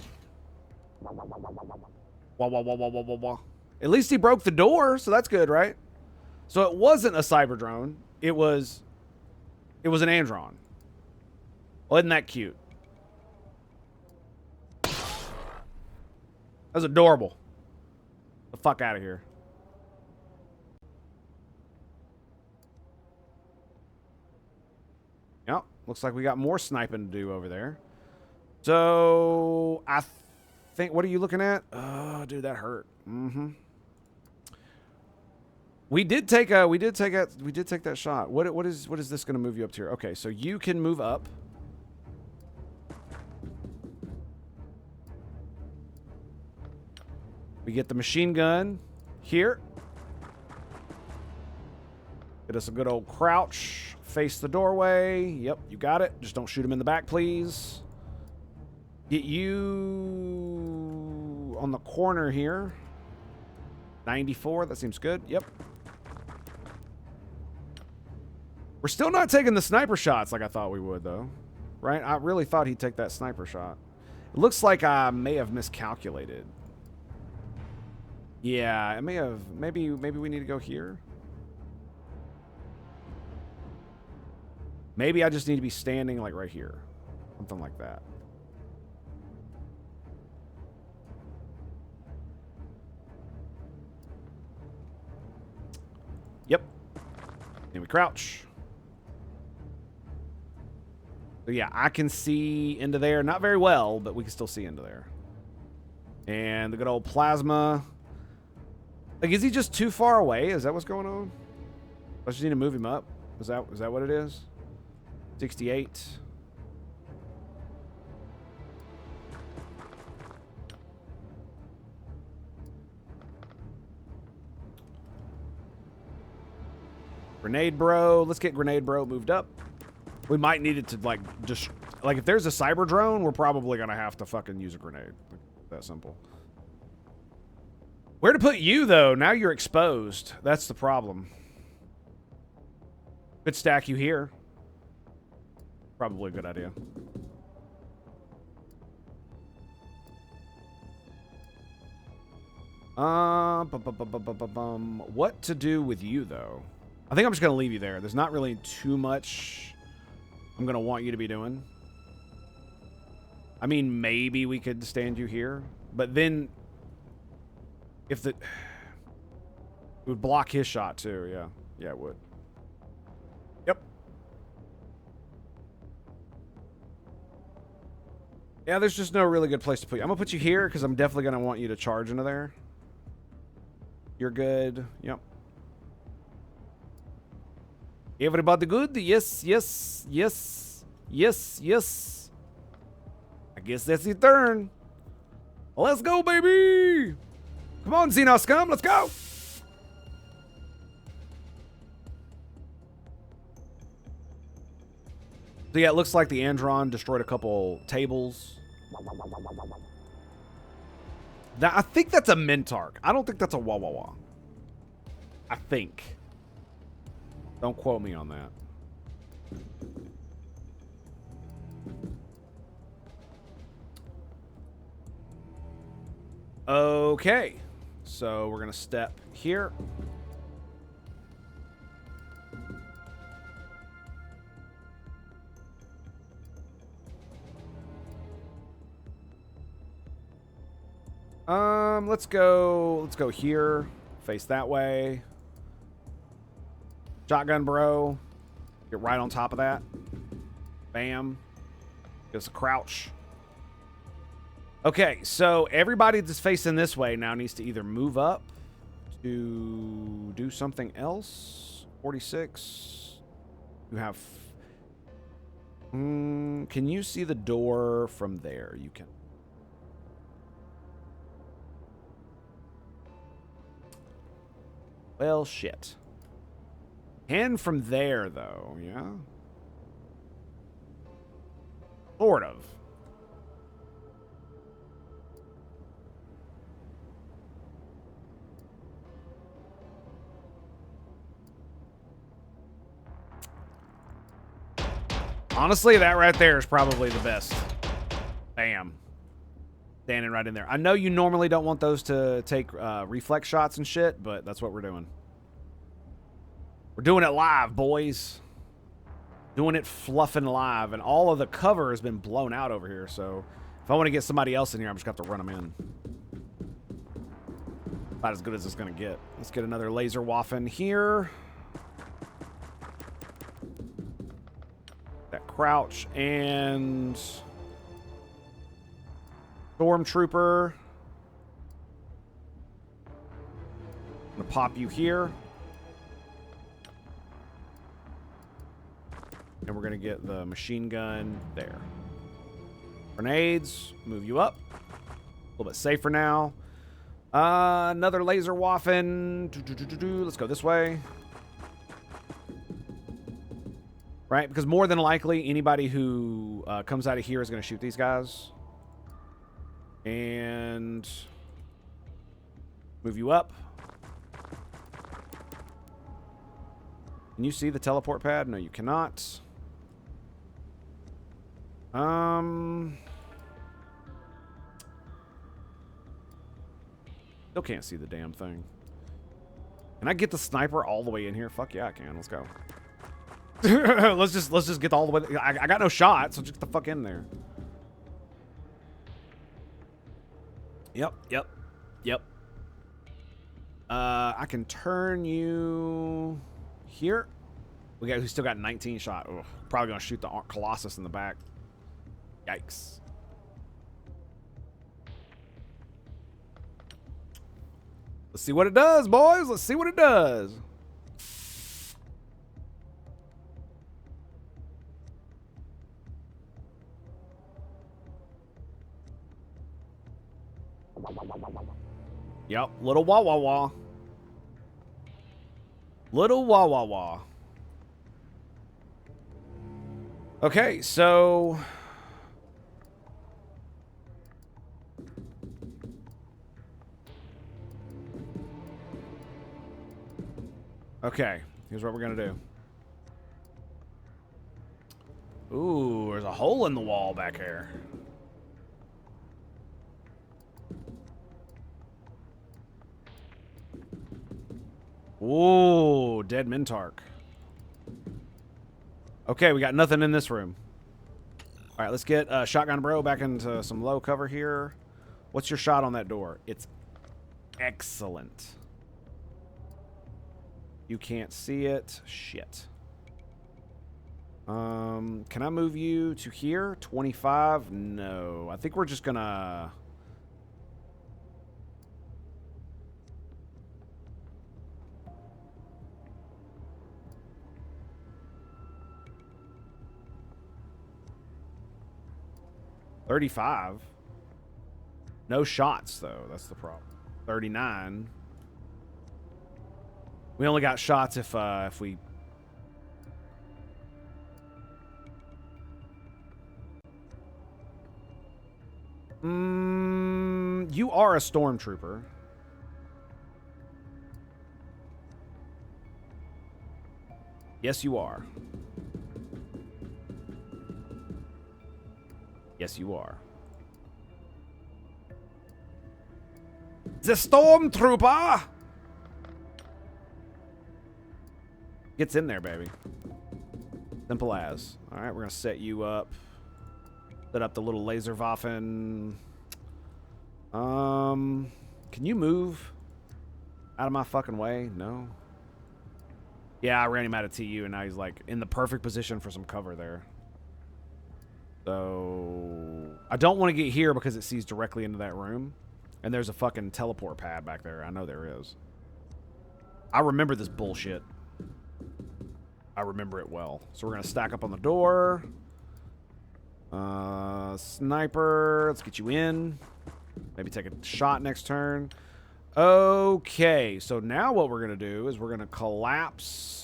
Wah. At least he broke the door, so that's good, right? So it wasn't a cyber drone. It was an Andron. Well, isn't that cute? That's adorable. The fuck out of here. Yep. Looks like we got more sniping to do over there. So I think, what are you looking at? Oh, dude, that hurt. We did take that shot. What is this going to move you up to here? Okay, so you can move up. We get the machine gun here. Get us a good old crouch. Face the doorway. Yep, you got it. Just don't shoot him in the back, please. Get you on the corner here. 94, that seems good. Yep. We're still not taking the sniper shots like I thought we would, though. Right? I really thought he'd take that sniper shot. It looks like I may have miscalculated. Yeah, I may have. Maybe we need to go here. Maybe I just need to be standing like right here. Something like that. Yep. And we crouch. So yeah, I can see into there. Not very well, but we can still see into there. And the good old plasma. Like, is he just too far away? Is that what's going on? I just need to move him up. Is that what it is? 68. Grenade bro. Let's get grenade bro moved up. We might need it to, like, just... Like, if there's a cyber drone, we're probably going to have to fucking use a grenade. Like, that simple. Where to put you, though? Now you're exposed. That's the problem. Could stack you here. Probably a good idea. What to do with you, though? I think I'm just going to leave you there. There's not really too much I'm going to want you to be doing. I mean, maybe we could stand you here. But then, if the... It would block his shot, too. Yeah. Yeah, it would. Yep. Yeah, there's just no really good place to put you. I'm going to put you here because I'm definitely going to want you to charge into there. You're good. Yep. Everybody good? Yes, yes, yes, yes, yes. I guess that's your turn. Let's go, baby. Come on, Xenonaughts scum. Let's go. So yeah, it looks like the Andron destroyed a couple tables. I think that's a Mintark. I don't think that's a Wawawa. I think. Don't quote me on that. Okay. So we're going to step here. Let's go here. Face that way. Shotgun bro. Get right on top of that. Bam. Just a crouch. Okay, so everybody that's facing this way now needs to either move up to do something else. 46. You have... can you see the door from there? You can. Well, shit. And from there, though, yeah? Sort of. Honestly, that right there is probably the best. Bam. Standing right in there. I know you normally don't want those to take reflex shots and shit, but that's what we're doing. We're doing it live, boys. Doing it fluffing live. And all of the cover has been blown out over here, so if I want to get somebody else in here, I'm just going to have to run them in. About as good as it's going to get. Let's get another laser waffen here. That crouch and... Stormtrooper. I'm going to pop you here. And we're going to get the machine gun there. Grenades. Move you up. A little bit safer now. Another laser waffen. Let's go this way. Right? Because more than likely, anybody who comes out of here is going to shoot these guys. And move you up. Can you see the teleport pad? No, you cannot. Still can't see the damn thing. Can I get the sniper all the way in here? Fuck yeah, I can. Let's go. let's just get all the way. I got no shot, so just get the fuck in there. Yep. I can turn you here. We still got 19 shot. Ugh, probably gonna shoot the Colossus in the back. Yikes. Let's see what it does, boys. Let's see what it does. Yep, little wah wah wah. Little wah wah wah. Okay, so okay, here's what we're gonna do. Ooh, there's a hole in the wall back here. Ooh, dead Mintark. Okay, we got nothing in this room. All right, let's get Shotgun Bro back into some low cover here. What's your shot on that door? It's excellent. You can't see it. Shit. Can I move you to here? 25? No. I think we're just gonna... $35. No shots, though. That's the problem. 39. We only got shots if we... You are a stormtrooper. Yes, you are. Yes, you are. The stormtrooper gets in there, baby. Simple as. All right, we're gonna set you up. Set up the little laser Waffen. Can you move out of my fucking way? No. Yeah, I ran him out of TU, and now he's like in the perfect position for some cover there. So I don't want to get here because it sees directly into that room. And there's a fucking teleport pad back there. I know there is. I remember this bullshit. I remember it well. So we're going to stack up on the door. Sniper. Let's get you in. Maybe take a shot next turn. Okay. So now what we're going to do is we're going to collapse...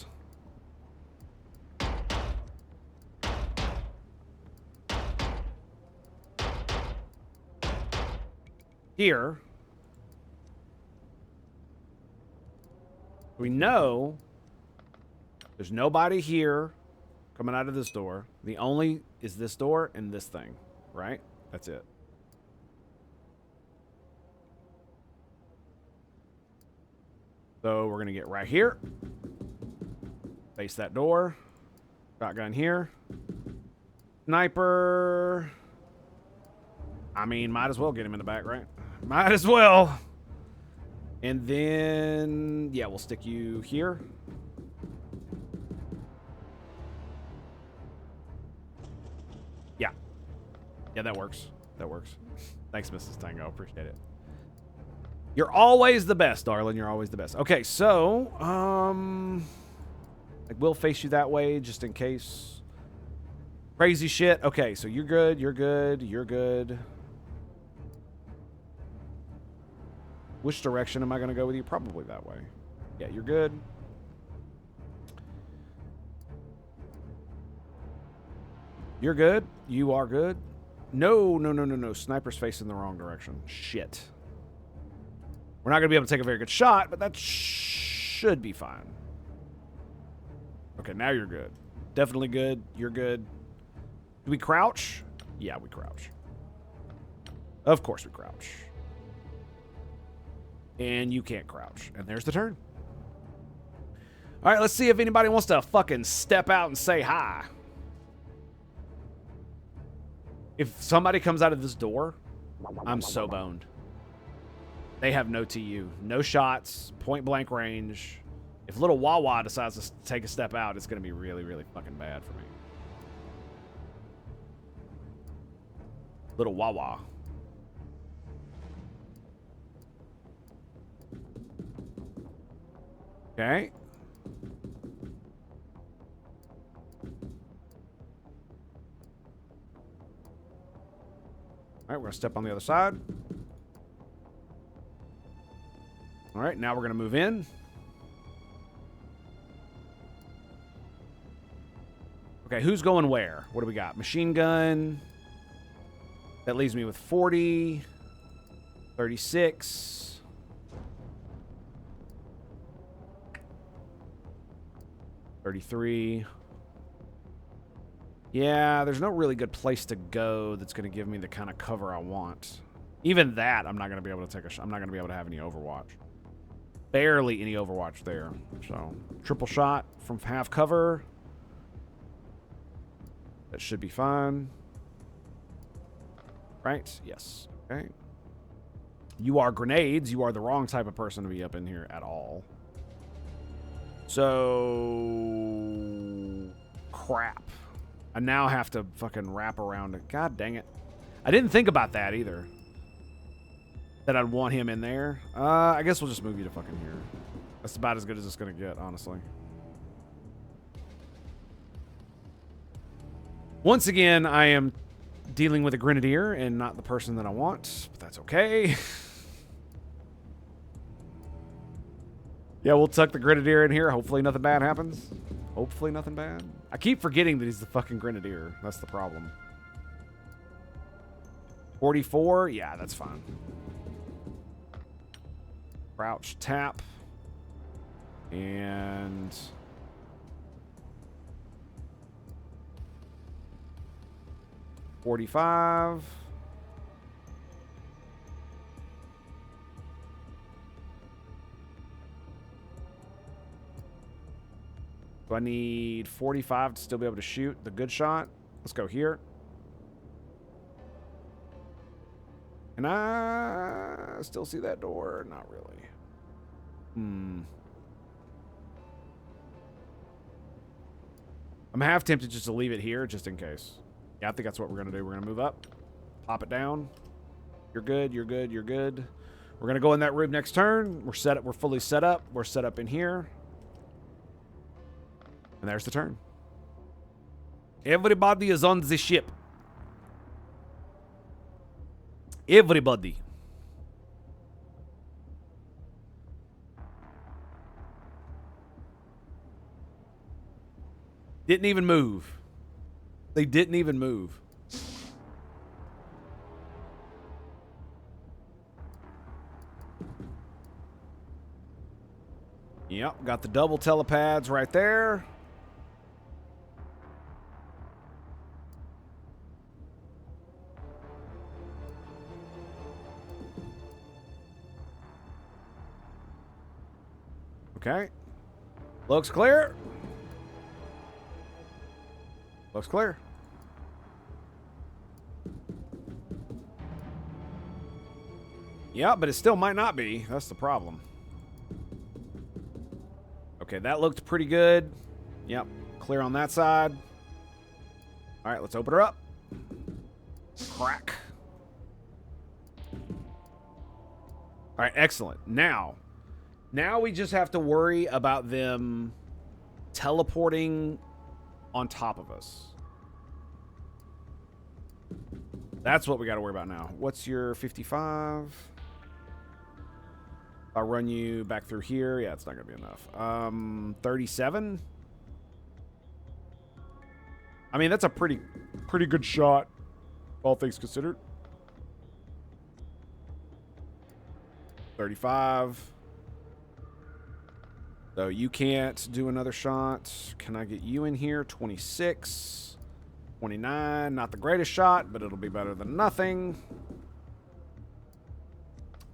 here. We know there's nobody here coming out of this door. The only is this door and this thing, right? That's it. So we're going to get right here. Face that door. Shotgun here. Sniper. I mean, might as well get him in the back, right? Might as well. And then, yeah, we'll stick you here. Yeah. Yeah, that works. That works. Thanks, Mrs. Tango. Appreciate it. You're always the best, darling. You're always the best. Okay, so, like, we'll face you that way just in case. Crazy shit. Okay, so you're good. You're good. You're good. Which direction am I going to go with you? Probably that way. Yeah, you're good. You're good. You are good. No, no, no, no, no. Sniper's facing the wrong direction. Shit. We're not going to be able to take a very good shot, but that should be fine. Okay, now you're good. Definitely good. You're good. Do we crouch? Yeah, we crouch. Of course we crouch. And you can't crouch. And there's the turn. All right, let's see if anybody wants to fucking step out and say hi. If somebody comes out of this door, I'm so boned. They have no TU. No shots. Point blank range. If little Wawa decides to take a step out, it's going to be really, really fucking bad for me. Little Wawa. Okay. All right, we're going to step on the other side. All right, now we're going to move in. Okay, who's going where? What do we got? Machine gun. That leaves me with 40. 36. 33. Yeah, there's no really good place to go that's going to give me the kind of cover I want. Even that, I'm not going to be able to take a shot. I'm not going to be able to have any Overwatch. Barely any Overwatch there. So, triple shot from half cover. That should be fine. Right? Yes. Okay. You are grenades. You are the wrong type of person to be up in here at all. So... crap. I now have to fucking wrap around it. God dang it. I didn't think about that either. That I'd want him in there. I guess we'll just move you to fucking here. That's about as good as it's going to get, honestly. Once again, I am dealing with a grenadier and not the person that I want. But that's okay. Yeah, we'll tuck the grenadier in here. Hopefully nothing bad happens. Hopefully nothing bad. I keep forgetting that he's the fucking grenadier. That's the problem. 44? Yeah, that's fine. Crouch, tap. And... 45. Do I need 45 to still be able to shoot the good shot? Let's go here. Can I still see that door? Not really. I'm half tempted just to leave it here, just in case. Yeah, I think that's what we're going to do. We're going to move up. Pop it down. You're good, you're good, you're good. We're going to go in that room next turn. We're set up. We're fully set up. We're set up in here. And there's the turn. Everybody is on the ship. Everybody. Didn't even move. They didn't even move. Yep, got the double telepads right there. Okay. Looks clear. Looks clear. Yeah, but it still might not be. That's the problem. Okay, that looked pretty good. Yep, clear on that side. All right, let's open her up. Crack. All right, excellent. Now we just have to worry about them teleporting on top of us. That's what we got to worry about now. What's your 55? I'll run you back through here. Yeah, it's not going to be enough. 37? I mean, that's a pretty good shot, all things considered. 35. So you can't do another shot. Can I get you in here? 26. 29. Not the greatest shot, but it'll be better than nothing.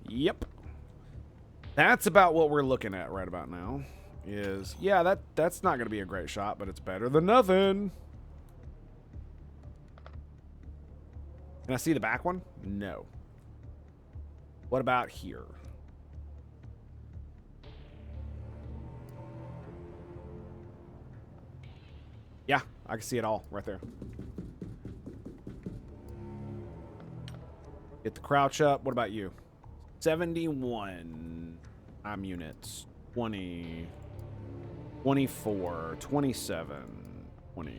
Yep. That's about what we're looking at right about now. Is, yeah, that's not going to be a great shot, but it's better than nothing. Can I see the back one? No. What about here? Yeah, I can see it all right there. Get the crouch up. What about you? 71. I'm units. 20. 24, 27, 20.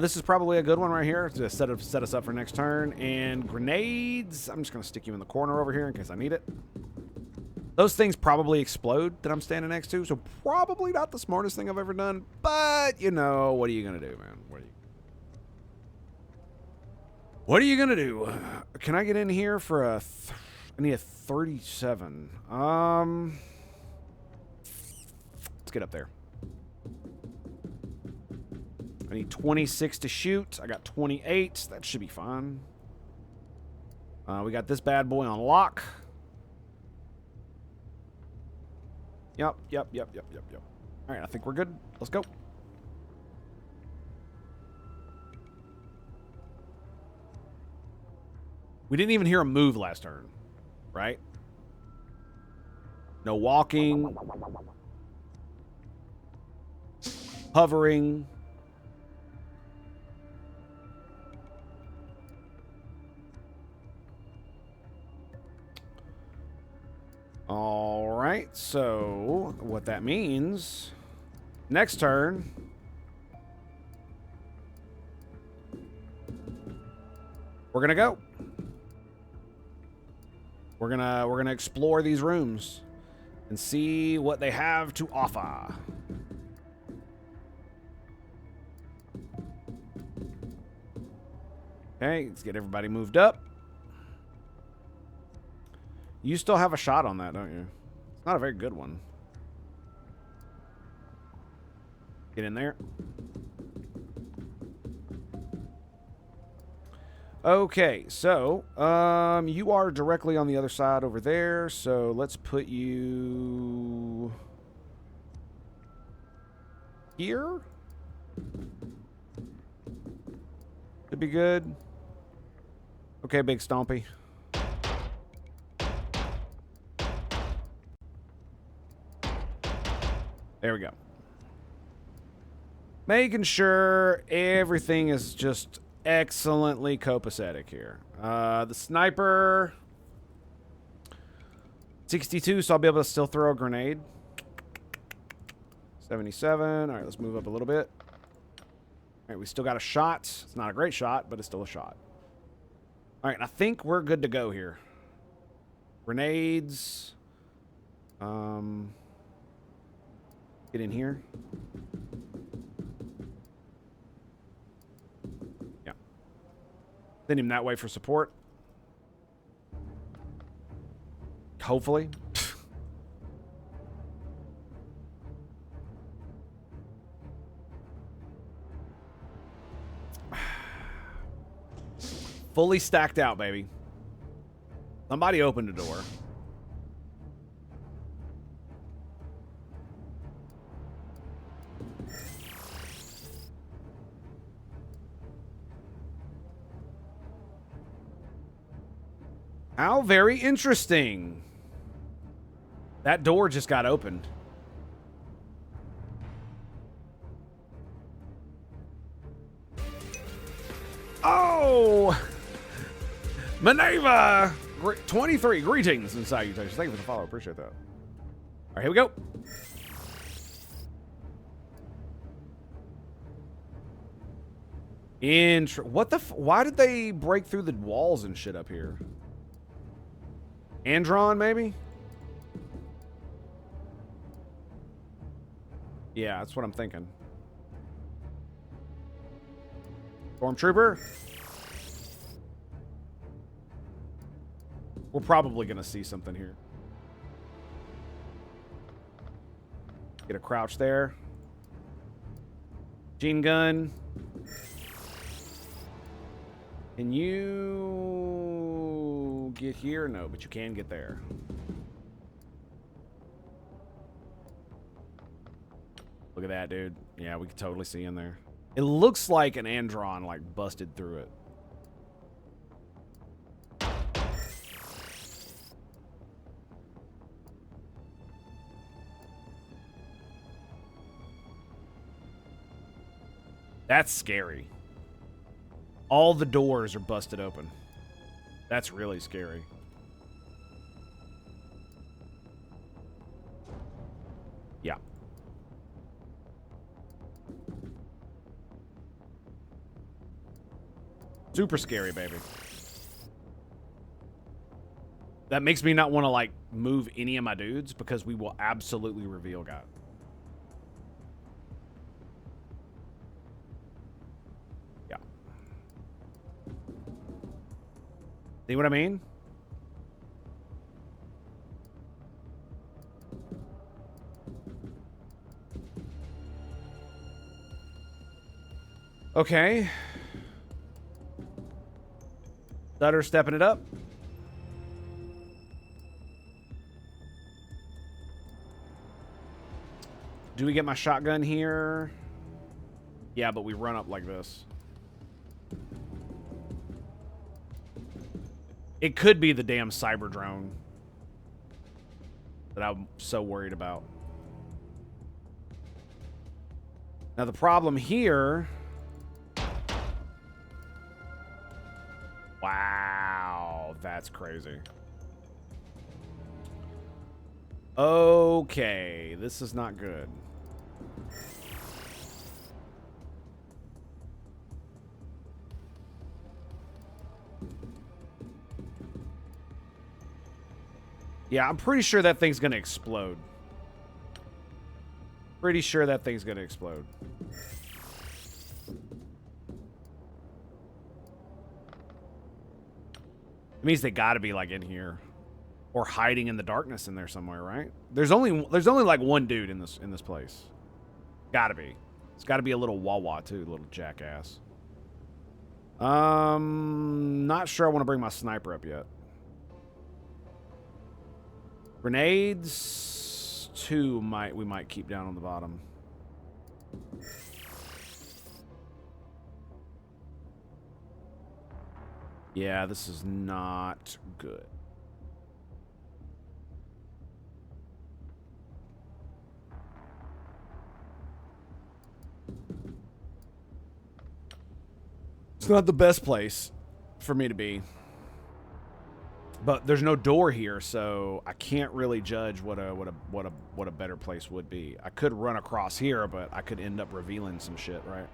This is probably a good one right here to set us up for next turn. And grenades. I'm just going to stick you in the corner over here in case I need it. Those things probably explode that I'm standing next to, so probably not the smartest thing I've ever done. But, you know, what are you going to do, man? What are you going to do? Can I get in here for a... I need a 37. Let's get up there. I need 26 to shoot. I got 28. That should be fine. We got this bad boy on lock. Yep. All right, I think we're good. Let's go. We didn't even hear a move last turn, right? No walking. Hovering. All right, so what that means, next turn, we're gonna go. We're gonna explore these rooms and see what they have to offer. Okay, let's get everybody moved up. You still have a shot on that, don't you? It's not a very good one. Get in there. Okay, so you are directly on the other side over there, so let's put you here. Could be good. Okay, Big Stompy. There we go. Making sure everything is just excellently copacetic here. The sniper, 62, so I'll be able to still throw a grenade. 77. All right, let's move up a little bit. All right, we still got a shot. It's not a great shot, but it's still a shot. All right, I think we're good to go here. Grenades. Get in here. Yeah. Send him that way for support. Hopefully. Fully stacked out, baby. Somebody opened the door. How very interesting. That door just got opened. Oh! Maneva! 23, greetings and salutations. Thank you for the follow. Appreciate that. All right, here we go. What the why did they break through the walls and shit up here? Andron, maybe? Yeah, that's what I'm thinking. Stormtrooper? We're probably going to see something here. Get a crouch there. Gene gun. Can you get here? No, but you can get there. Look at that, dude. Yeah, we can totally see in there. It looks like an Andron, like, busted through it. That's scary. All the doors are busted open. That's really scary. Yeah. Super scary, baby. That makes me not want to, like, move any of my dudes because we will absolutely reveal God. Yeah. See what I mean? Okay. Sutter stepping it up. Do we get my shotgun here? Yeah, but we run up like this. It could be the damn cyber drone that I'm so worried about. Now the problem here... Wow, that's crazy. Okay, this is not good. Yeah, I'm pretty sure that thing's gonna explode. Pretty sure that thing's gonna explode. It means they gotta be, like, in here. Or hiding in the darkness in there somewhere, right? There's only like one dude in this place. Gotta be. It's gotta be a little Wawa too, little jackass. Not sure I want to bring my sniper up yet. Grenades, 2 we might keep down on the bottom. Yeah, this is not good. It's not the best place for me to be. But there's no door here, so I can't really judge what a better place would be. I could run across here, but I could end up revealing some shit, right?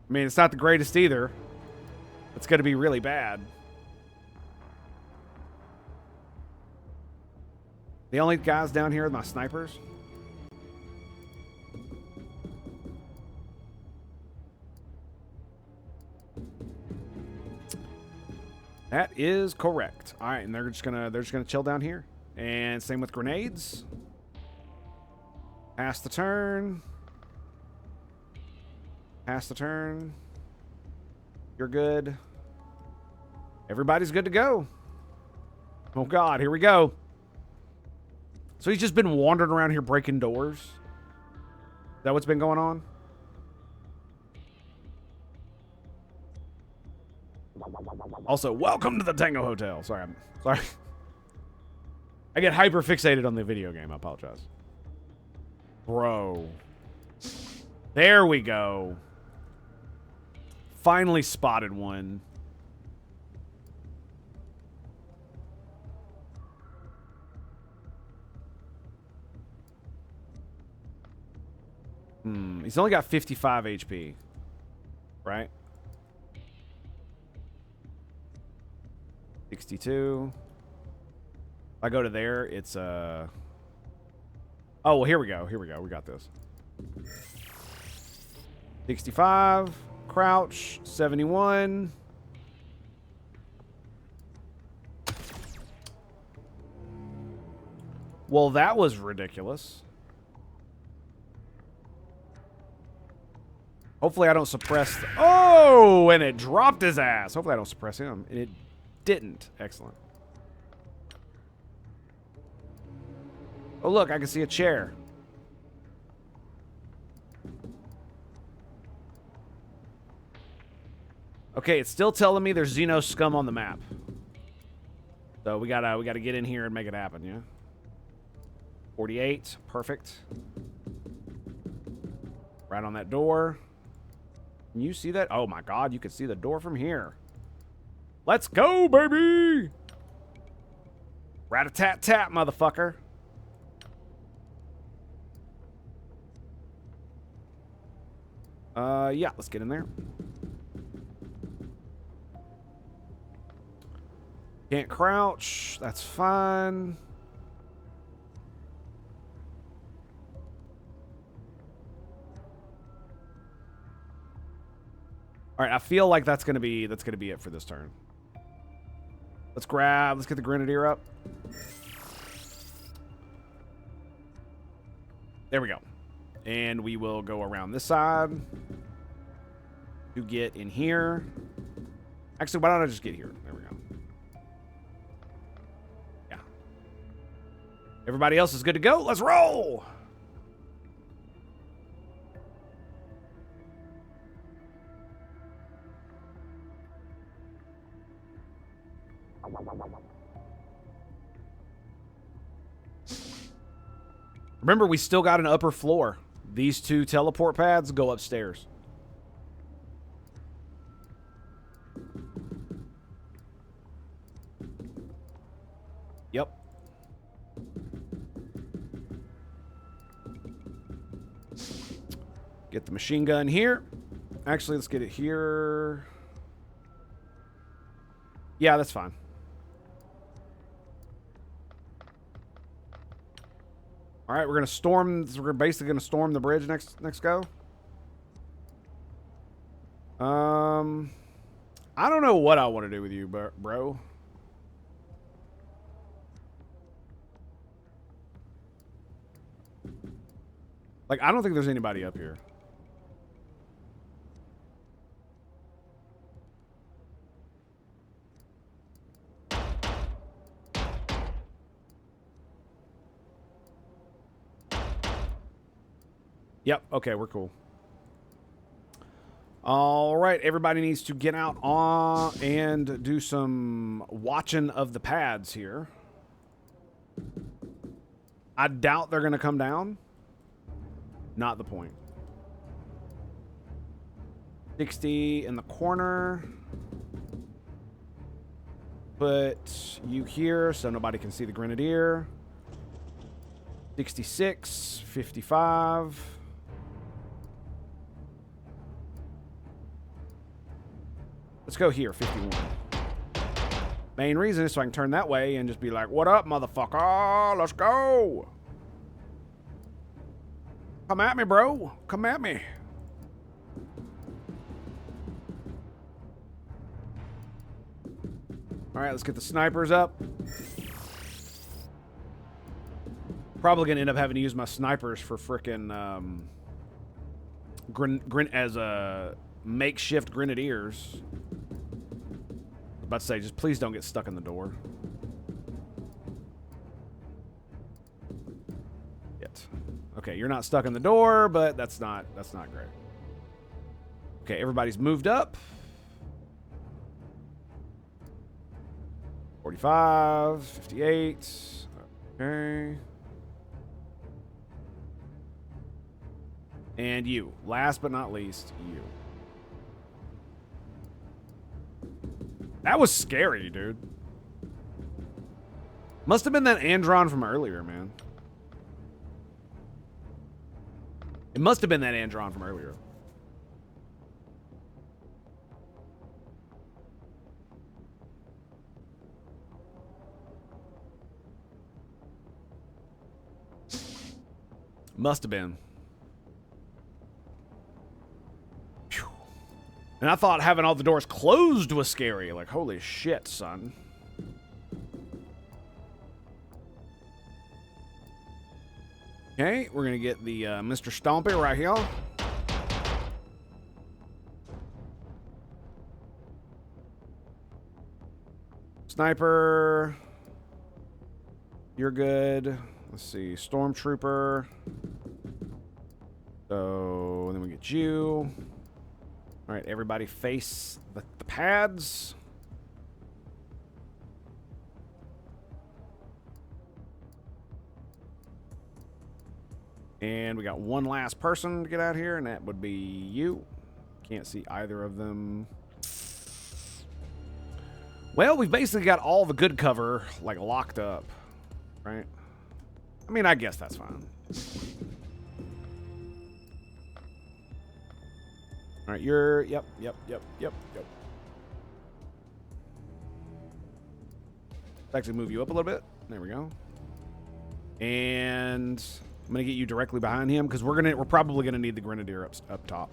I mean, it's not the greatest either. It's going to be really bad. The only guys down here are my snipers. That is correct. All right, and they're just gonna chill down here. And same with grenades. Pass the turn. Pass the turn. You're good. Everybody's good to go. Oh God, here we go. So he's just been wandering around here breaking doors. Is that what's been going on? Also, welcome to the Tango Hotel. Sorry, I'm sorry. I get hyper fixated on the video game. I apologize. Bro. There we go. Finally spotted one. He's only got 55 HP. Right? 62. If I go to there, it's Oh, well, here we go. Here we go. We got this. 65. Crouch. 71. Well, that was ridiculous. Hopefully I don't suppress... Oh! And it dropped his ass. Hopefully I don't suppress him. And it didn't. Excellent. Oh, look. I can see a chair. Okay, it's still telling me there's Xeno scum on the map. So we gotta get in here and make it happen, yeah? 48. Perfect. Right on that door. Can you see that? Oh my god, you can see the door from here. Let's go, baby! Rat-a-tat-tat, motherfucker. Yeah, let's get in there. Can't crouch. That's fine. All right, I feel like that's gonna be it for this turn. Let's get the Grenadier up. There we go. And we will go around this side to get in here. Actually, why don't I just get here? There we go. Yeah. Everybody else is good to go. Let's roll. Remember, we still got an upper floor. These two teleport pads go upstairs. Yep. Get the machine gun here. Actually, let's get it here. Yeah, that's fine. All right, we're gonna storm. We're basically gonna storm the bridge next go. I don't know what I want to do with you, bro. Like, I don't think there's anybody up here. Yep, okay, we're cool. All right, everybody needs to get out and do some watching of the pads here. I doubt they're going to come down. Not the point. 60 in the corner. Put you here so nobody can see the Grenadier. 66, 55. Let's go here, 51. Main reason is so I can turn that way and just be like, what up, motherfucker? Let's go. Come at me, bro. Come at me. All right, let's get the snipers up. Probably going to end up having to use my snipers for frickin' as a makeshift grenadiers. About to say, just please don't get stuck in the door. Yet. Okay, you're not stuck in the door, but that's not great. Okay, everybody's moved up. 45, 58. Okay. And you. Last but not least, you. That was scary, dude. Must have been that Andron from earlier, man. It must have been that Andron from earlier. Must have been. And I thought having all the doors closed was scary. Like, holy shit, son. Okay, we're going to get the Mr. Stompy right here. Sniper. You're good. Let's see. Stormtrooper. So, then we get you. All right, everybody face the pads. And we got one last person to get out here, and that would be you. Can't see either of them. Well, we've basically got all the good cover, like, locked up. Right? I mean, I guess that's fine. All right, you're... Yep. Let's actually move you up a little bit. There we go. And I'm gonna get you directly behind him because we're probably gonna need the grenadier up top,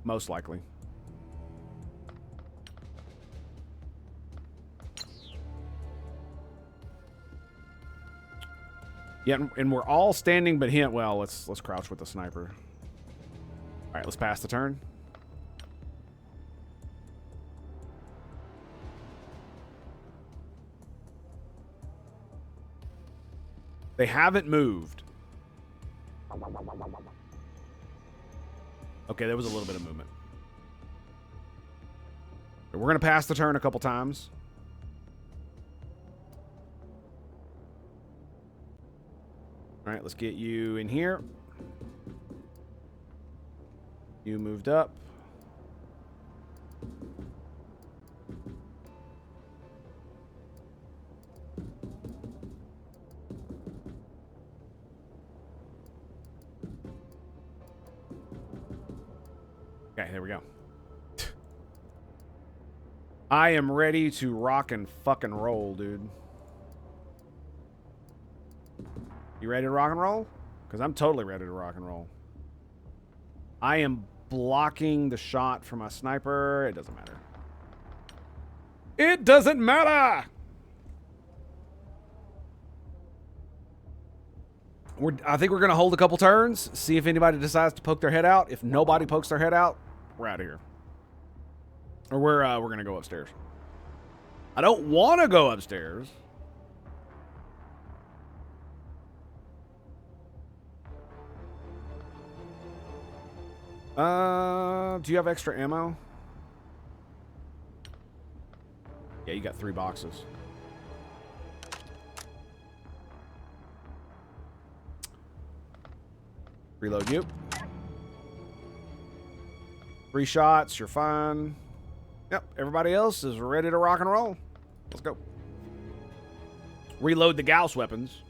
most likely. Yeah, and we're all standing, but him. Well, let's crouch with the sniper. All right, let's pass the turn. They haven't moved. Okay, there was a little bit of movement. We're going to pass the turn a couple times. All right, let's get you in here. You moved up. Okay, there we go. I am ready to rock and fucking roll, dude. You ready to rock and roll? Because I'm totally ready to rock and roll. I am blocking the shot from my sniper. It doesn't matter. It doesn't matter! I think we're going to hold a couple turns, see if anybody decides to poke their head out. If nobody pokes their head out, we're out of here. Or we're going to go upstairs. I don't want to go upstairs. Do you have extra ammo? Yeah, you got 3 boxes. Reload you. 3 shots, you're fine. Yep, everybody else is ready to rock and roll. Let's go. Reload the Gauss weapons.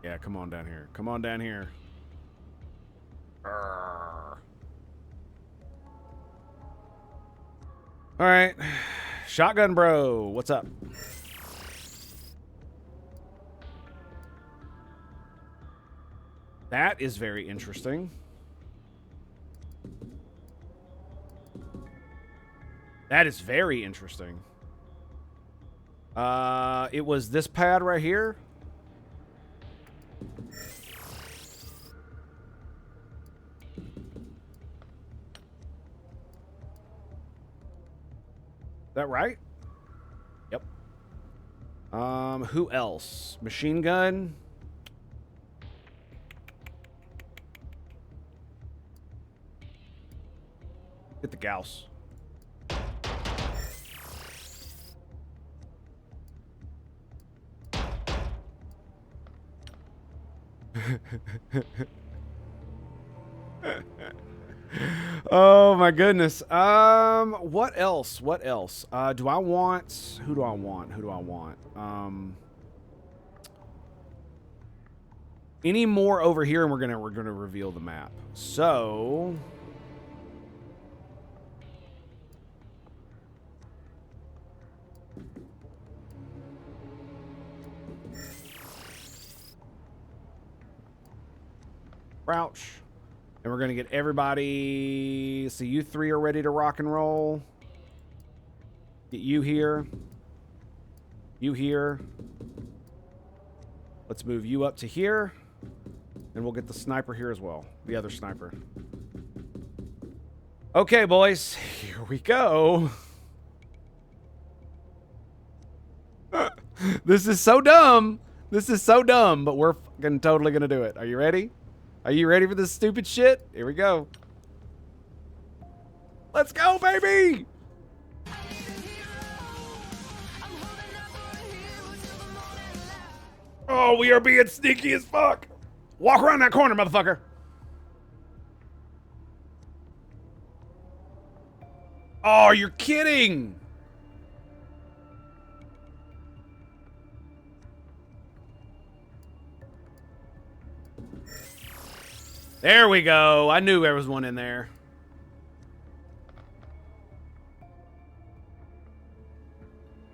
Yeah, come on down here. Come on down here. Arrgh. All right. Shotgun bro, what's up? That is very interesting. That is very interesting. It was this pad right here. Is that right? Yep. Who else? Machine gun. Get the Gauss. Oh my goodness. What else? What else? Do I want? Who do I want? Who do I want? Any more over here, and we're gonna reveal the map. So. Crouch. And we're going to get everybody... So you 3 are ready to rock and roll. Get you here. You here. Let's move you up to here. And we'll get the sniper here as well. The other sniper. Okay, boys. Here we go. This is so dumb. This is so dumb, but we're fucking totally going to do it. Are you ready? Are you ready for this stupid shit? Here we go. Let's go, baby! Oh, we are being sneaky as fuck. Walk around that corner, motherfucker. Oh, you're kidding. There we go. I knew there was one in there.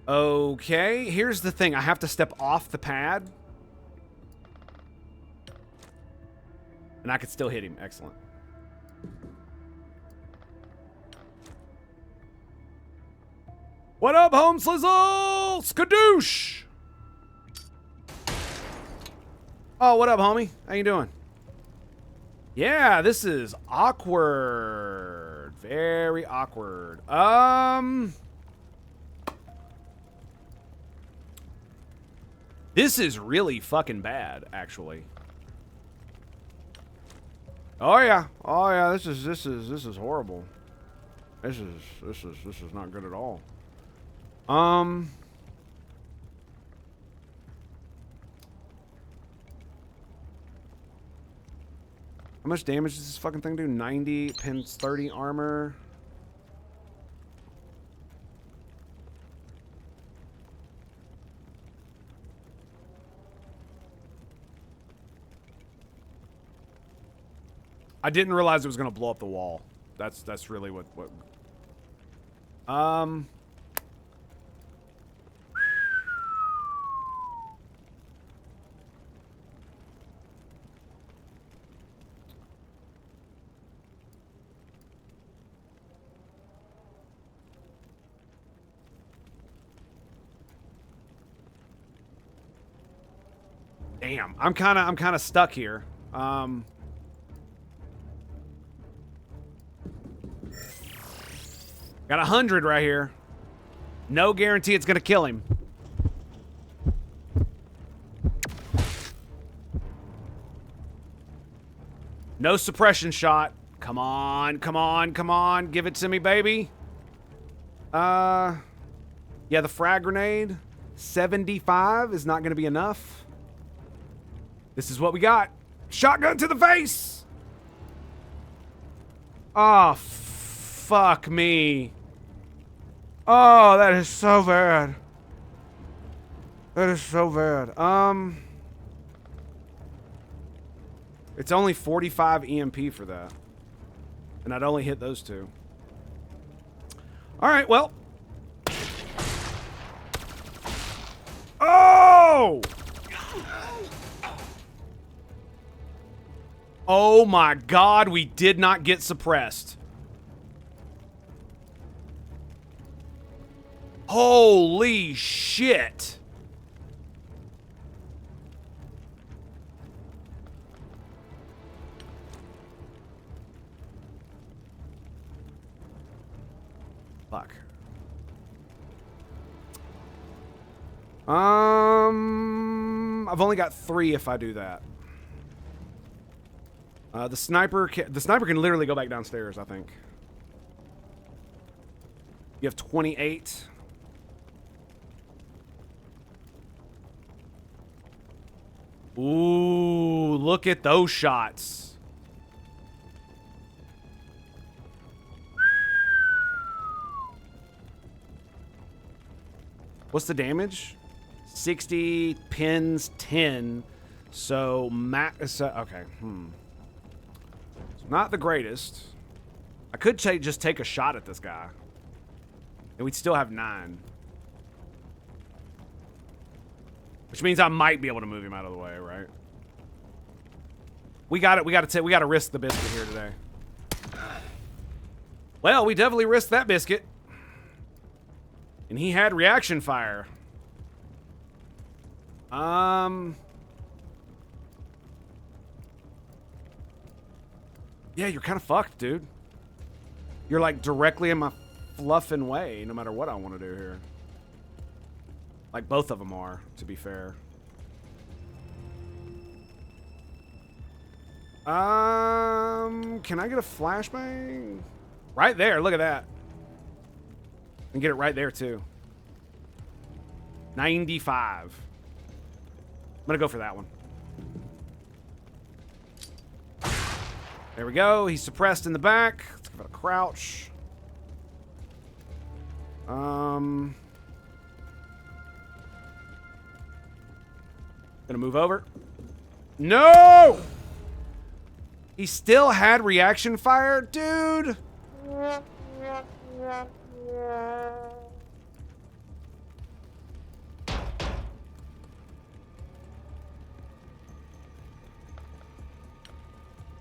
Okay, here's the thing. I have to step off the pad. And I could still hit him. Excellent. What up, Home Slizzle? Skadoosh! Oh, what up, homie? How you doing? Yeah, this is awkward. Very awkward. This is really fucking bad, actually. Oh yeah. Oh yeah, this is horrible. This is not good at all. How much damage does this fucking thing do? 90, pins 30 armor. I didn't realize it was gonna blow up the wall. That's really what Damn, I'm kind of stuck here. Got 100 right here. No guarantee it's gonna kill him. No suppression shot. Come on, come on, come on. Give it to me, baby. Yeah, the frag grenade. 75 is not gonna be enough. This is what we got. Shotgun to the face! Oh, fuck me. Oh, that is so bad. That is so bad. It's only 45 EMP for that. And I'd only hit those two. Alright, well. Oh! Oh my god, we did not get suppressed. Holy shit. Fuck. I've only got 3 if I do that. The sniper can literally go back downstairs, I think. You have 28. Ooh, look at those shots. What's the damage? 60, pins 10. So, okay, Not the greatest. I could just take a shot at this guy. And we'd still have 9. Which means I might be able to move him out of the way, right? We got to risk the biscuit here today. Well, we definitely risked that biscuit. And he had reaction fire. Yeah, you're kind of fucked, dude. You're like directly in my fluffing way, no matter what I want to do here. Like both of them are, to be fair. Can I get a flashbang? Right there, look at that. And get it right there too. 95. I'm gonna go for that one. There we go. He's suppressed in the back. Let's give it a crouch. Gonna move over. No! He still had reaction fire? Dude!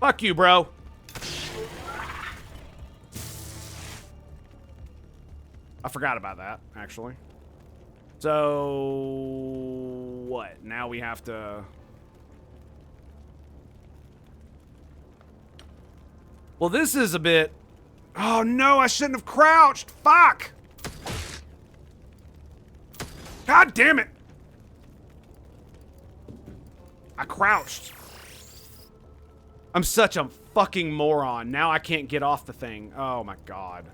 Fuck you, bro. I forgot about that, actually. So... what? Now we have to... well, this is a bit... oh, no, I shouldn't have crouched. Fuck! God damn it! I crouched. I'm such a fucking moron. Now I can't get off the thing. Oh, my God.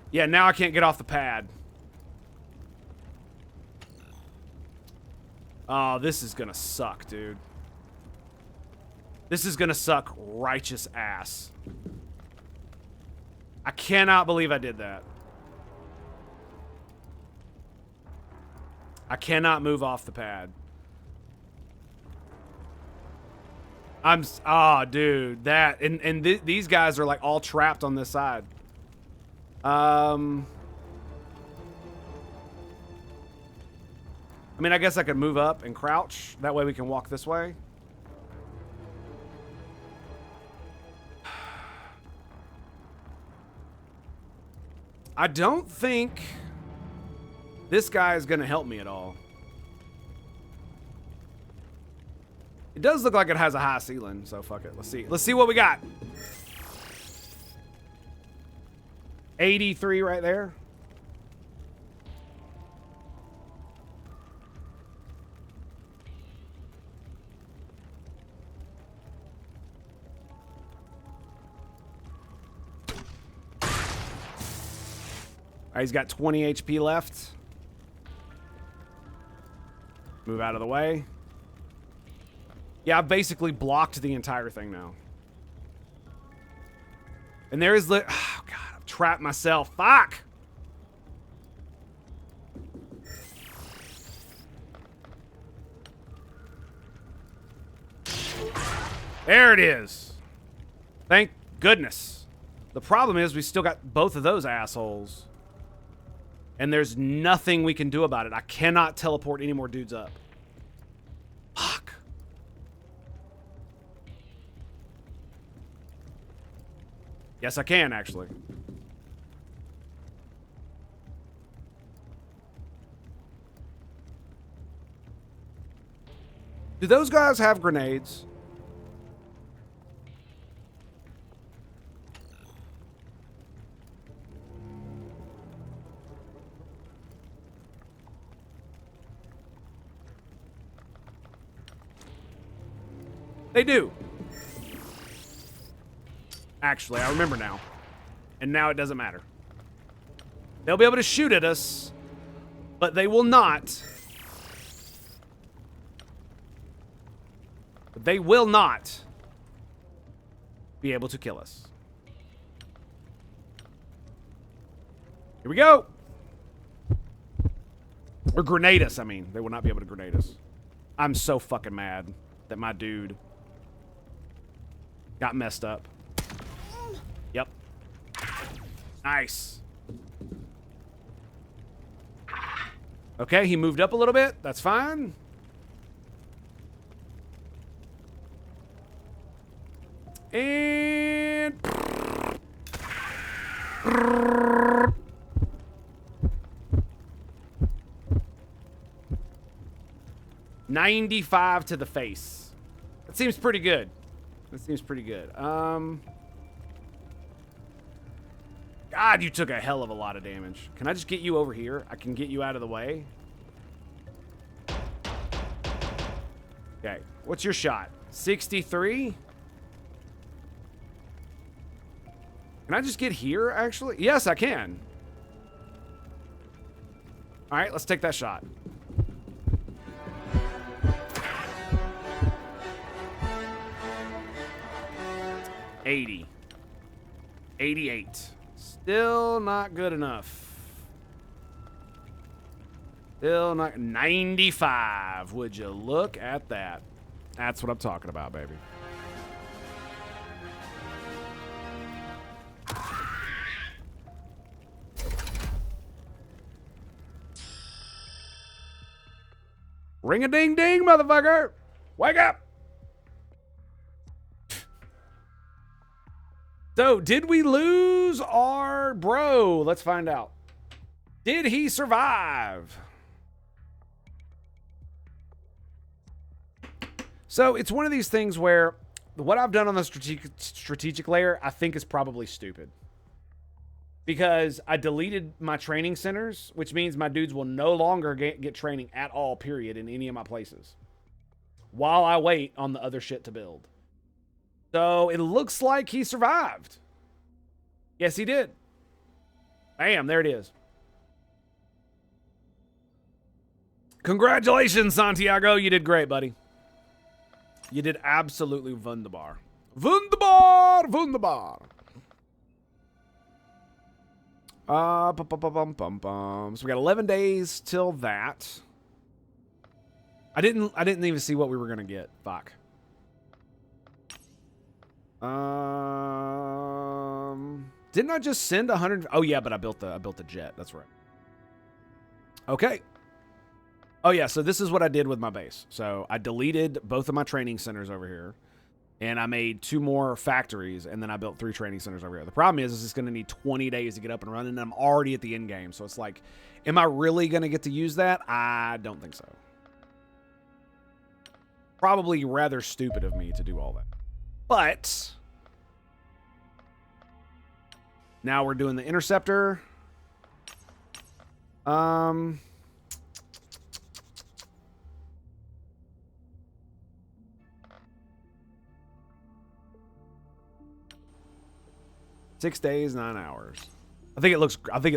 Yeah, now I can't get off the pad. Oh, this is gonna suck, dude. This is gonna suck righteous ass. I cannot believe I did that. I cannot move off the pad. Dude, that and these guys are like all trapped on this side. I mean, I guess I could move up and crouch. That way we can walk this way. I don't think this guy is going to help me at all. It does look like it has a high ceiling, so fuck it. Let's see. Let's see what we got. 83 right there. All right, he's got 20 HP left. Move out of the way. Yeah, I've basically blocked the entire thing now. And there is... oh, God, I've trapped myself. Fuck! There it is. Thank goodness. The problem is we still got both of those assholes. And there's nothing we can do about it. I cannot teleport any more dudes up. Fuck. Yes, I can, actually. Do those guys have grenades? They do. Actually, I remember now. And now it doesn't matter. They'll be able to shoot at us, but they will not. They will not be able to kill us. Here we go. Or grenade us, I mean. They will not be able to grenade us. I'm so fucking mad that my dude got messed up. Yep. Nice. Okay, he moved up a little bit. That's fine. And... 95 to the face. That seems pretty good. That seems pretty good. God, you took a hell of a lot of damage. Can I just get you over here? I can get you out of the way. Okay. What's your shot? 63? Can I just get here, actually? Yes, I can. All right, let's take that shot. $80. 88. Still not good enough. Still not 95. Would you look at that? That's what I'm talking about, baby. Ring a ding ding, motherfucker. Wake up. So, did we lose our bro? Let's find out. Did he survive? So, it's one of these things where what I've done on the strategic layer, I think is probably stupid. Because I deleted my training centers, which means my dudes will no longer get training at all, period, in any of my places. While I wait on the other shit to build. So it looks like he survived. Yes, he did. Bam, there it is. Congratulations, Santiago. You did great, buddy. You did absolutely wunderbar. Wunderbar, wunderbar. So we got 11 days till that. I didn't even see what we were gonna get. Fuck. Didn't I just send 100? Oh yeah, but I built the jet. That's right. Okay. Oh yeah, so this is what I did with my base. So I deleted both of my training centers over here, and I made 2 more factories, and then I built 3 training centers over here. The problem is it's going to need 20 days to get up and running, and I'm already at the end game. So it's like, am I really going to get to use that? I don't think so. Probably rather stupid of me to do all that. But now we're doing the interceptor. 6 days, 9 hours. I think it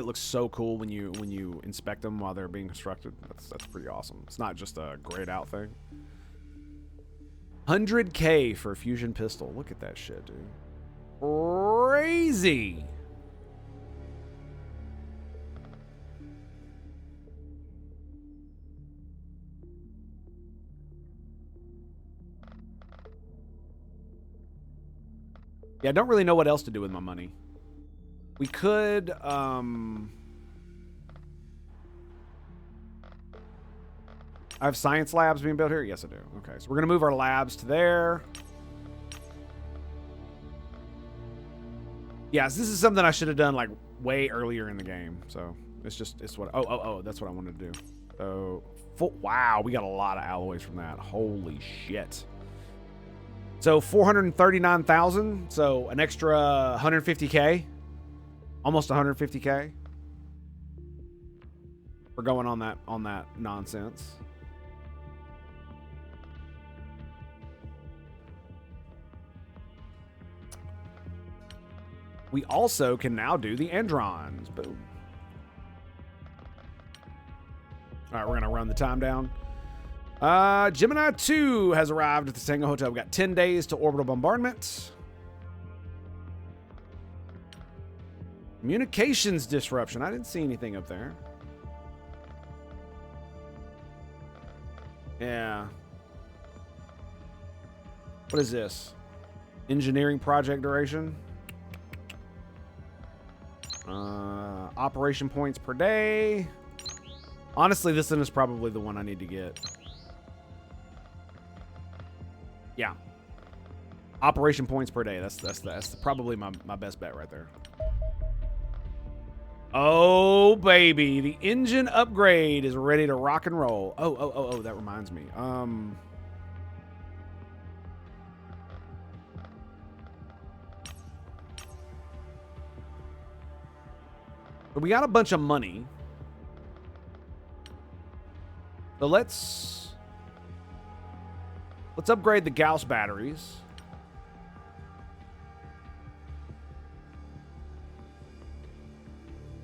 looks so cool when you inspect them while they're being constructed. That's pretty awesome. It's not just a grayed out thing. 100K for a fusion pistol. Look at that shit, dude. Crazy. Yeah, I don't really know what else to do with my money. We could, I have science labs being built here? Yes, I do. Okay, so we're going to move our labs to there. Yes, this is something I should have done, like, way earlier in the game. So, it's what, oh, that's what I wanted to do. So, wow, we got a lot of alloys from that. Holy shit. So 439,000. So an extra 150K, almost 150K. We're going on that nonsense. We also can now do the Androns. Boom. All right, we're gonna run the time down. Gemini 2 has arrived at the Tango Hotel. We got 10 days to orbital bombardment. Communications disruption. I didn't see anything up there. Yeah. What is this? Engineering project duration. Operation points per day. Honestly, this one is probably the one I need to get. Yeah. Operation points per day. That's probably my best bet right there. Oh, baby. The engine upgrade is ready to rock and roll. Oh, that reminds me. But we got a bunch of money. So let's upgrade the Gauss batteries.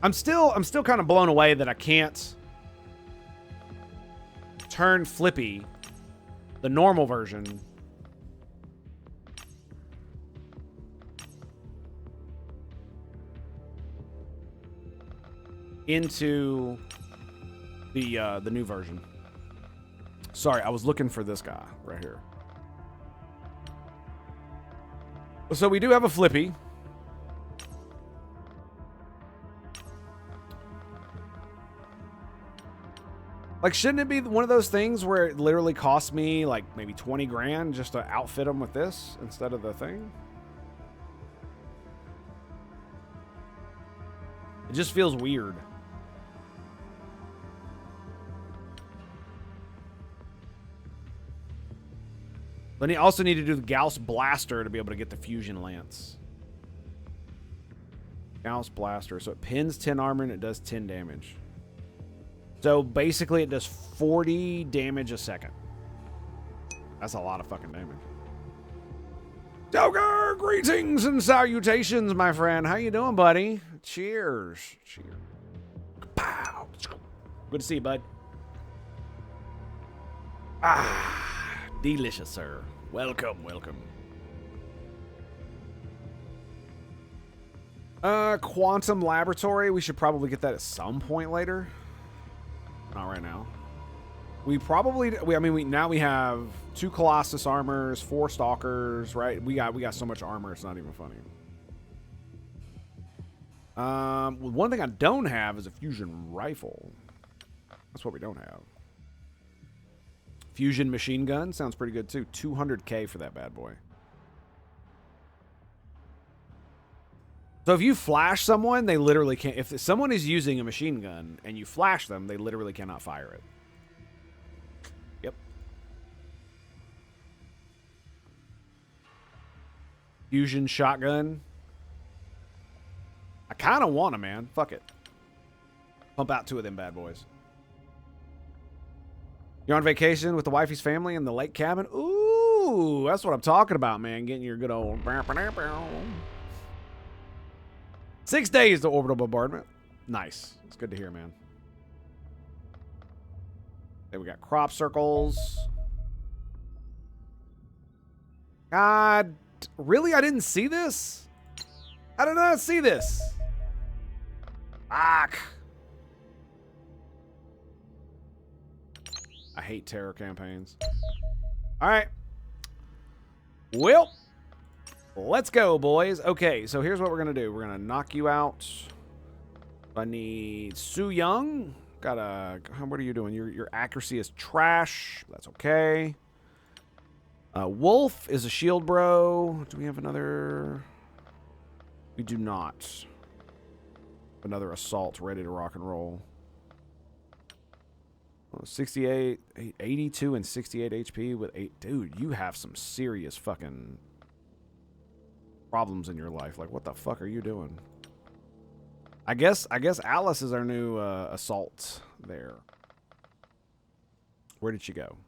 I'm still kind of blown away that I can't turn Flippy, the normal version, into the new version. Sorry, I was looking for this guy right here. So we do have a Flippy. Like, shouldn't it be one of those things where it literally costs me like maybe 20 grand just to outfit them with this instead of the thing? It just feels weird. Then you also need to do the Gauss Blaster to be able to get the Fusion Lance. Gauss Blaster. So it pins 10 armor and it does 10 damage. So basically it does 40 damage a second. That's a lot of fucking damage. Doger, greetings and salutations, my friend. How you doing, buddy? Cheers. Cheers. Pow. Good to see you, bud. Ah. Delicious, sir. Welcome, welcome. Quantum Laboratory. We should probably get that at some point later. Not right now. We probably... now we have 2 Colossus armors, 4 Stalkers, right? We got so much armor, it's not even funny. One thing I don't have is a fusion rifle. That's what we don't have. Fusion machine gun sounds pretty good too. 200K for that bad boy. So if you flash someone, they literally can't. If someone is using a machine gun and you flash them, they literally cannot fire it. Yep. Fusion shotgun. I kind of want them, man. Fuck it. Pump out 2 of them bad boys. You're on vacation with the wifey's family in the lake cabin? Ooh, that's what I'm talking about, man. Getting your good old... 6 days to orbital bombardment. Nice. It's good to hear, man. Then we got crop circles. God, really? I didn't see this? How did I not see this? Fuck. I hate terror campaigns. All right. Well, let's go, boys. Okay, so here's what we're going to do. We're going to knock you out. I need Su Young. What are you doing? Your accuracy is trash. That's okay. Wolf is a shield bro. Do we have another? We do not. Another assault ready to rock and roll. 68, 82 and 68 HP with 8. Dude, you have some serious fucking problems in your life. Like, what the fuck are you doing? I guess Alice is our new assault there. Where did she go?